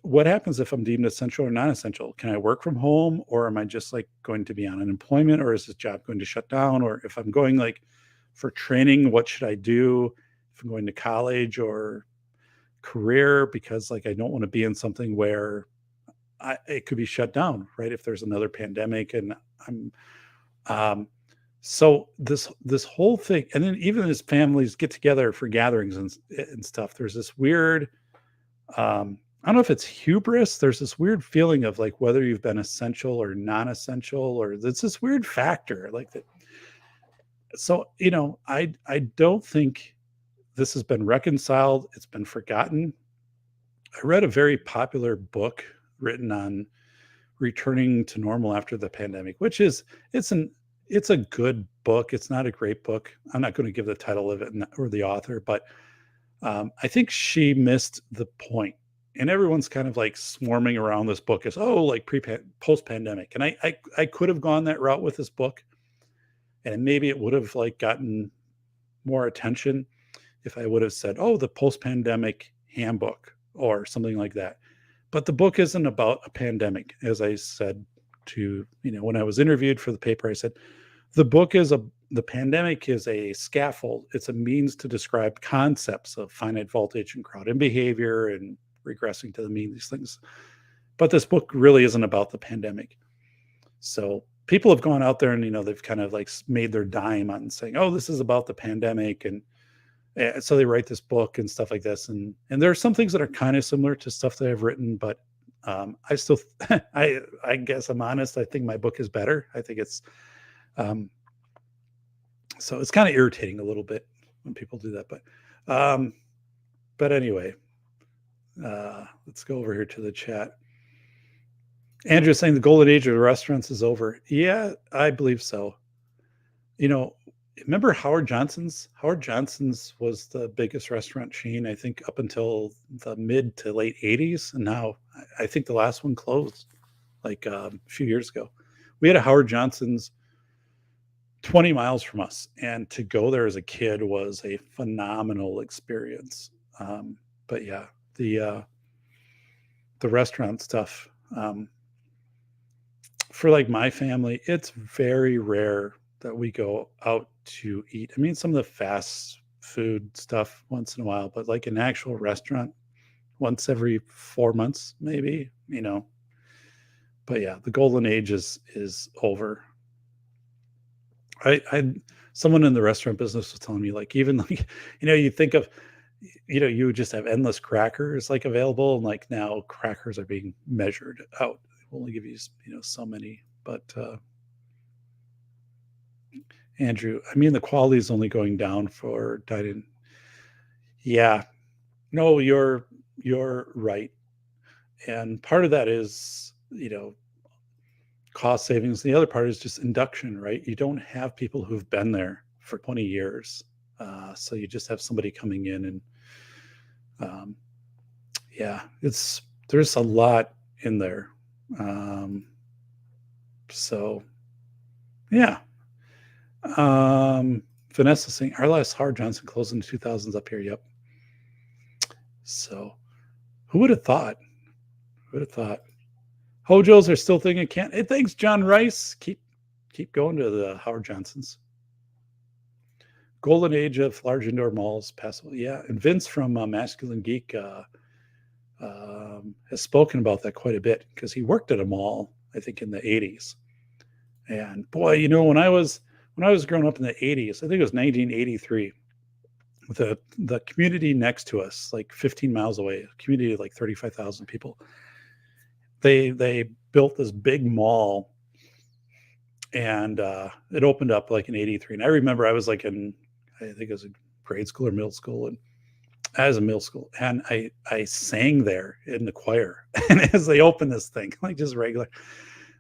what happens if I'm deemed essential or non-essential? Can I work from home, or am I just like going to be on unemployment, or is this job going to shut down? Or if I'm going like for training, what should I do? If I'm going to college or career, because like I don't want to be in something where it could be shut down, right? If there's another pandemic, and I'm so this whole thing, and then even as families get together for gatherings and stuff, there's this weird, I don't know if it's hubris. There's this weird feeling of like whether you've been essential or non-essential, or there's this weird factor like that. So I don't think this has been reconciled. It's been forgotten. I read a very popular book written on returning to normal after the pandemic, which is, it's a good book. It's not a great book. I'm not going to give the title of it or the author, but I think she missed the point. And everyone's kind of like swarming around this book as, oh, like post pandemic. And I could have gone that route with this book, and maybe it would have like gotten more attention if I would have said, oh, the post pandemic handbook or something like that. But the book isn't about a pandemic. As I said to, when I was interviewed for the paper, I said, the book is the pandemic is a scaffold. It's a means to describe concepts of finite voltage and crowd in behavior and regressing to the mean, these things. But this book really isn't about the pandemic. So people have gone out there and, they've kind of like made their dime on saying, oh, this is about the pandemic. And so they write this book and stuff like this. And there are some things that are kind of similar to stuff that I've written, but I still, I guess I'm honest. I think my book is better. I think it's, so it's kind of irritating a little bit when people do that, but anyway, let's go over here to the chat. Andrew is saying the golden age of the restaurants is over. Yeah, I believe so. Remember Howard Johnson's? Howard Johnson's was the biggest restaurant chain, I think, up until the mid to late 80s. And now I think the last one closed like a few years ago. We had a Howard Johnson's 20 miles from us. And to go there as a kid was a phenomenal experience. But yeah, the restaurant stuff, for like my family, it's very rare that we go out to eat. I mean, some of the fast food stuff once in a while, but like an actual restaurant once every 4 months, maybe, but yeah, the golden age is over. Someone in the restaurant business was telling me, like, even like, you think of, you would just have endless crackers like available, and like now crackers are being measured out. They only give you, so many, but, Andrew, I mean, the quality is only going down for dining. Yeah, no, you're right. And part of that is, cost savings. The other part is just induction, right? You don't have people who've been there for 20 years. So you just have somebody coming in and, yeah, there's a lot in there. So yeah. Vanessa saying our last Howard Johnson closed in the 2000s up here. Yep. So who would have thought? Hojo's are still thinking can't. Hey, thanks, John Rice. Keep going to the Howard Johnsons. Golden age of large indoor malls. Passable. Yeah. And Vince from Masculine Geek has spoken about that quite a bit because he worked at a mall, I think, in the 80s. And boy, when I was growing up in the 80s, I think it was 1983, the community next to us, like 15 miles away, a community of like 35,000 people, they built this big mall, and it opened up like in 83. And I remember I was like I think it was in grade school or middle school, and I was in middle school, and I sang there in the choir, and as they opened this thing, like just regular.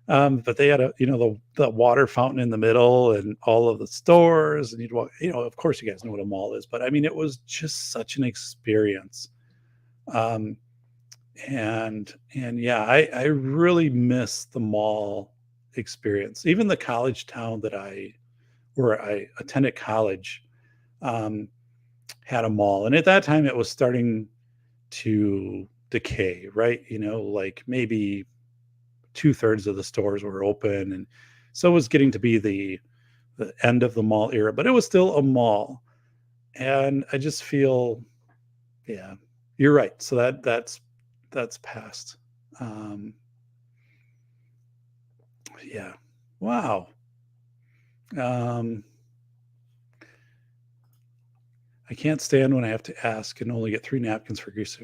But they had the water fountain in the middle and all of the stores, and you'd walk, of course you guys know what a mall is, but I mean, it was just such an experience. And yeah, I really miss the mall experience. Even the college town where I attended college, had a mall. And at that time it was starting to decay, right? Like maybe 2/3 of the stores were open, and so it was getting to be the end of the mall era, but it was still a mall. And I just feel, yeah, you're right. So that's past. Yeah. Wow. I can't stand when I have to ask and only get 3 napkins for grease.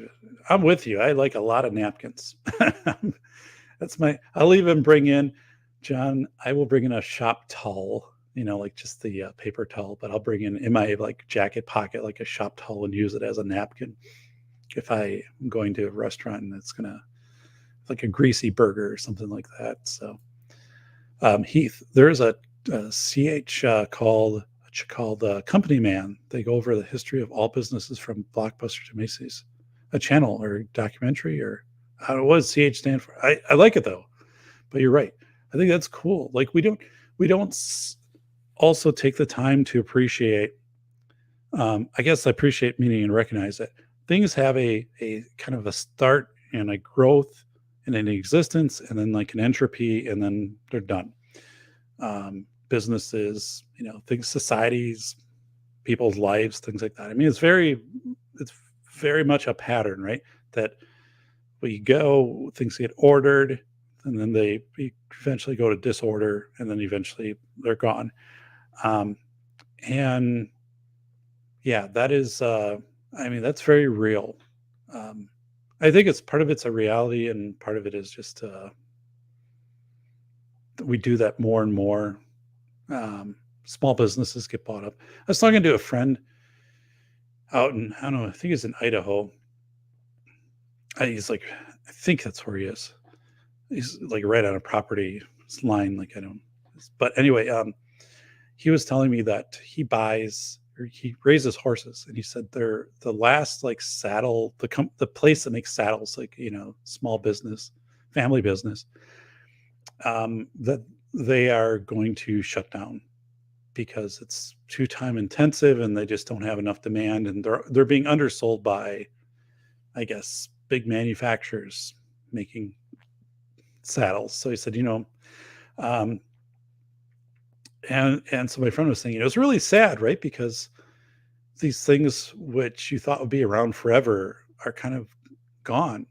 I'm with you. I like a lot of napkins. I'll even bring in, John, I will bring in a shop towel, like just the paper towel, but I'll bring in my like jacket pocket, like a shop towel, and use it as a napkin if I'm going to a restaurant and it's like a greasy burger or something like that. So, Heath, there's a CH called Company Man. They go over the history of all businesses from Blockbuster to Macy's, a channel or documentary, or what does CH stand for? I like it though, but you're right. I think that's cool. Like we don't also take the time to appreciate. I guess appreciate meaning and recognize that things have a kind of a start and a growth and an existence, and then like an entropy, and then they're done. businesses, things, societies, people's lives, things like that. I mean, it's very much a pattern, right? That we go, things get ordered, and then they eventually go to disorder, and then eventually they're gone. And yeah, that is, that's very real. I think it's part of it's a reality, and part of it is just we do that more and more. Small businesses get bought up. I was talking to a friend out in, I don't know, I think he's in Idaho. He's like, I think that's where he is. He's like right on a property line. Like, I don't, but anyway, he was telling me that he raises horses, and he said they're the last like saddle, the place that makes saddles, like, small business, family business, that they are going to shut down because it's too time intensive and they just don't have enough demand, and they're being undersold by, I guess, big manufacturers making saddles. So he said, and so my friend was saying, it's really sad, right? Because these things which you thought would be around forever are kind of gone.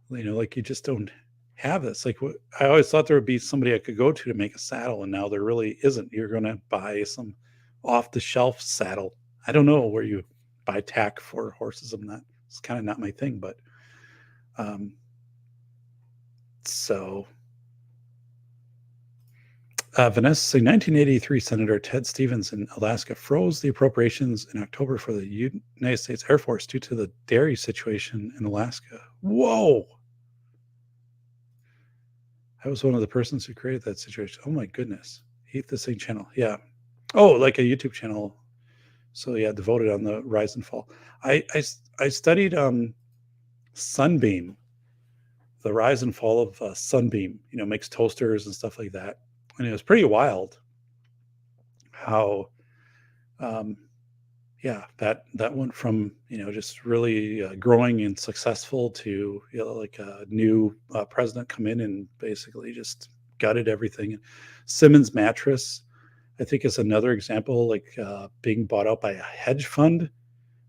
Like you just don't have this. Like, I always thought there would be somebody I could go to make a saddle, and now there really isn't. You're going to buy some off the shelf saddle. I don't know where you buy tack for horses. It's kind of not my thing, but so Vanessa saying 1983 Senator Ted Stevens in Alaska froze the appropriations in October for the United States Air Force due to the dairy situation in Alaska. Whoa. I was one of the persons who created that situation. Oh my goodness. Eat the Sing channel. Yeah. Oh, like a YouTube channel. So yeah, devoted on the rise and fall. I studied Sunbeam, the rise and fall of Sunbeam, makes toasters and stuff like that. And it was pretty wild how, that went from, just really growing and successful to, like a new president come in and basically just gutted everything. Simmons mattress, I think, is another example, like being bought out by a hedge fund,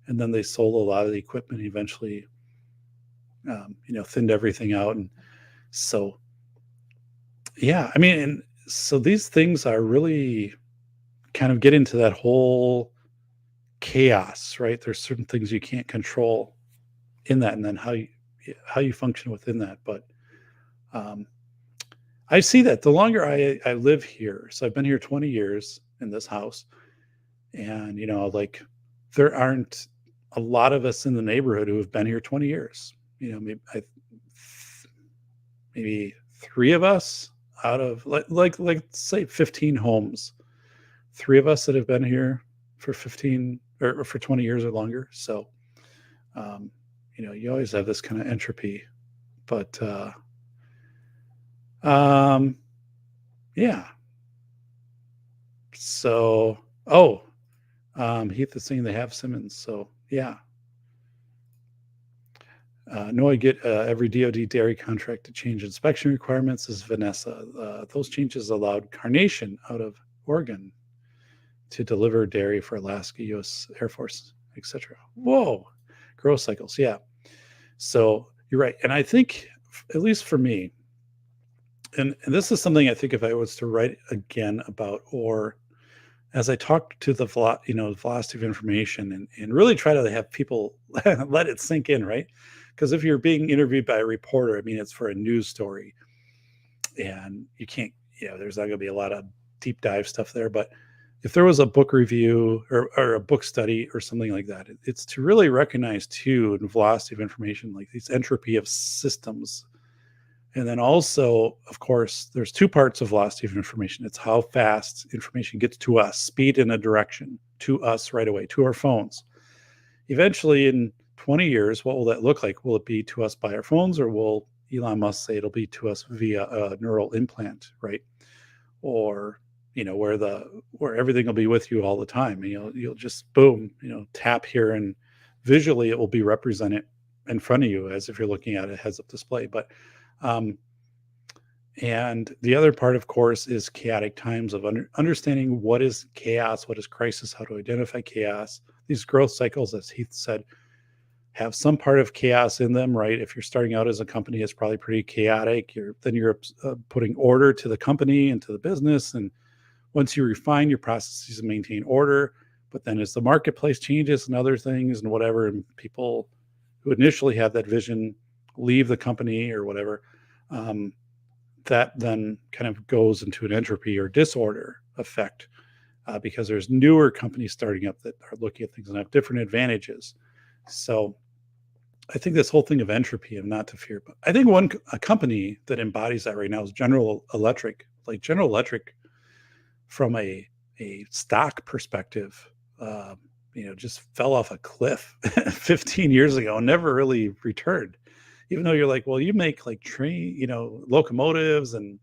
and then they sold a lot of the equipment and eventually, thinned everything out. And so, yeah, I mean, and so these things are really kind of get into that whole chaos, right? There's certain things you can't control in that, and then how you function within that. But I see that the longer I live here, so I've been here 20 years in this house, and like there aren't a lot of us in the neighborhood who have been here 20 years. Maybe three of us out of like say 15 homes, three of us that have been here for 15 or for 20 years or longer. So, you always have this kind of entropy, but, yeah. So, Heath is saying they have Simmons. So yeah. No, I get every DoD dairy contract to change inspection requirements, is Vanessa. Those changes allowed Carnation out of Oregon to deliver dairy for Alaska, U.S. Air Force, etc. Whoa, growth cycles, yeah. So you're right, and I think, at least for me, and this is something I think if I was to write again about, or as I talk to the velocity of information, and really try to have people let it sink in, right? Because if you're being interviewed by a reporter, I mean, it's for a news story, and you can't, there's not going to be a lot of deep dive stuff there. But if there was a book review or a book study or something like that, it's to really recognize too, in velocity of information, like these entropy of systems. And then also, of course, there's two parts of velocity of information. It's how fast information gets to us, speed in a direction to us right away, to our phones. Eventually, in 20 years, what will that look like? Will it be to us by our phones, or will Elon Musk say it'll be to us via a neural implant, right? Or, where everything will be with you all the time. You'll just boom, tap here, and visually it will be represented in front of you as if you're looking at a heads-up display. But And the other part, of course, is chaotic times of understanding what is chaos, what is crisis, how to identify chaos. These growth cycles, as Heath said, have some part of chaos in them, right? If you're starting out as a company, it's probably pretty chaotic. You're putting order to the company and to the business. And once you refine your processes and maintain order, but then as the marketplace changes and other things and whatever, and people who initially have that vision leave the company or whatever, that then kind of goes into an entropy or disorder effect because there's newer companies starting up that are looking at things and have different advantages. So I think this whole thing of entropy and not to fear, but I think a company that embodies that right now is General Electric. Like General Electric, from a stock perspective, just fell off a cliff 15 years ago and never really returned. Even though you're like, well, you make like locomotives and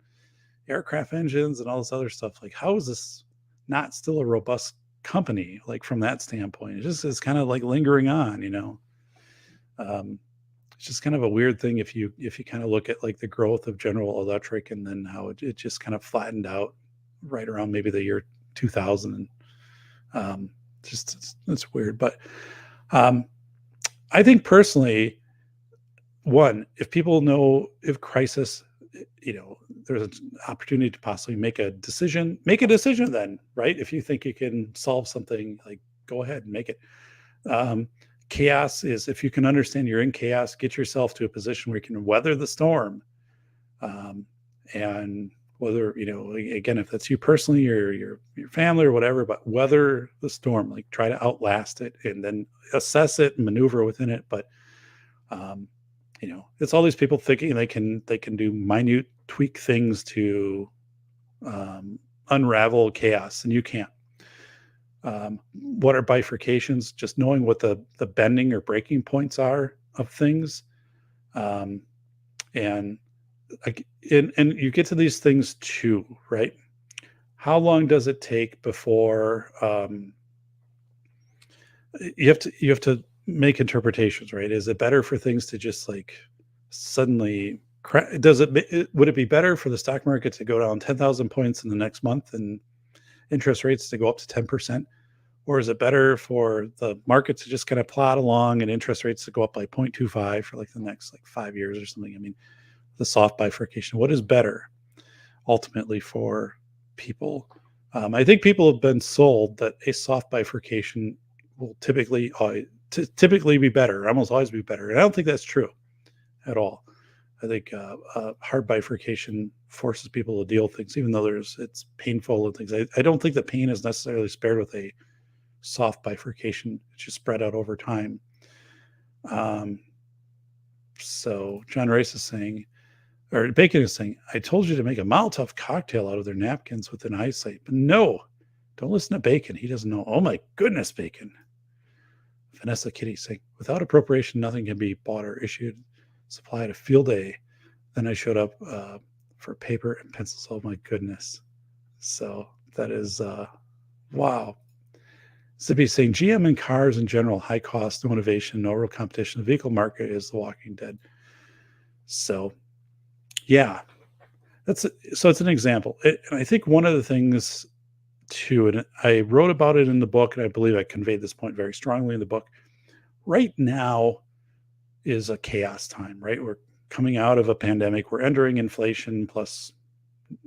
aircraft engines and all this other stuff. Like, how is this not still a robust company? Like from that standpoint, it just is kind of like lingering on, it's just kind of a weird thing if you kind of look at like the growth of General Electric and then how it just kind of flattened out right around maybe the year 2000. And it's weird. But I think personally, one, if people know if crisis, there's an opportunity to possibly make a decision then, right? If you think you can solve something, like go ahead and make it. Chaos is, if you can understand you're in chaos, get yourself to a position where you can weather the storm. And whether, again, if that's you personally or your family or whatever, but weather the storm, like try to outlast it and then assess it and maneuver within it. But, it's all these people thinking they can do minute tweak things to unravel chaos, and you can't. What are bifurcations? Just knowing what the bending or breaking points are of things. And you get to these things too, right? How long does it take before you have to make interpretations, right? Is it better for things to just like suddenly would it be better for the stock market to go down 10,000 points in the next month and interest rates to go up to 10%? Or is it better for the market to just kind of plod along and interest rates to go up by 0.25 for like the next 5 years or something? I mean, the soft bifurcation, what is better ultimately for people? I think people have been sold that a soft bifurcation will typically be better, almost always be better. And I don't think that's true at all. I think hard bifurcation forces people to deal with things, even though it's painful and things. I don't think the pain is necessarily spared with a soft bifurcation. It's just spread out over time. So John Rice is saying, or Bacon is saying, I told you to make a Molotov cocktail out of their napkins within eyesight. But no, don't listen to Bacon. He doesn't know. Oh my goodness, Bacon. Vanessa Kitty saying, without appropriation, nothing can be bought or issued. Supply at a field day. Then I showed up for paper and pencils. Oh my goodness. So that is, wow. Zippy saying, GM and cars in general, high cost, no innovation, no real competition. The vehicle market is The Walking Dead. So, yeah, so it's an example. And I think one of the things too, and I wrote about it in the book, and I believe I conveyed this point very strongly in the book. Right now is a chaos time, right? We're coming out of a pandemic. We're entering inflation plus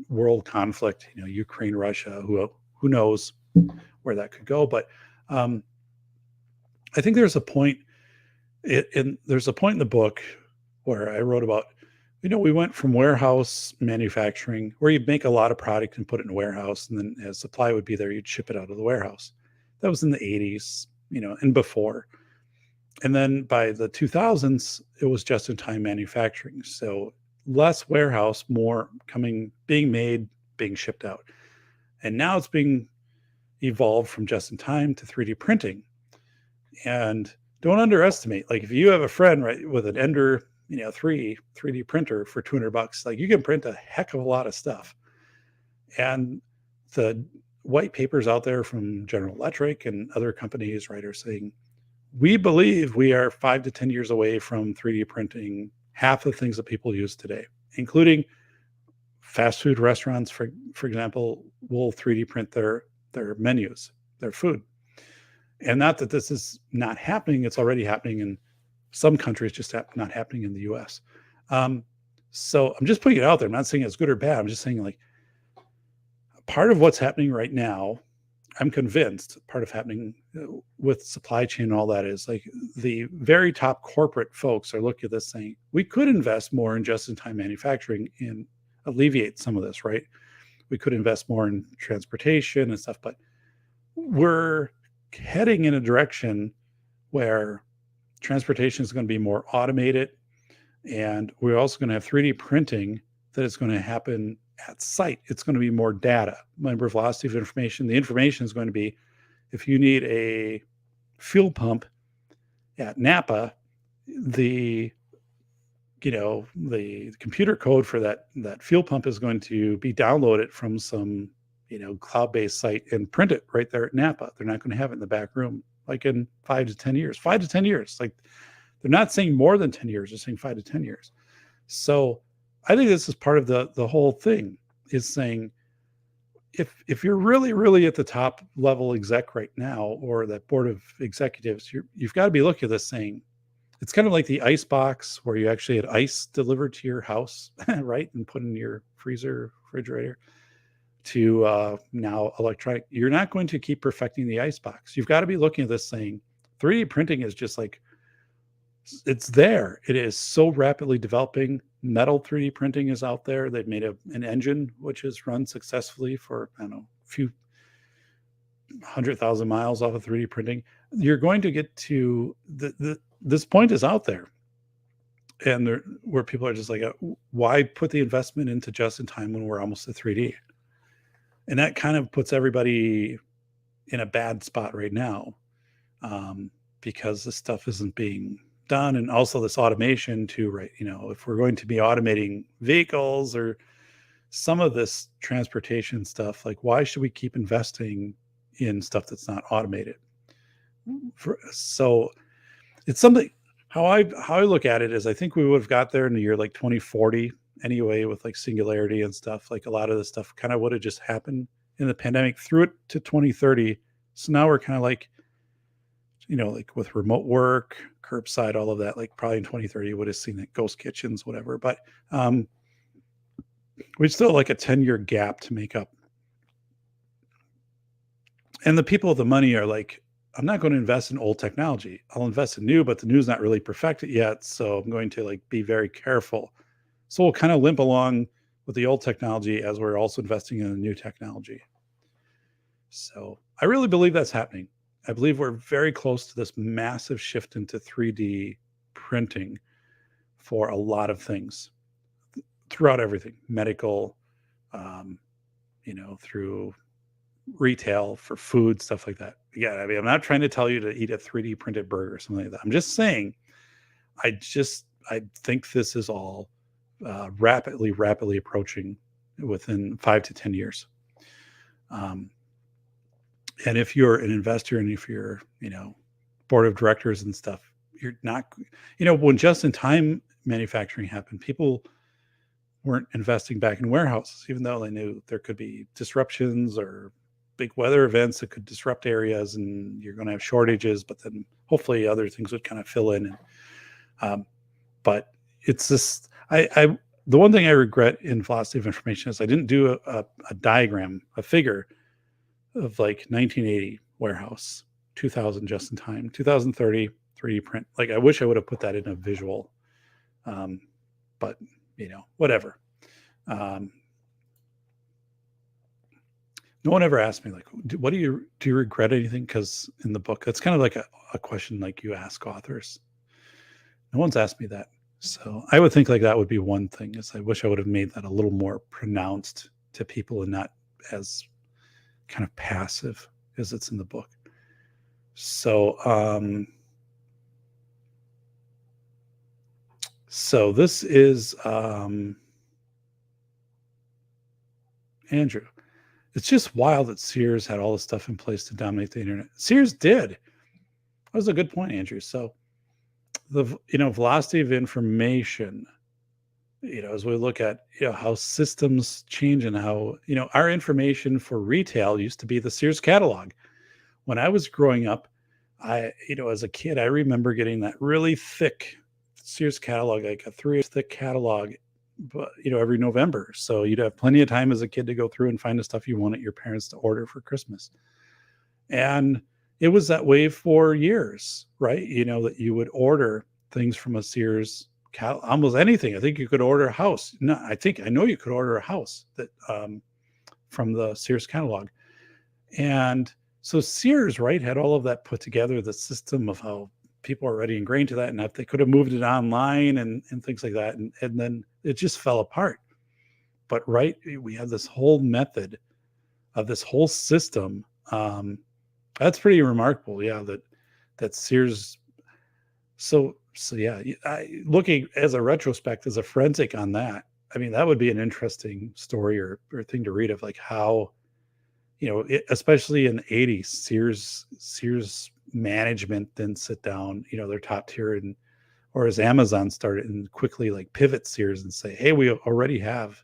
world conflict, Ukraine, Russia, who knows where that could go. But I think there's a point in the book where I wrote about, we went from warehouse manufacturing where you'd make a lot of product and put it in a warehouse, and then as supply would be there, you'd ship it out of the warehouse. That was in the 80s, and before. And then by the 2000s, it was just-in-time manufacturing. So less warehouse, more being made, being shipped out. And now it's being evolved from just-in-time to 3D printing. And don't underestimate, like if you have a friend, right, with an Ender 3D printer for $200, like you can print a heck of a lot of stuff. And the white papers out there from General Electric and other companies, right, are saying, we believe we are 5 to 10 years away from 3D printing half the things that people use today, including fast food restaurants, for example, will 3D print their menus, their food. And not that this is not happening, it's already happening in some countries, just not happening in the US. So I'm just putting it out there. I'm not saying it's good or bad. I'm just saying, like, part of what's happening right now, I'm convinced part of happening with supply chain and all that is, like, the very top corporate folks are looking at this saying, we could invest more in just-in-time manufacturing and alleviate some of this, right? We could invest more in transportation and stuff, but we're heading in a direction where transportation is going to be more automated, and we're also going to have 3D printing that is going to happen at site. It's going to be more data. Remember, velocity of information. The information is going to be, if you need a fuel pump at Napa, the computer code for that fuel pump is going to be downloaded from some cloud-based site and print it right there at Napa. They're not going to have it in the back room, like in 5 to 10 years. 5 to 10 years. Like, they're not saying more than 10 years, they're saying 5 to 10 years. So I think this is part of the whole thing, is saying, if you're really, really at the top level exec right now, or that board of executives, you've got to be looking at this saying, it's kind of like the ice box where you actually had ice delivered to your house, right? And put in your freezer, refrigerator, to now electronic. You're not going to keep perfecting the ice box. You've got to be looking at this saying, 3D printing is just like, it's there. It is so rapidly developing. Metal 3D printing is out there. They've made an engine which has run successfully for, I don't know, a few 100,000 miles off of 3D printing. You're going to get to this point is out there, and where people are just like, why put the investment into just in time when we're almost at 3D? And that kind of puts everybody in a bad spot right now, because this stuff isn't being done. And also this automation too, right? If we're going to be automating vehicles or some of this transportation stuff, like, why should we keep investing in stuff that's not automated? So it's something, how I look at it is, I think we would have got there in the year like 2040 anyway, with like singularity and stuff. Like, a lot of this stuff kind of would have just happened in the pandemic, through it to 2030. So now we're kind of like, like with remote work, curbside, all of that, like probably in 2030 would have seen that ghost kitchens, whatever. But we still have like a 10-year gap to make up. And the people with the money are like, I'm not going to invest in old technology. I'll invest in new, but the new's not really perfected yet. So I'm going to like be very careful. So we'll kind of limp along with the old technology as we're also investing in the new technology. So I really believe that's happening. I believe we're very close to this massive shift into 3D printing for a lot of things throughout everything, medical, through retail, for food, stuff like that. Yeah, I mean, I'm not trying to tell you to eat a 3D printed burger or something like that. I'm just saying, I think this is all rapidly approaching within 5 to 10 years. And if you're an investor, and if you're, board of directors and stuff, you're not, when just-in-time manufacturing happened, people weren't investing back in warehouses, even though they knew there could be disruptions or big weather events that could disrupt areas, and you're going to have shortages, but then hopefully other things would kind of fill in. And, but it's this, the one thing I regret in velocity of information is I didn't do a diagram, a figure of like 1980 warehouse, 2000 just in time, 2030 3D print. Like, I wish I would have put that in a visual, but whatever. No one ever asked me, like, do you regret anything? Because in the book, that's kind of like a question like you ask authors. No one's asked me that. So I would think like that would be one thing, is I wish I would have made that a little more pronounced to people and not as kind of passive as it's in the book. So, so this is Andrew. It's just wild that Sears had all this stuff in place to dominate the internet. Sears did. That was a good point, Andrew. So the velocity of information as we look at, how systems change and how, our information for retail used to be the Sears catalog. When I was growing up, as a kid, I remember getting that really thick Sears catalog, like a 3 thick catalog, but every November. So you'd have plenty of time as a kid to go through and find the stuff you wanted your parents to order for Christmas. And it was that way for years, right? That you would order things from a Sears almost anything. I think you could order a house. No, I know you could order a house that from the Sears catalog. And so Sears, right, had all of that put together, the system of how people are already ingrained to that. And if they could have moved it online and things like that. And then it just fell apart. But right, we have this whole method of this whole system. That's pretty remarkable. Yeah, that Sears. So yeah, looking as a retrospect, as a forensic on that, I mean, that would be an interesting story or thing to read of like how, especially in the 80s, Sears management then sit down, their top tier, and or as Amazon started and quickly like pivot Sears and say, hey, we already have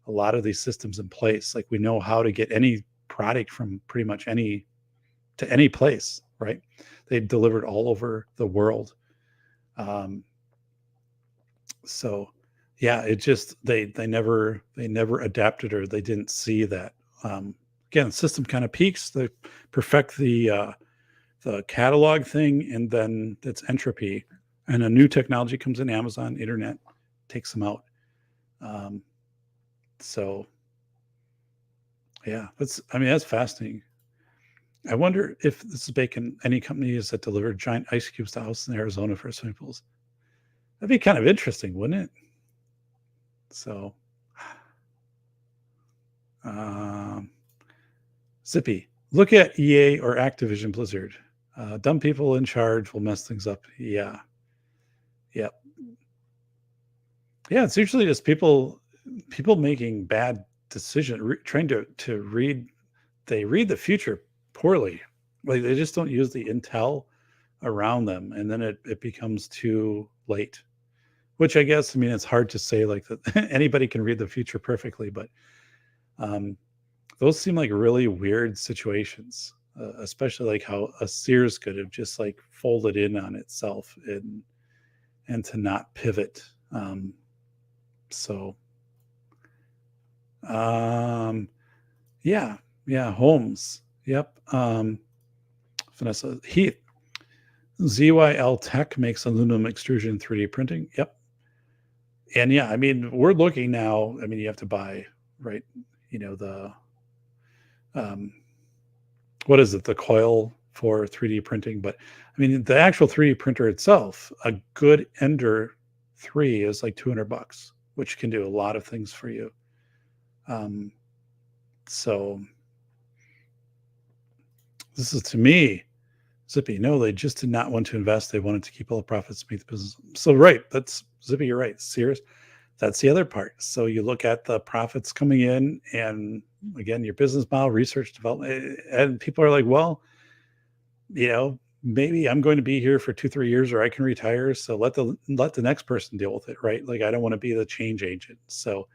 a lot of these systems in place. Like we know how to get any product from pretty much any place, right? They delivered all over the world. So yeah, it just, they never adapted, or they didn't see that. Again, system kind of peaks, they perfect the catalog thing, and then it's entropy, and a new technology comes in, Amazon, internet takes them out. So yeah, that's fascinating. I wonder if this is bacon, any companies that deliver giant ice cubes to house in Arizona for swimming pools. That'd be kind of interesting, wouldn't it? So, Zippy, look at EA or Activision Blizzard. Dumb people in charge will mess things up. Yeah. Yep. Yeah, it's usually just people making bad decisions, trying to read. They read the future poorly. Like they just don't use the intel around them, and then it becomes too late. Which I guess, it's hard to say like that anybody can read the future perfectly, but those seem like really weird situations, especially like how a Sears could have just like folded in on itself and to not pivot. Yeah, homes. Yep. Vanessa Heath, ZYL Tech makes aluminum extrusion 3D printing. Yep. And yeah, we're looking now. You have to buy, right? The what is it? The coil for 3D printing. But the actual 3D printer itself, a good Ender 3 is like $200, which can do a lot of things for you. So this is, to me, Zippy. No, they just did not want to invest. They wanted to keep all the profits to meet the business. So right, that's Zippy. You're right. Sears, that's the other part. So you look at the profits coming in, and again, your business model, research development, and people are like, well, maybe I'm going to be here for 2-3 years, or I can retire. So let the next person deal with it, right? Like I don't want to be the change agent. So,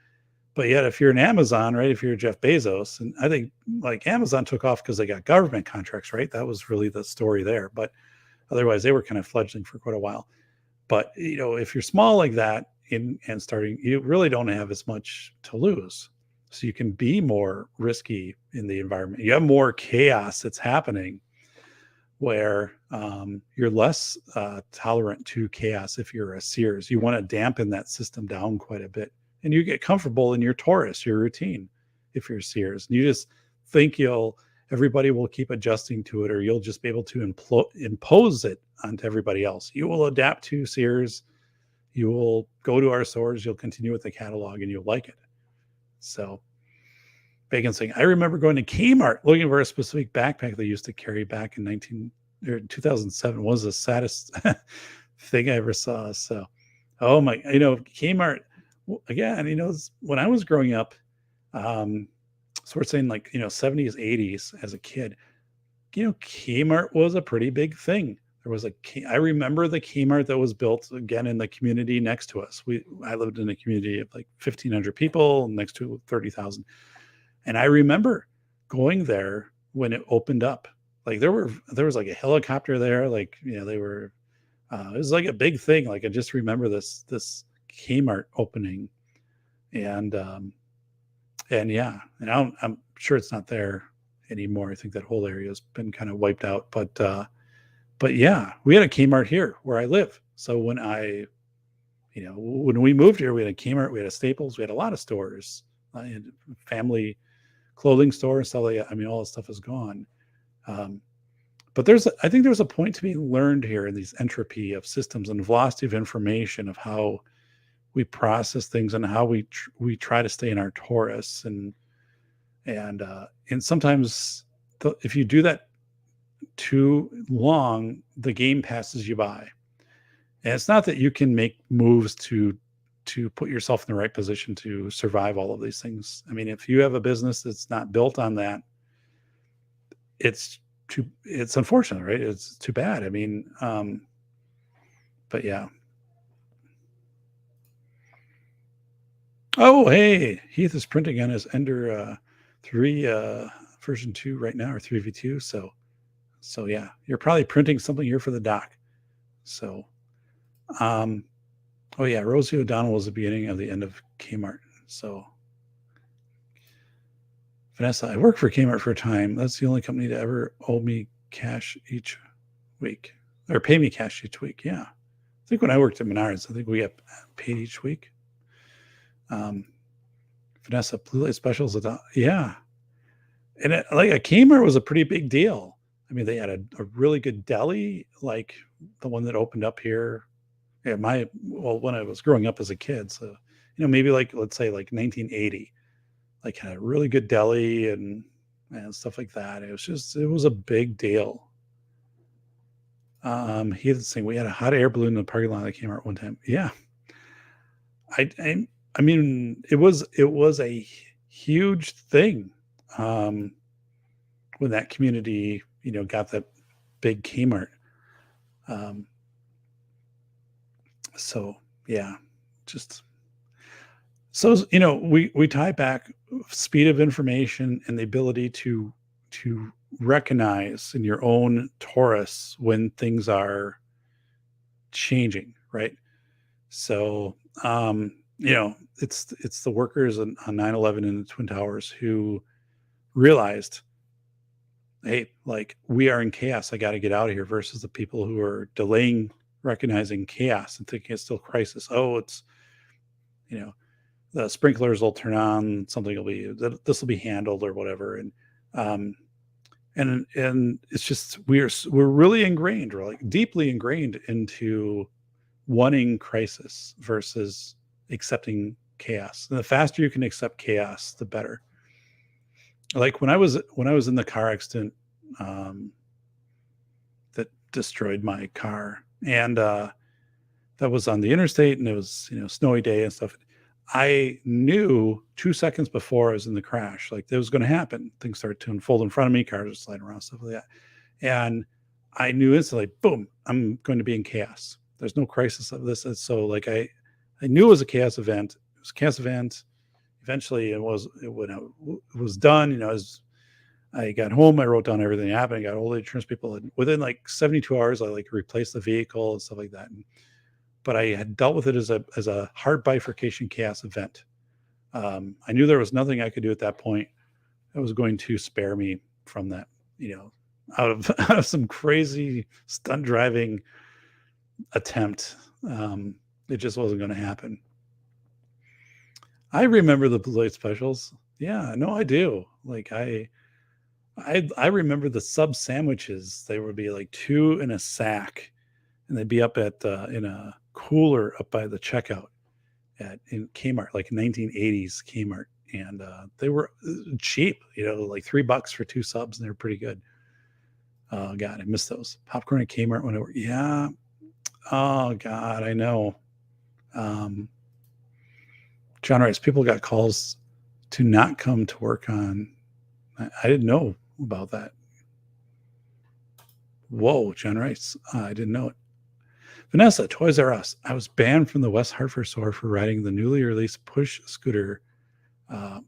but yet if you're an Amazon, right? If you're Jeff Bezos, and I think like Amazon took off because they got government contracts, right? That was really the story there. But otherwise, they were kind of fledgling for quite a while. But if you're small like that and starting, you really don't have as much to lose. So you can be more risky in the environment. You have more chaos that's happening, where you're less tolerant to chaos. If you're a Sears, you want to dampen that system down quite a bit, and you get comfortable in your Taurus, your routine. If you're Sears, and you just think everybody will keep adjusting to it, or you'll just be able to impose it onto everybody else. You will adapt to Sears. You will go to our stores. You'll continue with the catalog, and you'll like it. So, Bacon saying, I remember going to Kmart looking for a specific backpack they used to carry back in 2007. Was the saddest thing I ever saw. So, oh my, Kmart again. When I was growing up, so we're saying like 70s, 80s as a kid. Kmart was a pretty big thing. There was I remember the Kmart that was built again in the community next to us. I lived in a community of like 1,500 people next to 30,000. And I remember going there when it opened up. Like there was like a helicopter there. Like, they were, it was like a big thing. Like I just remember this Kmart opening, and yeah, and I'm sure it's not there anymore. I think that whole area has been kind of wiped out, but yeah, we had a Kmart here where I live. So when when we moved here, we had a Kmart, we had a Staples, we had a lot of stores, and family clothing store and stuff like that. I mean, all this stuff is gone. But I think there's a point to be learned here in these entropy of systems and velocity of information, of how we process things and how we try to stay in our torus, and sometimes if you do that too long, the game passes you by. And it's not that you can make moves to put yourself in the right position to survive all of these things. I mean, if you have a business that's not built on that, it's unfortunate, right? It's too bad. I mean, but yeah. Oh, hey, Heath is printing on his Ender 3 version 2 right now, or 3v2. So yeah, you're probably printing something here for the doc. So, oh yeah, Rosie O'Donnell was the beginning of the end of Kmart. So, Vanessa, I worked for Kmart for a time. That's the only company to ever owe me cash each week, or pay me cash each week. Yeah, I think when I worked at Menards, I think we got paid each week. Vanessa, Blue Light Specials, yeah, and like a Kmart was a pretty big deal. I mean, they had a really good deli, like the one that opened up here. Yeah, when I was growing up as a kid, so maybe like, let's say like 1980, like had a really good deli and stuff like that. It was a big deal. He was saying we had a hot air balloon in the parking lot that came out one time. Yeah, I mean, it was a huge thing when that community, got that big Kmart. So yeah, we tie back speed of information and the ability to recognize in your own torus when things are changing, right? So it's the workers on 9/11 in the Twin Towers who realized, hey, like, we are in chaos, I got to get out of here, versus the people who are delaying recognizing chaos and thinking it's still crisis. Oh, it's the sprinklers will turn on, this will be handled or whatever. And it's just, we're really ingrained, we're like deeply ingrained into wanting crisis versus accepting chaos. And the faster you can accept chaos, the better. Like when I was in the car accident that destroyed my car, and that was on the interstate, and it was snowy day and stuff. I knew 2 seconds before I was in the crash, like, that was going to happen. Things started to unfold in front of me, cars were sliding around, stuff like that, and I knew instantly, boom, I'm going to be in chaos. There's no crisis of this. And so, like, I knew it was a chaos event. It was a chaos event. Eventually, when it was done, as I got home, I wrote down everything that happened. I got all the insurance people, and within like 72 hours, I like replaced the vehicle and stuff like that. But I had dealt with it as a hard bifurcation chaos event. I knew there was nothing I could do at that point that was going to spare me from that, out of some crazy stunt driving attempt. It just wasn't going to happen. I remember the Blue Light Specials. Yeah, no, I do. Like, I remember the sub sandwiches. They would be like 2 in a sack, and they'd be up at in a cooler up by the checkout in Kmart, like 1980s Kmart, and they were cheap. Like $3 for 2 subs, and they were pretty good. Oh God, I miss those popcorn at Kmart when yeah. Oh God, I know. John Rice, people got calls to not come to work on. I didn't know about that. Whoa, John Rice. I didn't know it. Vanessa, Toys R Us. I was banned from the West Hartford store for riding the newly released push scooter at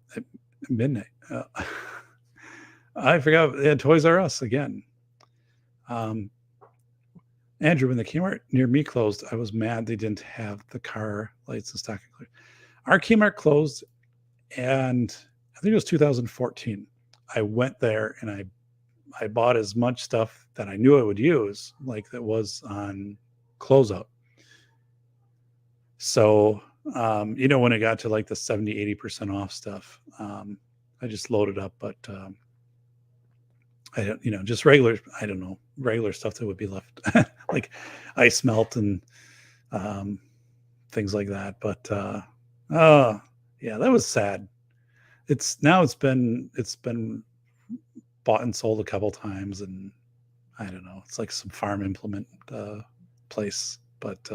midnight. I forgot they had Toys R Us again. Andrew, when the Kmart near me closed, I was mad they didn't have the car lights in stock. Our Kmart closed, and I think it was 2014. I went there and I bought as much stuff that I knew I would use, like that was on closeout. So, when it got to like the 70, 80% off stuff, I just loaded up, but I don't, just regular stuff that would be left, like ice melt and things like that. But yeah, that was sad. It's been bought and sold a couple times, and I don't know, it's like some farm implement place. But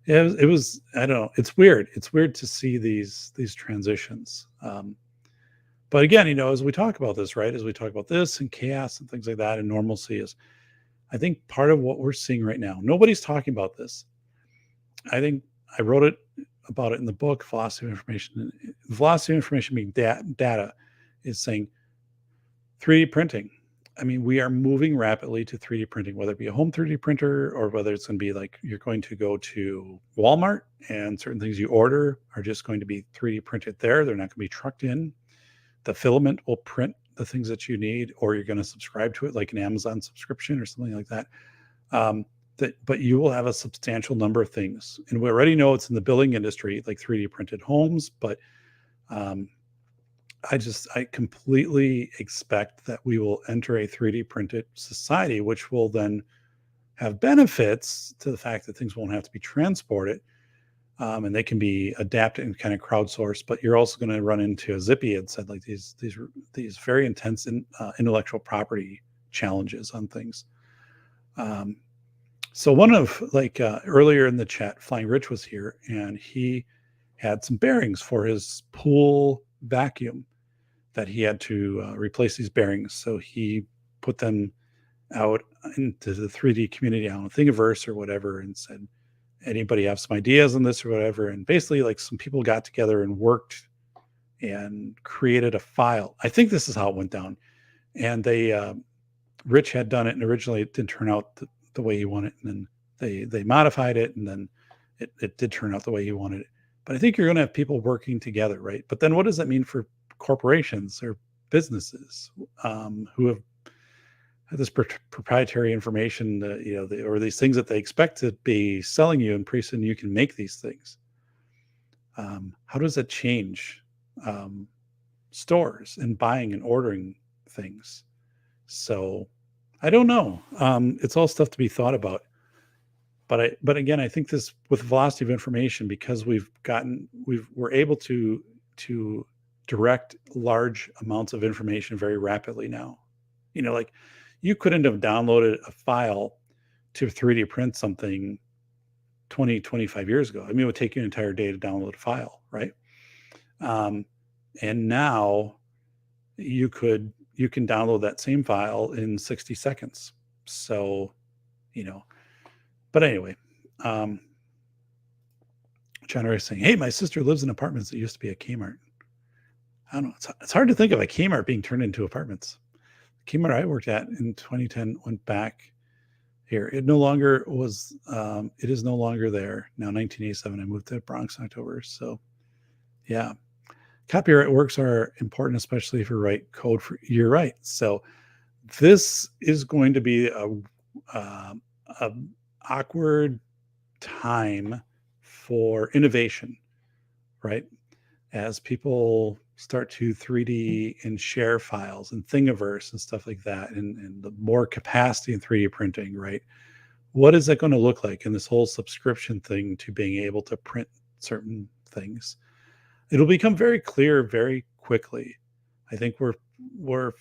yeah, it was, I don't know, it's weird to see these transitions. But again, as we talk about this, right, as we talk about this and chaos and things like that and normalcy, is I think part of what we're seeing right now, nobody's talking about this. I think I wrote about it in the book, Velocity of Information. The velocity of information being data is saying 3D printing. I mean, we are moving rapidly to 3D printing, whether it be a home 3D printer or whether it's going to be like you're going to go to Walmart and certain things you order are just going to be 3D printed there. They're not going to be trucked in. The filament will print the things that you need, or you're going to subscribe to it like an Amazon subscription or something like that. But you will have a substantial number of things. And we already know it's in the building industry, like 3D printed homes, but I completely expect that we will enter a 3D printed society, which will then have benefits to the fact that things won't have to be transported, and they can be adapted and kind of crowdsourced. But you're also going to run into, as Zippy had said, like these very intense intellectual property challenges on things. So one of earlier in the chat, Flying Rich was here, and he had some bearings for his pool vacuum that he had to replace these bearings. So he put them out into the 3D community on Thingiverse or whatever and said, anybody have some ideas on this or whatever? And basically like some people got together and worked and created a file. I think this is how it went down. And they, Rich had done it, and originally it didn't turn out the way he wanted. And then they modified it, and then it did turn out the way he wanted it. But I think you're going to have people working together, right? But then what does that mean for corporations or businesses who have this proprietary information, or these things that they expect to be selling you, and pretty soon you can make these things. How does that change stores and buying and ordering things? So I don't know. It's all stuff to be thought about. But again, I think this, with velocity of information, because we're able to direct large amounts of information very rapidly now. Like you couldn't have downloaded a file to 3D print something 20, 25 years ago. I mean, it would take you an entire day to download a file, right? And now you can download that same file in 60 seconds. So, but anyway, John Ray is saying, hey, my sister lives in apartments that used to be a Kmart. I don't know. It's hard to think of a Kmart being turned into apartments. The Kmart I worked at in 2010 went back here. It no longer was, it is no longer there. Now, 1987, I moved to Bronx in October. So yeah, copyright works are important, especially if you write code for, you're right. So this is going to be a awkward time for innovation, right? As people start to 3D and share files and Thingiverse and stuff like that, and the more capacity in 3D printing, right? What is that going to look like in this whole subscription thing to being able to print certain things? It'll become very clear very quickly. I think we're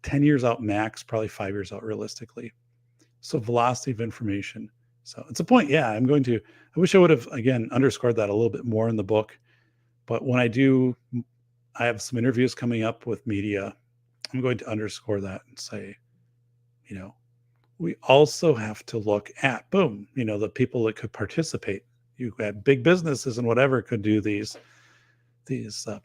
10 years out max, probably 5 years out realistically. So velocity of information. So it's a point. Yeah, I wish I would have, again, underscored that a little bit more in the book. But when I have some interviews coming up with media, I'm going to underscore that and say, we also have to look at, boom, the people that could participate. You had big businesses and whatever could do these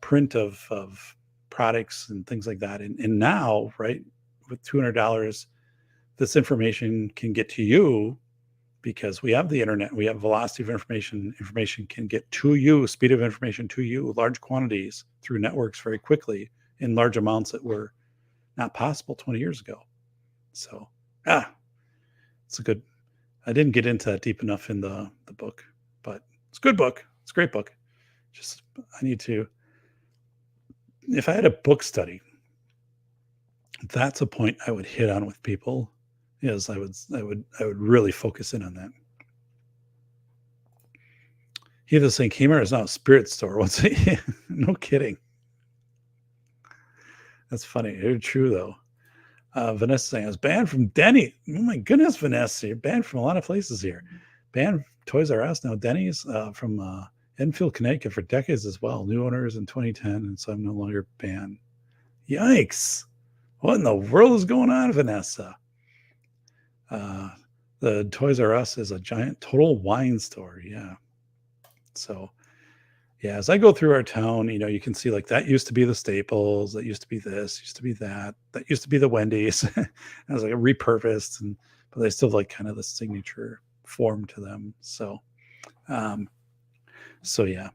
print of products and things like that. And now, right, with $200, this information can get to you because we have the internet, we have velocity of information. Information can get to you, speed of information to you, large quantities through networks very quickly in large amounts that were not possible 20 years ago. So, it's a good, I didn't get into that deep enough in the book, but it's a good book. It's a great book. Just, I need to, if I had a book study, that's a point I would hit on with people. Is I would really focus in on that. He was saying Kmart is now a spirit store. What's it? No kidding. That's funny. It's true though. Vanessa saying I was banned from Denny. Oh my goodness, Vanessa, you're banned from a lot of places here. Banned Toys R Us, now Denny's, from Enfield, Connecticut for decades as well. New owners in 2010, and so I'm no longer banned. Yikes! What in the world is going on, Vanessa? The Toys R Us is a giant Total Wine store. Yeah. So, yeah, as I go through our town, you can see like that used to be the Staples, that used to be this, used to be that used to be the Wendy's. It was like a repurposed, but they still have like kind of the signature form to them. So, yeah.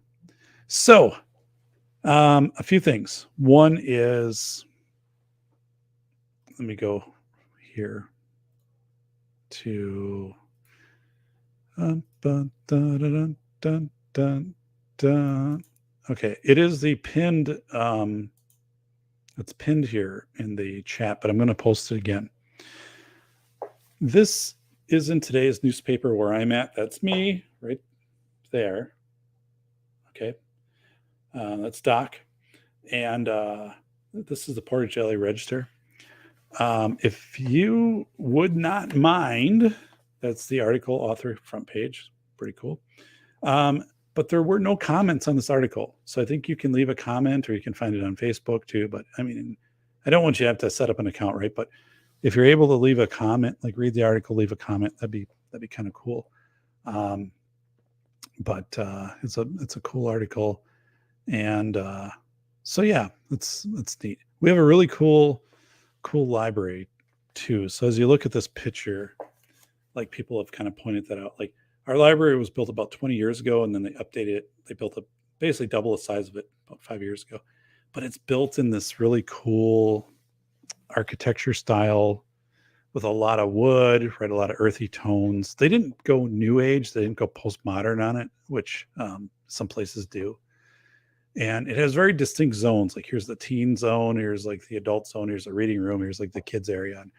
So, a few things. One is, let me go here to okay, it is the pinned it's pinned here in the chat, but I'm going to post it again. This is in today's newspaper where I'm at. That's me right there. Okay, that's Doc, and this is the Portage Valley Register. If you would not mind, that's the article, author, front page, pretty cool. But there were no comments on this article. So I think you can leave a comment, or you can find it on Facebook too. But I mean, I don't want you to have to set up an account, right? But if you're able to leave a comment, like read the article, leave a comment, that'd be kind of cool. But it's a cool article. And so yeah, it's neat. We have a really cool library too. So as you look at this picture, like people have kind of pointed that out, like our library was built about 20 years ago, and then they updated it. They built up basically double the size of it about 5 years ago, but it's built in this really cool architecture style with a lot of wood, right? A lot of earthy tones. They didn't go new age. They didn't go postmodern on it, which some places do. And it has very distinct zones. Like here's the teen zone, here's like the adult zone, here's the reading room, here's like the kids area. And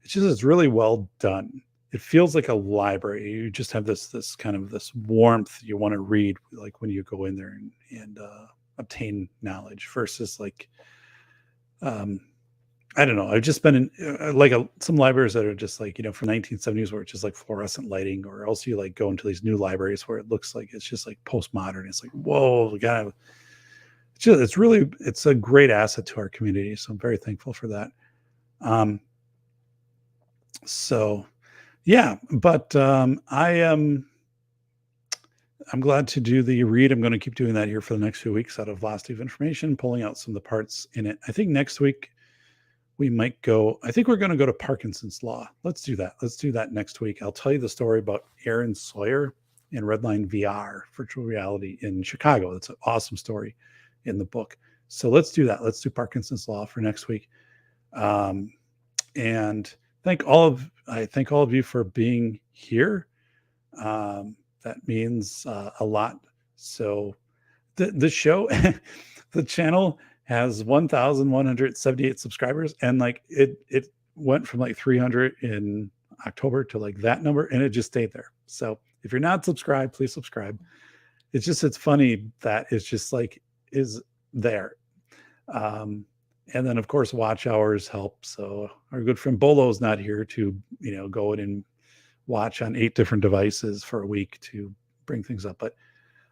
it's really well done. It feels like a library. You just have this kind of this warmth. You want to read like when you go in there and obtain knowledge versus like, I don't know. I've just been in some libraries that are just like, from 1970s where it's just like fluorescent lighting, or else you like go into these new libraries where it looks like it's just like postmodern. It's like, whoa, God. It's a great asset to our community. So I'm very thankful for that. So yeah, but I'm glad to do the read. I'm going to keep doing that here for the next few weeks out of Velocity of Information, pulling out some of the parts in it. I think next week we might go, I think we're going to go to Parkinson's Law. Let's do that. Let's do that next week. I'll tell you the story about Aaron Sawyer and Redline VR, virtual reality in Chicago. That's an awesome story in the book. So let's do that. Let's do Parkinson's Law for next week. And I thank all of you for being here. That means a lot. So the show, the channel has 1,178 subscribers, and like it went from like 300 in October to like that number, and it just stayed there. So if you're not subscribed, please subscribe. It's funny that it's just like is there. And then of course watch hours help. So our good friend Bolo is not here to, go in and watch on 8 different devices for a week to bring things up. But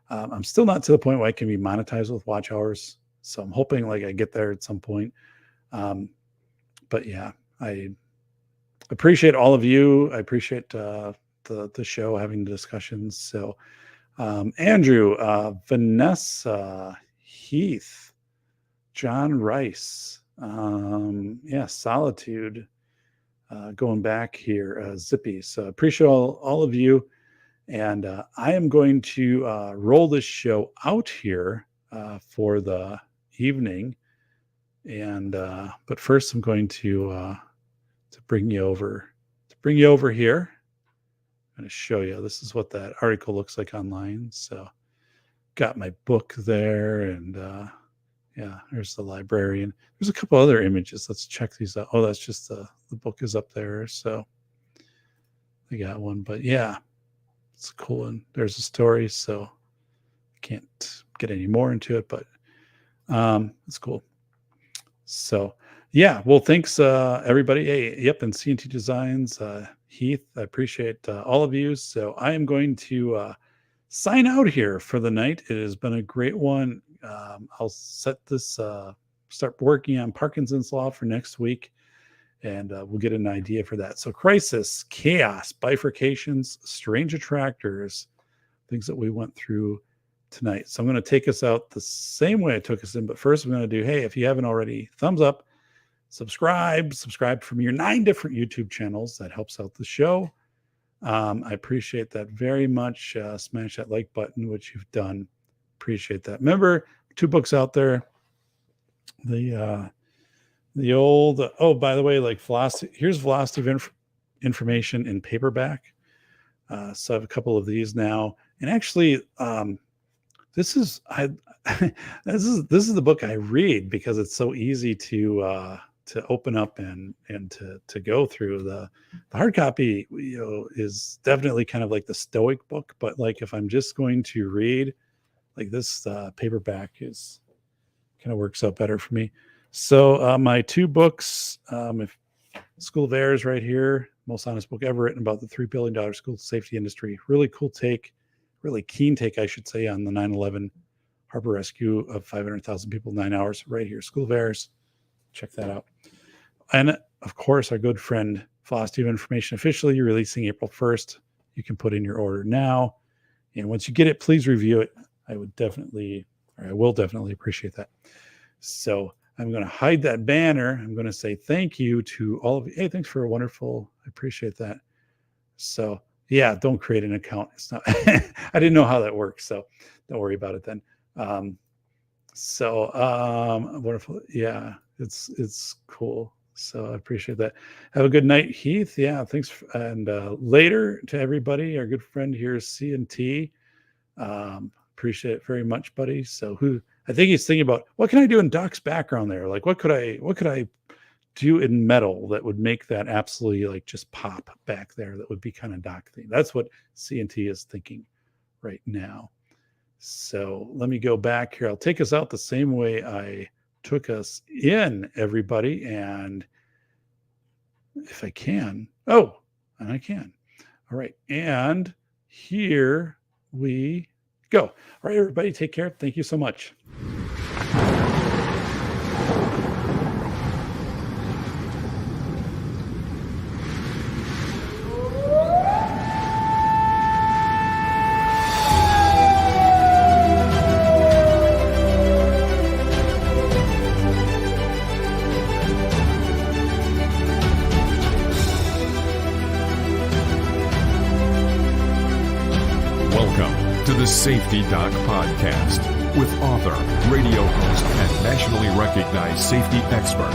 I'm still not to the point where I can be monetized with watch hours. So I'm hoping like I get there at some point. But yeah, appreciate all of you. I appreciate the show, having discussions. So Andrew, Vanessa, Heath, John Rice, Solitude, going back here, Zippy. So appreciate all of you. And I am going to roll this show out here for the evening. And but first I'm going to bring you over here. I'm going to show you. This is what that article looks like online. So got my book there, and there's the librarian. There's a couple other images. Let's check these out. Oh, that's just the book is up there. So I got one, but yeah, it's a cool one. There's a story, so I can't get any more into it, but it's cool. So yeah, well, thanks everybody. Hey, yep, and CNT Designs, Heath, I appreciate all of you. So I am going to sign out here for the night. It has been a great one. I'll set this, start working on Parkinson's Law for next week, and we'll get an idea for that. So crisis, chaos, bifurcations, strange attractors, things that we went through tonight. So I'm going to take us out the same way I took us in, but first I'm going to do, hey, if you haven't already, thumbs up, subscribe from your 9 different YouTube channels. That helps out the show. I appreciate that very much. Smash that like button, which you've done. Appreciate that. Remember, 2 books out there. The old, oh, by the way, like velocity, here's velocity of information in paperback. So I have a couple of these now, and actually, this is this is the book I read because it's so easy to open up and to go through. The hard copy, is definitely kind of like the Stoic book, but like if I'm just going to read, like this paperback is kind of works out better for me. So my 2 books, School of Errors right here, most honest book ever written about the $3 billion school safety industry. Really cool take, really keen take, I should say, on the 9/11 harbor rescue of 500,000 people in 9 hours right here. School of Errors. Check that out. And of course, our good friend Velocity of Information, officially releasing April 1st. You can put in your order now. And once you get it, please review it. I will definitely appreciate that. So I'm going to hide that banner. I'm going to say thank you to all of you. Hey, thanks for a wonderful, I appreciate that. So yeah, don't create an account. It's not, I didn't know how that works. So don't worry about it then. Wonderful. Yeah, it's cool. So I appreciate that. Have a good night, Heath. Yeah, thanks. And later to everybody, our good friend here is CNT. Appreciate it very much, buddy. So I think he's thinking about, what can I do in Doc's background there? Like, what could I do in metal that would make that absolutely like just pop back there? That would be kind of Doc theme. That's what CNT is thinking right now. So let me go back here. I'll take us out the same way I took us in, everybody. And if I can, and I can. All right. And here we go. All right, everybody, take care. Thank you so much. The Safety Doc Podcast with author, radio host, and nationally recognized safety expert,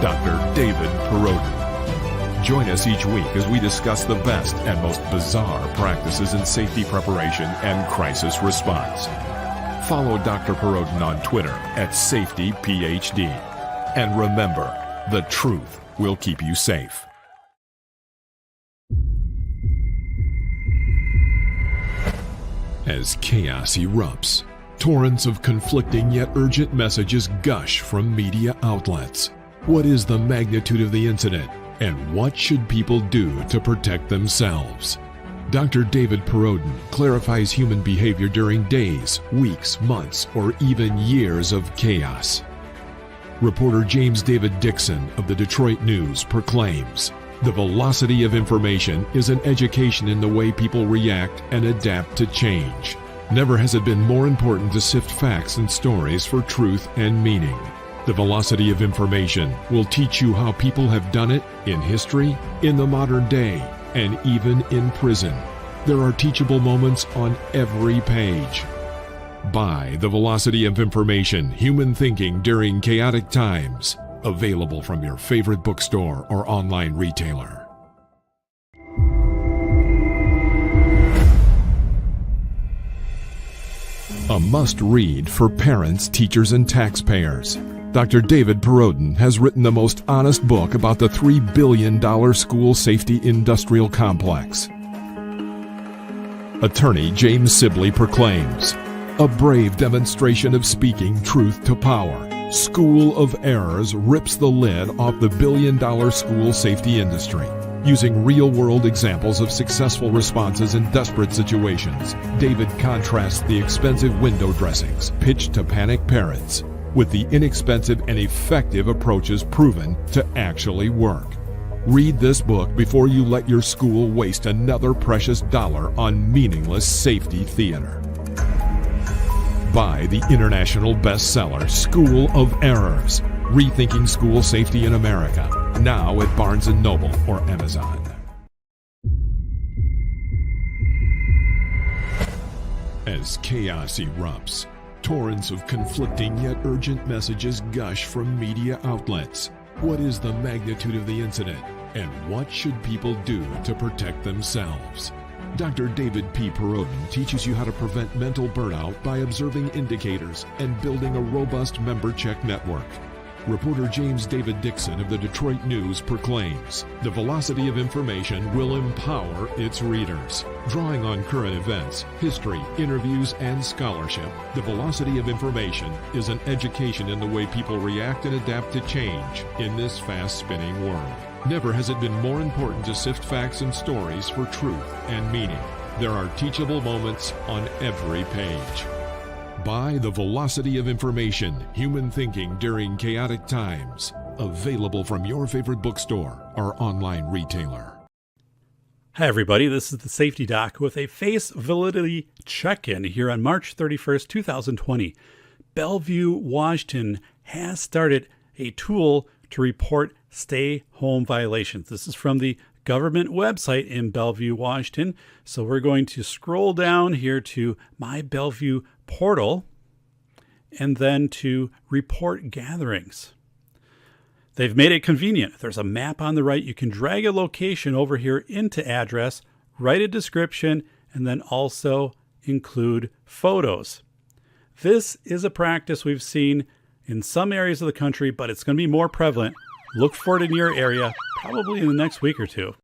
Dr. David Perrodin. Join us each week as we discuss the best and most bizarre practices in safety preparation and crisis response. Follow Dr. Perrodin on Twitter at SafetyPhD. And remember, the truth will keep you safe. As chaos erupts, torrents of conflicting yet urgent messages gush from media outlets. What is the magnitude of the incident, and what should people do to protect themselves? Dr. David Perrodin clarifies human behavior during days, weeks, months, or even years of chaos. Reporter James David Dixon of the Detroit News proclaims, The velocity of information is an education in the way people react and adapt to change. Never has it been more important to sift facts and stories for truth and meaning. The velocity of information will teach you how people have done it in history, in the modern day, and even in prison. There are teachable moments on every page. Buy The Velocity of Information, Human Thinking During Chaotic Times. Available from your favorite bookstore or online retailer. A must-read for parents, teachers, and taxpayers. Dr. David Perrodin has written the most honest book about the $3 billion school safety industrial complex. Attorney James Sibley proclaims, a brave demonstration of speaking truth to power. School of Errors rips the lid off the billion-dollar school safety industry. Using real-world examples of successful responses in desperate situations, David contrasts the expensive window dressings pitched to panicked parents with the inexpensive and effective approaches proven to actually work. Read this book before you let your school waste another precious dollar on meaningless safety theater. Buy the international bestseller School of Errors, Rethinking School Safety in America, now at Barnes & Noble or Amazon. As chaos erupts, torrents of conflicting yet urgent messages gush from media outlets. What is the magnitude of the incident, and what should people do to protect themselves? Dr. David P. Perrodin teaches you how to prevent mental burnout by observing indicators and building a robust member check network. Reporter James David Dixon of the Detroit News proclaims, the velocity of information will empower its readers. Drawing on current events, history, interviews, and scholarship, the velocity of information is an education in the way people react and adapt to change in this fast-spinning world. Never has it been more important to sift facts and stories for truth and meaning. There are teachable moments on every page. Buy The Velocity of Information, Human Thinking During Chaotic Times. Available from your favorite bookstore or online retailer. Hi, everybody. This is the Safety Doc with a face validity check-in here on March 31st, 2020. Bellevue, Washington has started a tool to report stay-home violations. This is from the government website in Bellevue, Washington. So we're going to scroll down here to My Bellevue portal and then to report gatherings. They've made it convenient. There's a map on the right. You can drag a location over here into address, write a description, and then also include photos. This is a practice we've seen in some areas of the country, but it's going to be more prevalent. Look for it in your area, probably in the next week or two.